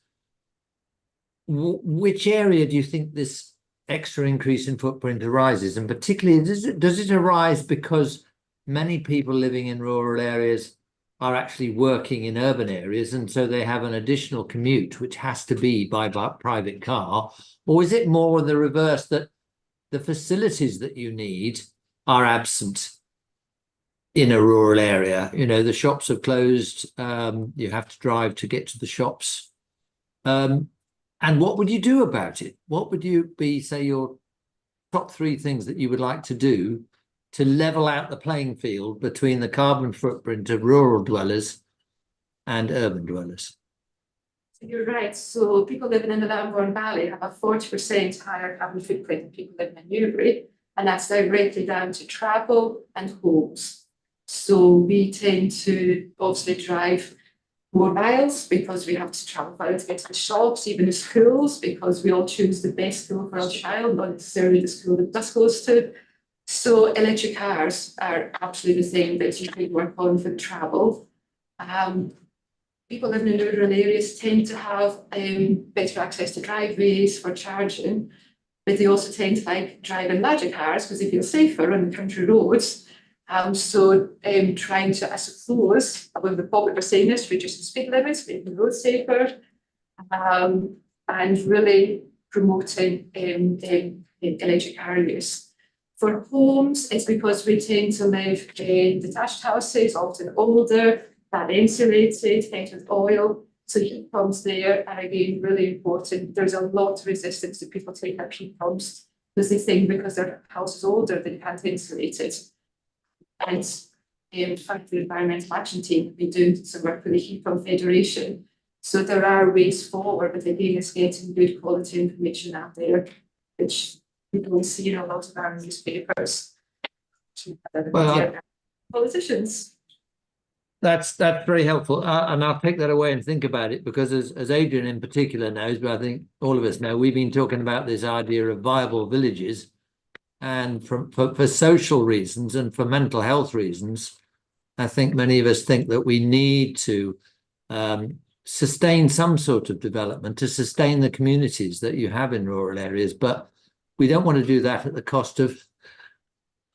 which area do you think this extra increase in footprint arises? And particularly, does it arise because many people living in rural areas are actually working in urban areas, and so they have an additional commute, which has to be by private car? Or is it more the reverse, that the facilities that you need are absent in a rural area? You know, the shops are closed, you have to drive to get to the shops. And what would you do about it? What would you be, say, your top 3 things that you would like to do to level out the playing field between the carbon footprint of rural dwellers and urban dwellers? You're right. So people living in the Lambourne Valley have a 40% higher carbon footprint than people living in Newbury, and that's directly down to travel and homes. So we tend to obviously drive more miles because we have to travel far to get to the shops, even the schools, because we all choose the best school for our child, not necessarily the school that bus goes to. So electric cars are absolutely the thing that you can work on for travel. People living in rural areas tend to have better access to driveways for charging, but they also tend to like driving larger cars because they feel safer on the country roads. Trying to, I suppose, with the public are saying this, reduce the speed limits, make the roads safer, and really promoting electric car use. For homes, it's because we tend to live in detached houses, often older, that insulated, heated with oil. So heat pumps there are again really important. There's a lot of resistance to people taking up heat pumps because they think because their house is older, they can't insulate it. And in fact, the Environmental Action Team have been doing some work with the Heat Pump Federation. So there are ways forward, but again, it's getting good quality information out there, which we don't see in a lot of our newspapers. Well, politicians. That's very helpful, and I'll take that away and think about it, because as Adrian in particular knows, but I think all of us know, we've been talking about this idea of viable villages, and for social reasons and for mental health reasons, I think many of us think that we need to sustain some sort of development to sustain the communities that you have in rural areas, but we don't want to do that at the cost of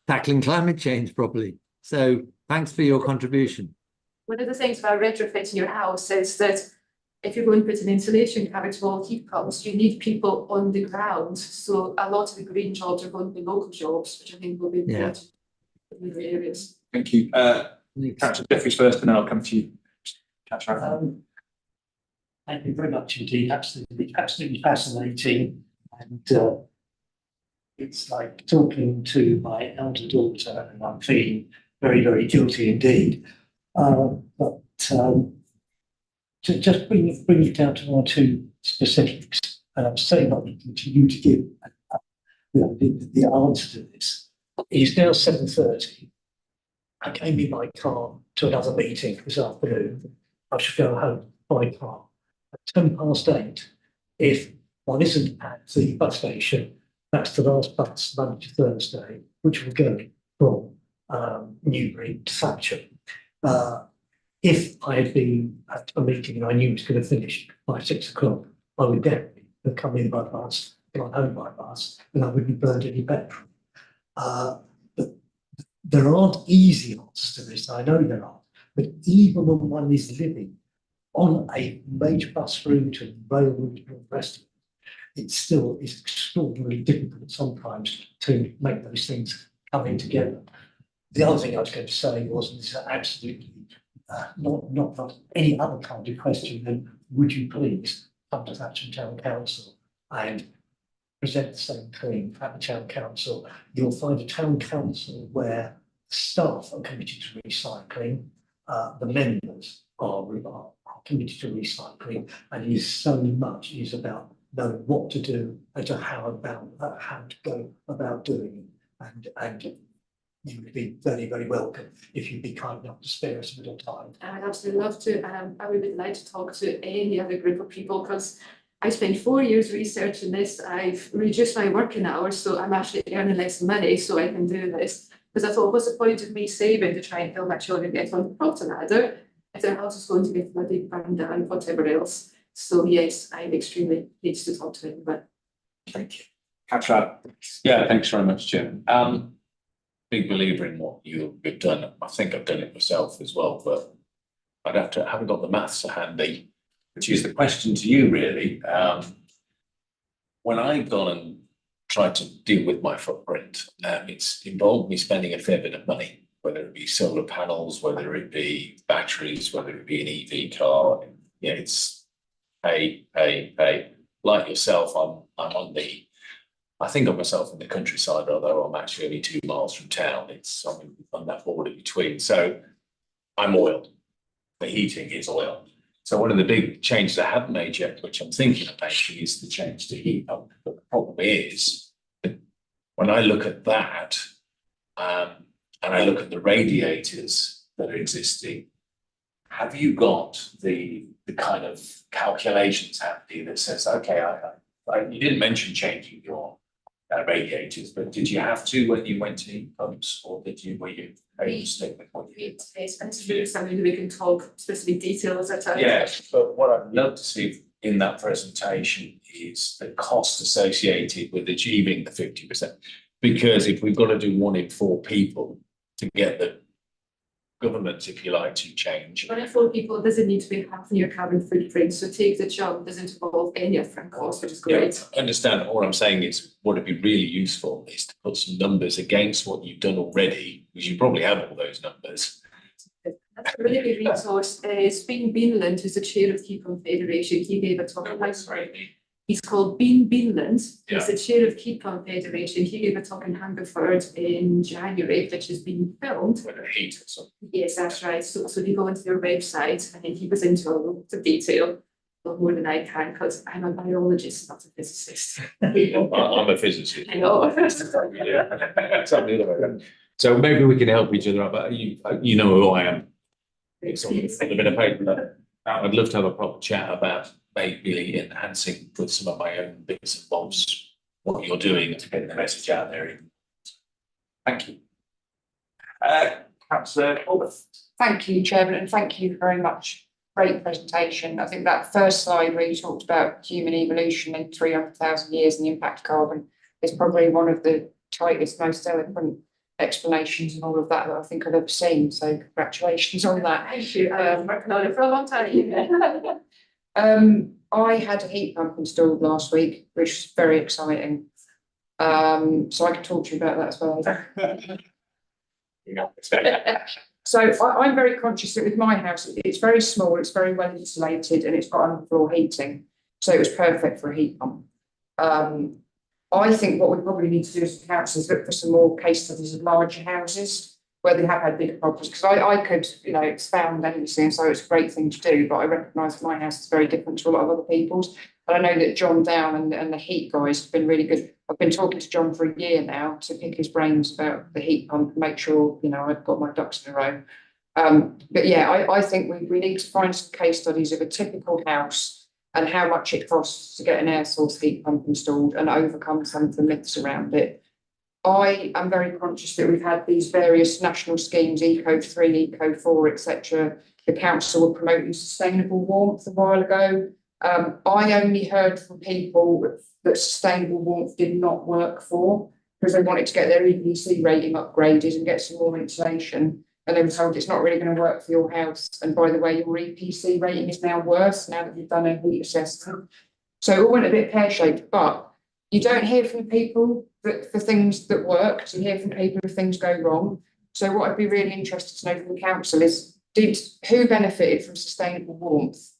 tackling climate change properly. So thanks for your contribution. One of the things about retrofitting your house is that if you're going to put an insulation cabinet wall heat pumps, you need people on the ground. So a lot of the green jobs are going to be local jobs, which I think will be important in the areas. Thank you. Councillor Jeffries first, and then I'll come to you. Councillor. Thank you very much indeed. Absolutely fascinating. And it's like talking to my elder daughter, and I'm feeling very, very guilty indeed. To just bring it down to 1 or 2 specifics, and I'm certainly not looking to you to give the answer to this. It's now 7:30. I came in by car to another meeting this afternoon. I should go home by car at 8:10. If one isn't at the bus station, that's the last bus Monday to Thursday, which will go from Newbury to Thatcham. If I had been at a meeting and I knew it was going to finish by 6 o'clock, I would definitely have come in by bus, gone home by bus, and I wouldn't have burned any petrol. But there aren't easy answers to this, I know there aren't, but even when one is living on a major bus route and rail route and all the rest of it, it still is extraordinarily difficult sometimes to make those things come in together. The other thing I was going to say was, this is absolutely not any other kind of question than would you please come to Thatcham Town Council and present the same thing at the Town Council. You'll find a Town Council where staff are committed to recycling, the members are committed to recycling, and it is so much is about knowing what to do and to how to go about doing it. And you would be very, very welcome if you'd be kind enough to spare us a bit of time. I'd absolutely love to. I would like to talk to any other group of people because I spent 4 years researching this. I've reduced my working hours, so I'm actually earning less money so I can do this. Because I thought, what's the point of me saving to try and help my children get on the property ladder if their house is going to get bloody burned down, whatever else. So yes, I'm extremely pleased to talk to anyone. Thank you. Catherine. Yeah, thanks very much, Jim. Big believer in what you've done. I think I've done it myself as well, but I haven't got the maths to handy, which is the question to you really. When I've gone and tried to deal with my footprint, it's involved me spending a fair bit of money, whether it be solar panels, whether it be batteries, whether it be an EV car. Yeah, it's pay. Like yourself, I'm on the, I think of myself in the countryside, although I'm actually only 2 miles from town. It's on that border between. So I'm oiled. The heating is oil. So one of the big changes I haven't made yet, which I'm thinking of making, is the change to heat pump. But the problem is, when I look at that, and I look at the radiators that are existing, have you got the kind of calculations handy that says, okay, you didn't mention changing your radiators, but did you have to when you went to heat pumps, or were you able to stick with what you did? It's really something we can talk specific details at times. Yes, but what I'd love to see in that presentation is the cost associated with achieving the 50%. Because if we've got to do 1 in 4 people to get the government, if you like, to change. 1 in 4 people doesn't need to be halving your carbon footprint. So take the job doesn't involve any upfront cost, which is great. Yeah, understand. All I'm saying is, what would be really useful is to put some numbers against what you've done already, because you probably have all those numbers. That's a really good resource. Spin Binland, who's the chair of Heat Pump Federation, he gave a talk. He's called Bean Binland. He's the chair of Heat Pump Federation. He gave a talk in Hungerford in January, which has been filmed. Yes, that's right. So you go into their website, and he goes into a lot of detail, a lot more than I can, because I'm a biologist, not a physicist. I'm a physicist. I know. So maybe we can help each other out, but you know who I am. It's on a bit of paper. I'd love to have a proper chat about maybe enhancing with some of my own bits and bobs what you're doing to get the message out there. Thank you. Councillor Albert. Thank you, Chairman, and thank you very much. Great presentation. I think that first slide where you talked about human evolution in 300,000 years and the impact of carbon is probably one of the tightest, most eloquent explanations and all of that I think I've ever seen. So congratulations on that. Thank you. I've worked on it for a long time. I had a heat pump installed last week, which was very exciting. So I can talk to you about that as well. So I'm very conscious that with my house, it's very small, it's very well insulated, and it's got underfloor heating. So it was perfect for a heat pump. I think what we probably need to do as a council is look for some more case studies of larger houses where they have had bigger problems. Because I could, expound endlessly, and so it's a great thing to do, but I recognise that my house is very different to a lot of other people's. But I know that John Down and the heat guys have been really good. I've been talking to John for a year now to pick his brains about the heat pump and make sure, I've got my ducks in a row. But yeah, I think we need to find some case studies of a typical house and how much it costs to get an air source heat pump installed and overcome some of the myths around it. I am very conscious that we've had these various national schemes, Eco3, Eco4, etc. The council were promoting sustainable warmth a while ago. I only heard from people that sustainable warmth did not work for because they wanted to get their EPC rating upgraded and get some more insulation. And they were told it's not really going to work for your house. And by the way, your EPC rating is now worse now that you've done a heat assessment. So it all went a bit pear-shaped, but you don't hear from people for things that work. You hear from people if things go wrong. So what I'd be really interested to know from the council is who benefited from sustainable warmth?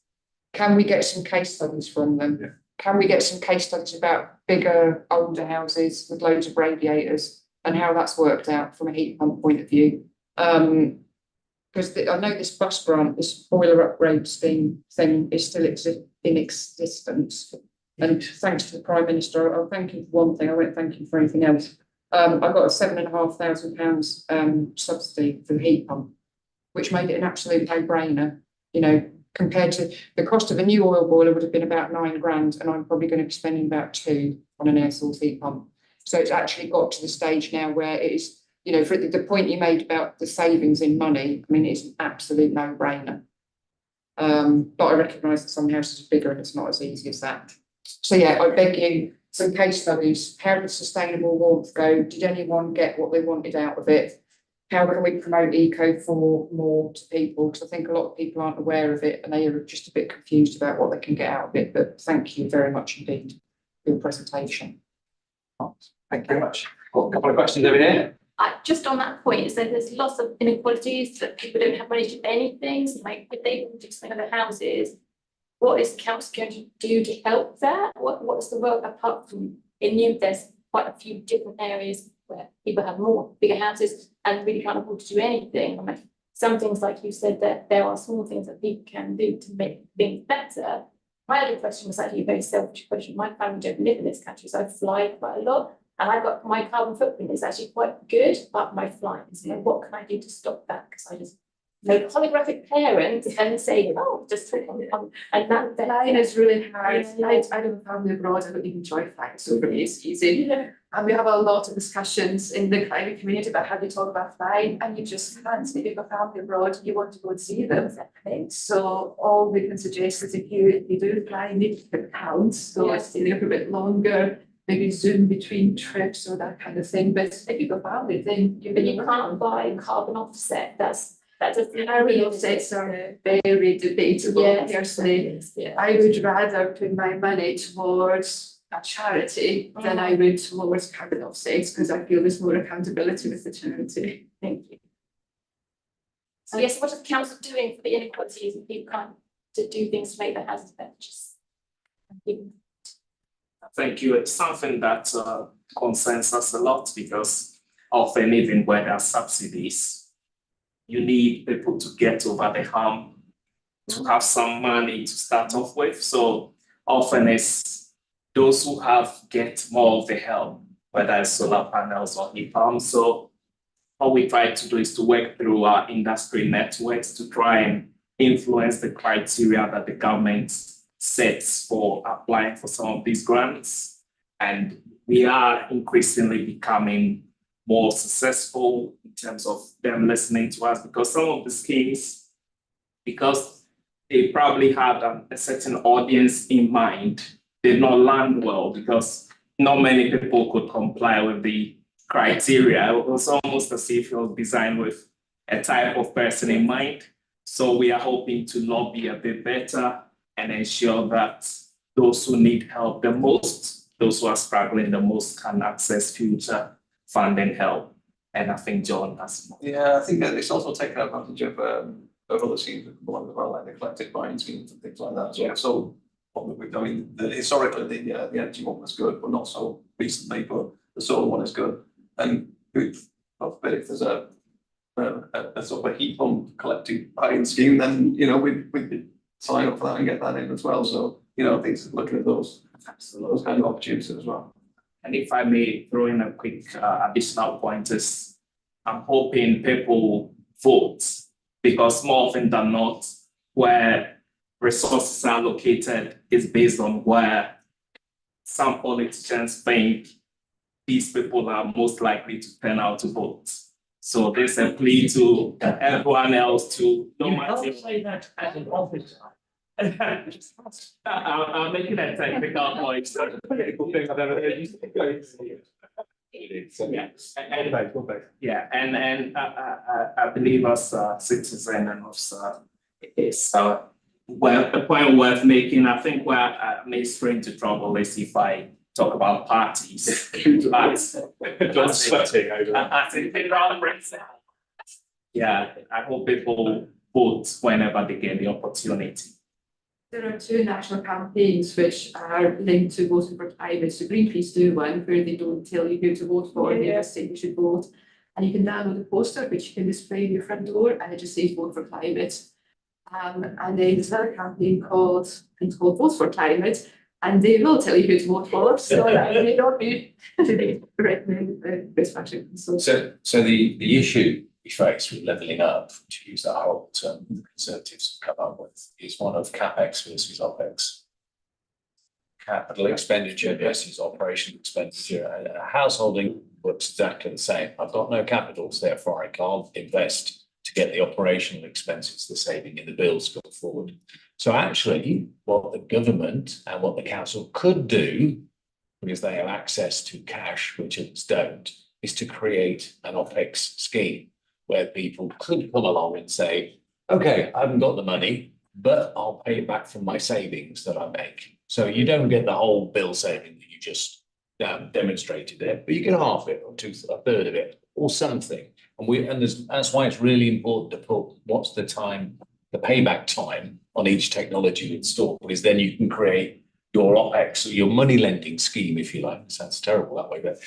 Can we get some case studies from them? Yeah. Can we get some case studies about bigger, older houses with loads of radiators and how that's worked out from a heat pump point of view? Because I know this bus grant, this boiler upgrade thing is still in existence. And thanks to the Prime Minister, I'll thank you for one thing, I won't thank you for anything else. I got a £7,500 subsidy for the heat pump, which made it an absolute no-brainer, you know, compared to the cost of a new oil boiler would have been about £9,000, and I'm probably going to be spending about £2,000 on an air source heat pump. So it's actually got to the stage now where it is, you know, for the point you made about the savings in money, I mean, it's an absolute no-brainer. But I recognise that some houses are bigger and it's not as easy as that. So yeah, I beg you, some case studies. How did sustainable warmth go? Did anyone get what they wanted out of it? How can we promote eco for more to people? Because I think a lot of people aren't aware of it and they are just a bit confused about what they can get out of it. But thank you very much indeed for your presentation. Thank you very much. Got a couple of questions over here. Just on that point, is that there's lots of inequalities that people don't have money to do anything. So like if they do something on their houses, what is the council going to do to help that? What's the work apart from in New? There's quite a few different areas where people have bigger houses and really can't afford to do anything. I mean, some things like you said that there are small things that people can do to make things better. My other question was actually a very selfish question. My family don't live in this country, so I fly quite a lot. And I've got my carbon footprint is actually quite good, but my flight is, you know, what can I do to stop that? Because I just no holographic parent and say, oh, just and that flying is really hard. I have a family abroad, I don't even enjoy flying, so for me it's easy. Yeah. And we have a lot of discussions in the climate community about how we talk about flying, and you just can't. If you have a family abroad, you want to go and see them. So all we can suggest is if you do fly, you need to count, so stay there for a bit longer. Maybe Zoom between trips or that kind of thing. But if you've got family, then you can't buy carbon offset. That's carbon offsets are very debatable. Personally, I would rather put my money towards a charity than I would towards carbon offsets because I feel there's more accountability with the charity. Thank you. So yes, what is the council doing for the inequalities and people can't to do things to make their houses better? Thank you. It's something that concerns us a lot because often even where there are subsidies, you need people to get over the hump to have some money to start off with. So often it's those who get more of the help, whether it's solar panels or heat pumps. So what we try to do is to work through our industry networks to try and influence the criteria that the government sets for applying for some of these grants. And we are increasingly becoming more successful in terms of them listening to us because some of the schemes, because they probably had a certain audience in mind, did not land well because not many people could comply with the criteria. It was almost as if it was designed with a type of person in mind. So we are hoping to lobby a bit better and ensure that those who need help the most, those who are struggling the most can access future funding help. And I think John has more. Yeah, I think that it's also taken advantage of other schemes that come along as well, like the collective buying schemes and things like that. So I mean, historically the energy one was good, but not so recently, but the solar one is good. And if there's a sort of a heat pump collective buying scheme, then, you know, we could sign up for that and get that in as well. So, you know, I think it's looking at those kind of opportunities as well. And if I may throw in a quick additional point is, I'm hoping people vote because more often than not, where resources are located is based on where some politicians think these people are most likely to turn out to vote. So there's a plea to everyone else to no matter. Say that as an officer. I'm making a technical point. It's a political thing I've ever heard you say. Yeah, and I believe as a citizen and also it's a point worth making. I think where I may spring into trouble is if I talk about parties. Yeah, I hope people vote whenever they get the opportunity. There are two national campaigns which are linked to voting for climate. So Greenpeace do one where they don't tell you who to vote for, they just say you should vote. And you can download a poster which you can display in your front door and it just says vote for climate. And then there's another campaign called Vote for Climate, and they will tell you who to vote for. So that may not be the recommended the best action. So the issue we face with levelling up, to use that whole term the Conservatives have come up with, is one of CapEx versus OpEx. Capital expenditure versus operational expenditure. A householding works exactly the same. I've got no capital, so therefore I can't invest to get the operational expenses, the saving in the bills going forward. So actually, what the government and what the council could do, because they have access to cash, which others don't, is to create an OpEx scheme where people could come along and say, okay, I haven't got the money, but I'll pay it back from my savings that I make. So you don't get the whole bill saving that you just demonstrated there, but you get half it or a third of it or something. And that's why it's really important to put what's the time, the payback time on each technology installed, because then you can create your OpEx, or your money lending scheme, if you like. It sounds terrible that way, but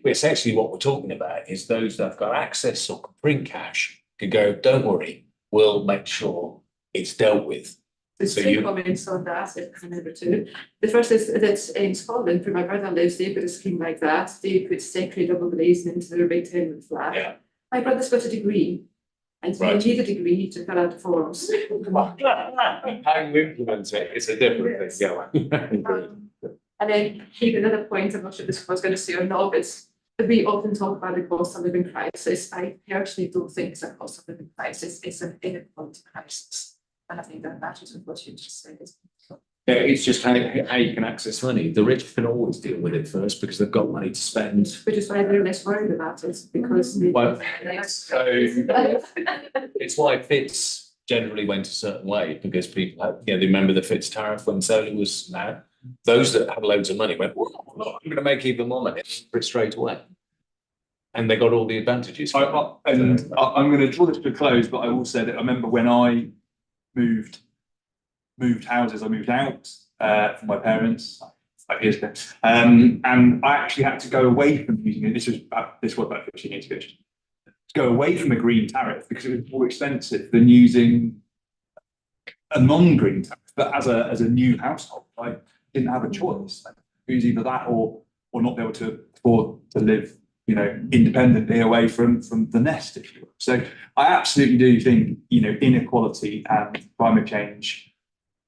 essentially what we're talking about is those that have got access or can print cash can go, don't worry, we'll make sure it's dealt with. There's So two you- comments on that, if I remember two. The first is that in Scotland, where my brother lives, they've got a scheme like that. They put sacred double glazing into their big tenement flat. Yeah. My brother's got a degree, and so Right. you need a degree to fill out the forms. How you implement it is a different thing. And then even another point, I'm not sure this was going to say or not, but we often talk about the cost of living crisis. I personally don't think it's a cost of living crisis, it's an inequality crisis. And I think that matches with what you just said. Yeah, it's just how you can access money. The rich can always deal with it first because they've got money to spend. Which is why they're less worried about it, because Well, so it's why Fitz generally went a certain way, because people had, they remember the Fitz tariff when solar was now. Those that had loads of money went, well, I'm going to make even more money for it straight away. And they got all the advantages. I'm going to draw this to a close, but I will say that I remember when I moved houses, I moved out from my parents 5 years ago, and I actually had to go away from using it. This was about 15 years ago. To go away from a green tariff because it was more expensive than using a non-green tariff. But as a new household, I didn't have a choice. It was either that or not be able to afford to live, independently away from the nest, if you will. So I absolutely do think, inequality and climate change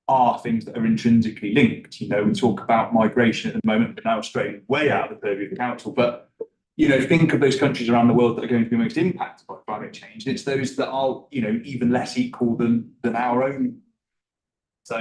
are things that are intrinsically linked. We talk about migration at the moment, but now straying way out of the purview of the council. But think of those countries around the world that are going to be most impacted by climate change. And it's those that are, even less equal than our own. So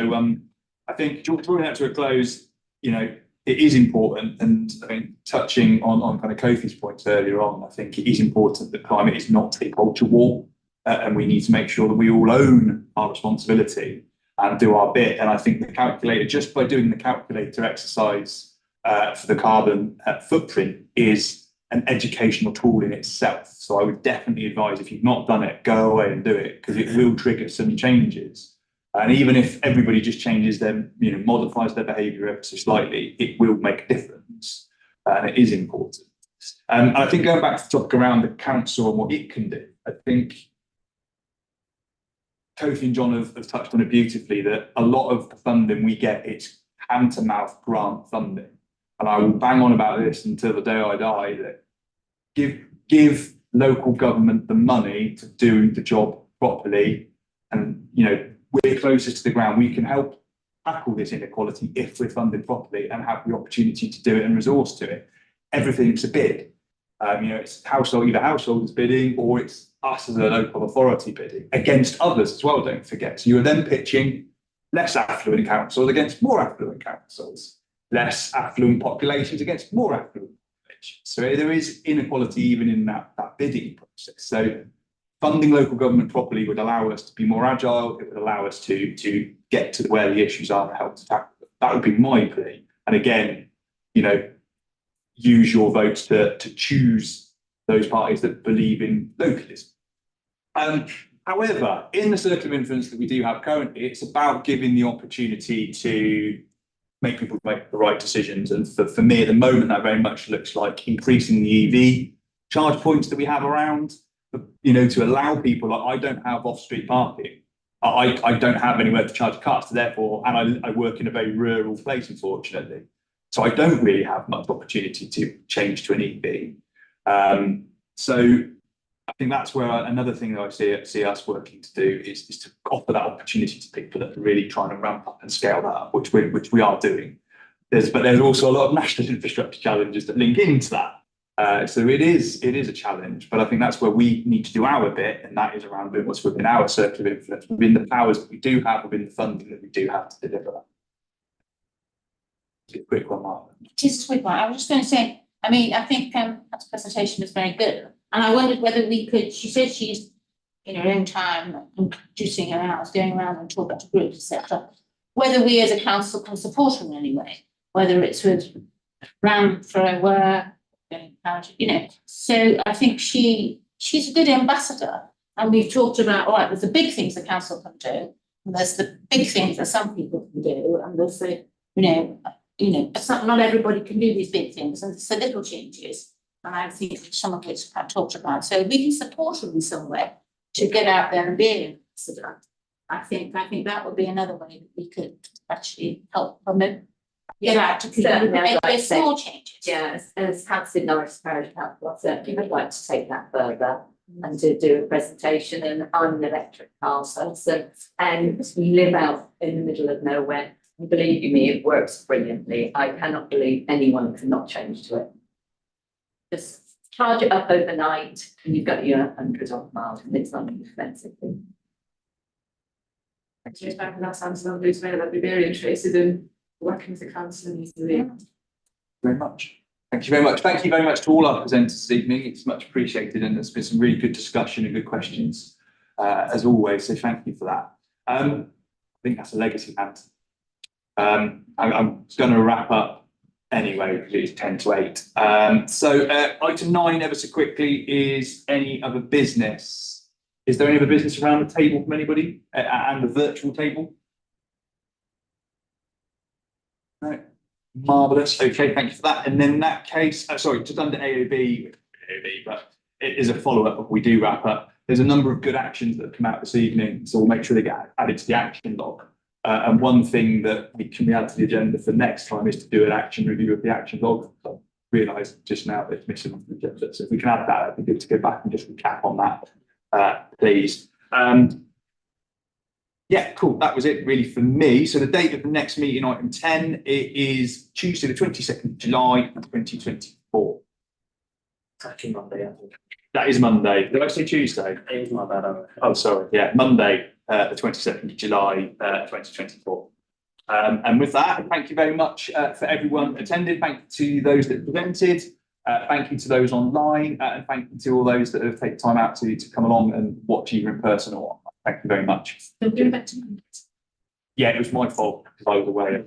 I think drawing that to a close, it is important. And I think touching on kind of Kofi's points earlier on, I think it is important that climate is not a culture war, and we need to make sure that we all own our responsibility and do our bit. And I think the calculator, just by doing the calculator exercise for the carbon footprint, is an educational tool in itself. So I would definitely advise, if you've not done it, go away and do it, because it will trigger some changes. And even if everybody just changes them, modifies their behaviour ever so slightly, it will make a difference. And it is important. And I think going back to the topic around the council and what it can do, I think Kofi and John have touched on it beautifully, that a lot of the funding we get, it's hand-to-mouth grant funding. And I will bang on about this until the day I die, that give local government the money to do the job properly. And, we're closest to the ground. We can help tackle this inequality if we're funded properly and have the opportunity to do it and resource to it. Everything's a bid. It's either households bidding, or it's us as a local authority bidding against others as well, don't forget. So you're then pitching less affluent councils against more affluent councils, less affluent populations against more affluent populations. So there is inequality even in that bidding process. So funding local government properly would allow us to be more agile. It would allow us to get to where the issues are and help to tackle them. That would be my plea. And again, use your votes to choose those parties that believe in localism. However, in the circle of influence that we do have currently, it's about giving the opportunity to make people make the right decisions. And for me, at the moment, that very much looks like increasing the EV charge points that we have around, to allow people, like I don't have off-street parking. I don't have anywhere to charge cars, so therefore, and I work in a very rural place, unfortunately. So I don't really have much opportunity to change to an EV. So I think that's where another thing that I see us working to do is to offer that opportunity to people that are really trying to ramp up and scale that up, which we are doing. But there's also a lot of national infrastructure challenges that link into that. So it is a challenge, but I think that's where we need to do our bit, and that is around doing what's within our circle of influence, within the powers that we do have, within the funding that we do have to deliver that. It's a quick one, Mark. Just a quick one. I was just going to say, I mean, I think Pat's presentation was very good, and I wondered whether we could. She said she's in her own time introducing her house, going around and talking to groups, etc. Whether we as a council can support her in any way, whether it's with Ramp for her work. So I think she's a good ambassador, and we've talked about, all right, there's the big things the council can do, and there's the big things that some people can do, and there's the, not everybody can do these big things, and it's the little changes, and I think some of which I've talked about. So we can support them in some way to get out there and be an ambassador. I think that would be another way that we could actually help promote. Get out to Certainly, I'd make like to say- small changes. Yeah, as Councillor Norris Parish Council, I certainly would like to take that further and to do a presentation. And I'm an electric car person, and we live out in the middle of nowhere. And believe you me, it works brilliantly. I cannot believe anyone cannot change to it. Just charge it up overnight, and you've got your 100-odd miles, and it's not an expensive thing. Thanks for back, and that sounds lovely as well. I'd be very interested in working with the council and easily. Very much. Thank you very much. Thank you very much to all our presenters this evening. It's much appreciated, and there's been some really good discussion and good questions, as always. So thank you for that. I think that's a legacy hand. I'm going to wrap up anyway, because it's 10 to 8. So item 9, ever so quickly, is any other business. Is there any other business around the table from anybody and the virtual table? No. Marvellous. Okay, thank you for that. And then in that case, sorry, just under AOB, but it is a follow-up if we do wrap up. There's a number of good actions that have come out this evening, so we'll make sure they get added to the action log. And one thing that we can add to the agenda for next time is to do an action review of the action log. I realised just now that it's missing on the agenda, so if we can add that, it'd be good to go back and just recap on that, please. Yeah, cool. That was it really for me. So the date of the next meeting, item 10, it is Tuesday, the 22nd of July, 2024. Actually Monday, I think. That is Monday. Did I say Tuesday? It is my bad. Oh, sorry. Yeah, Monday, the 22nd of July, 2024. And with that, thank you very much for everyone attending. Thank you to those that presented. Thank you to those online, and thank you to all those that have taken time out to come along and watch either in person or. Thank you very much. Yeah, it was my fault because I was away.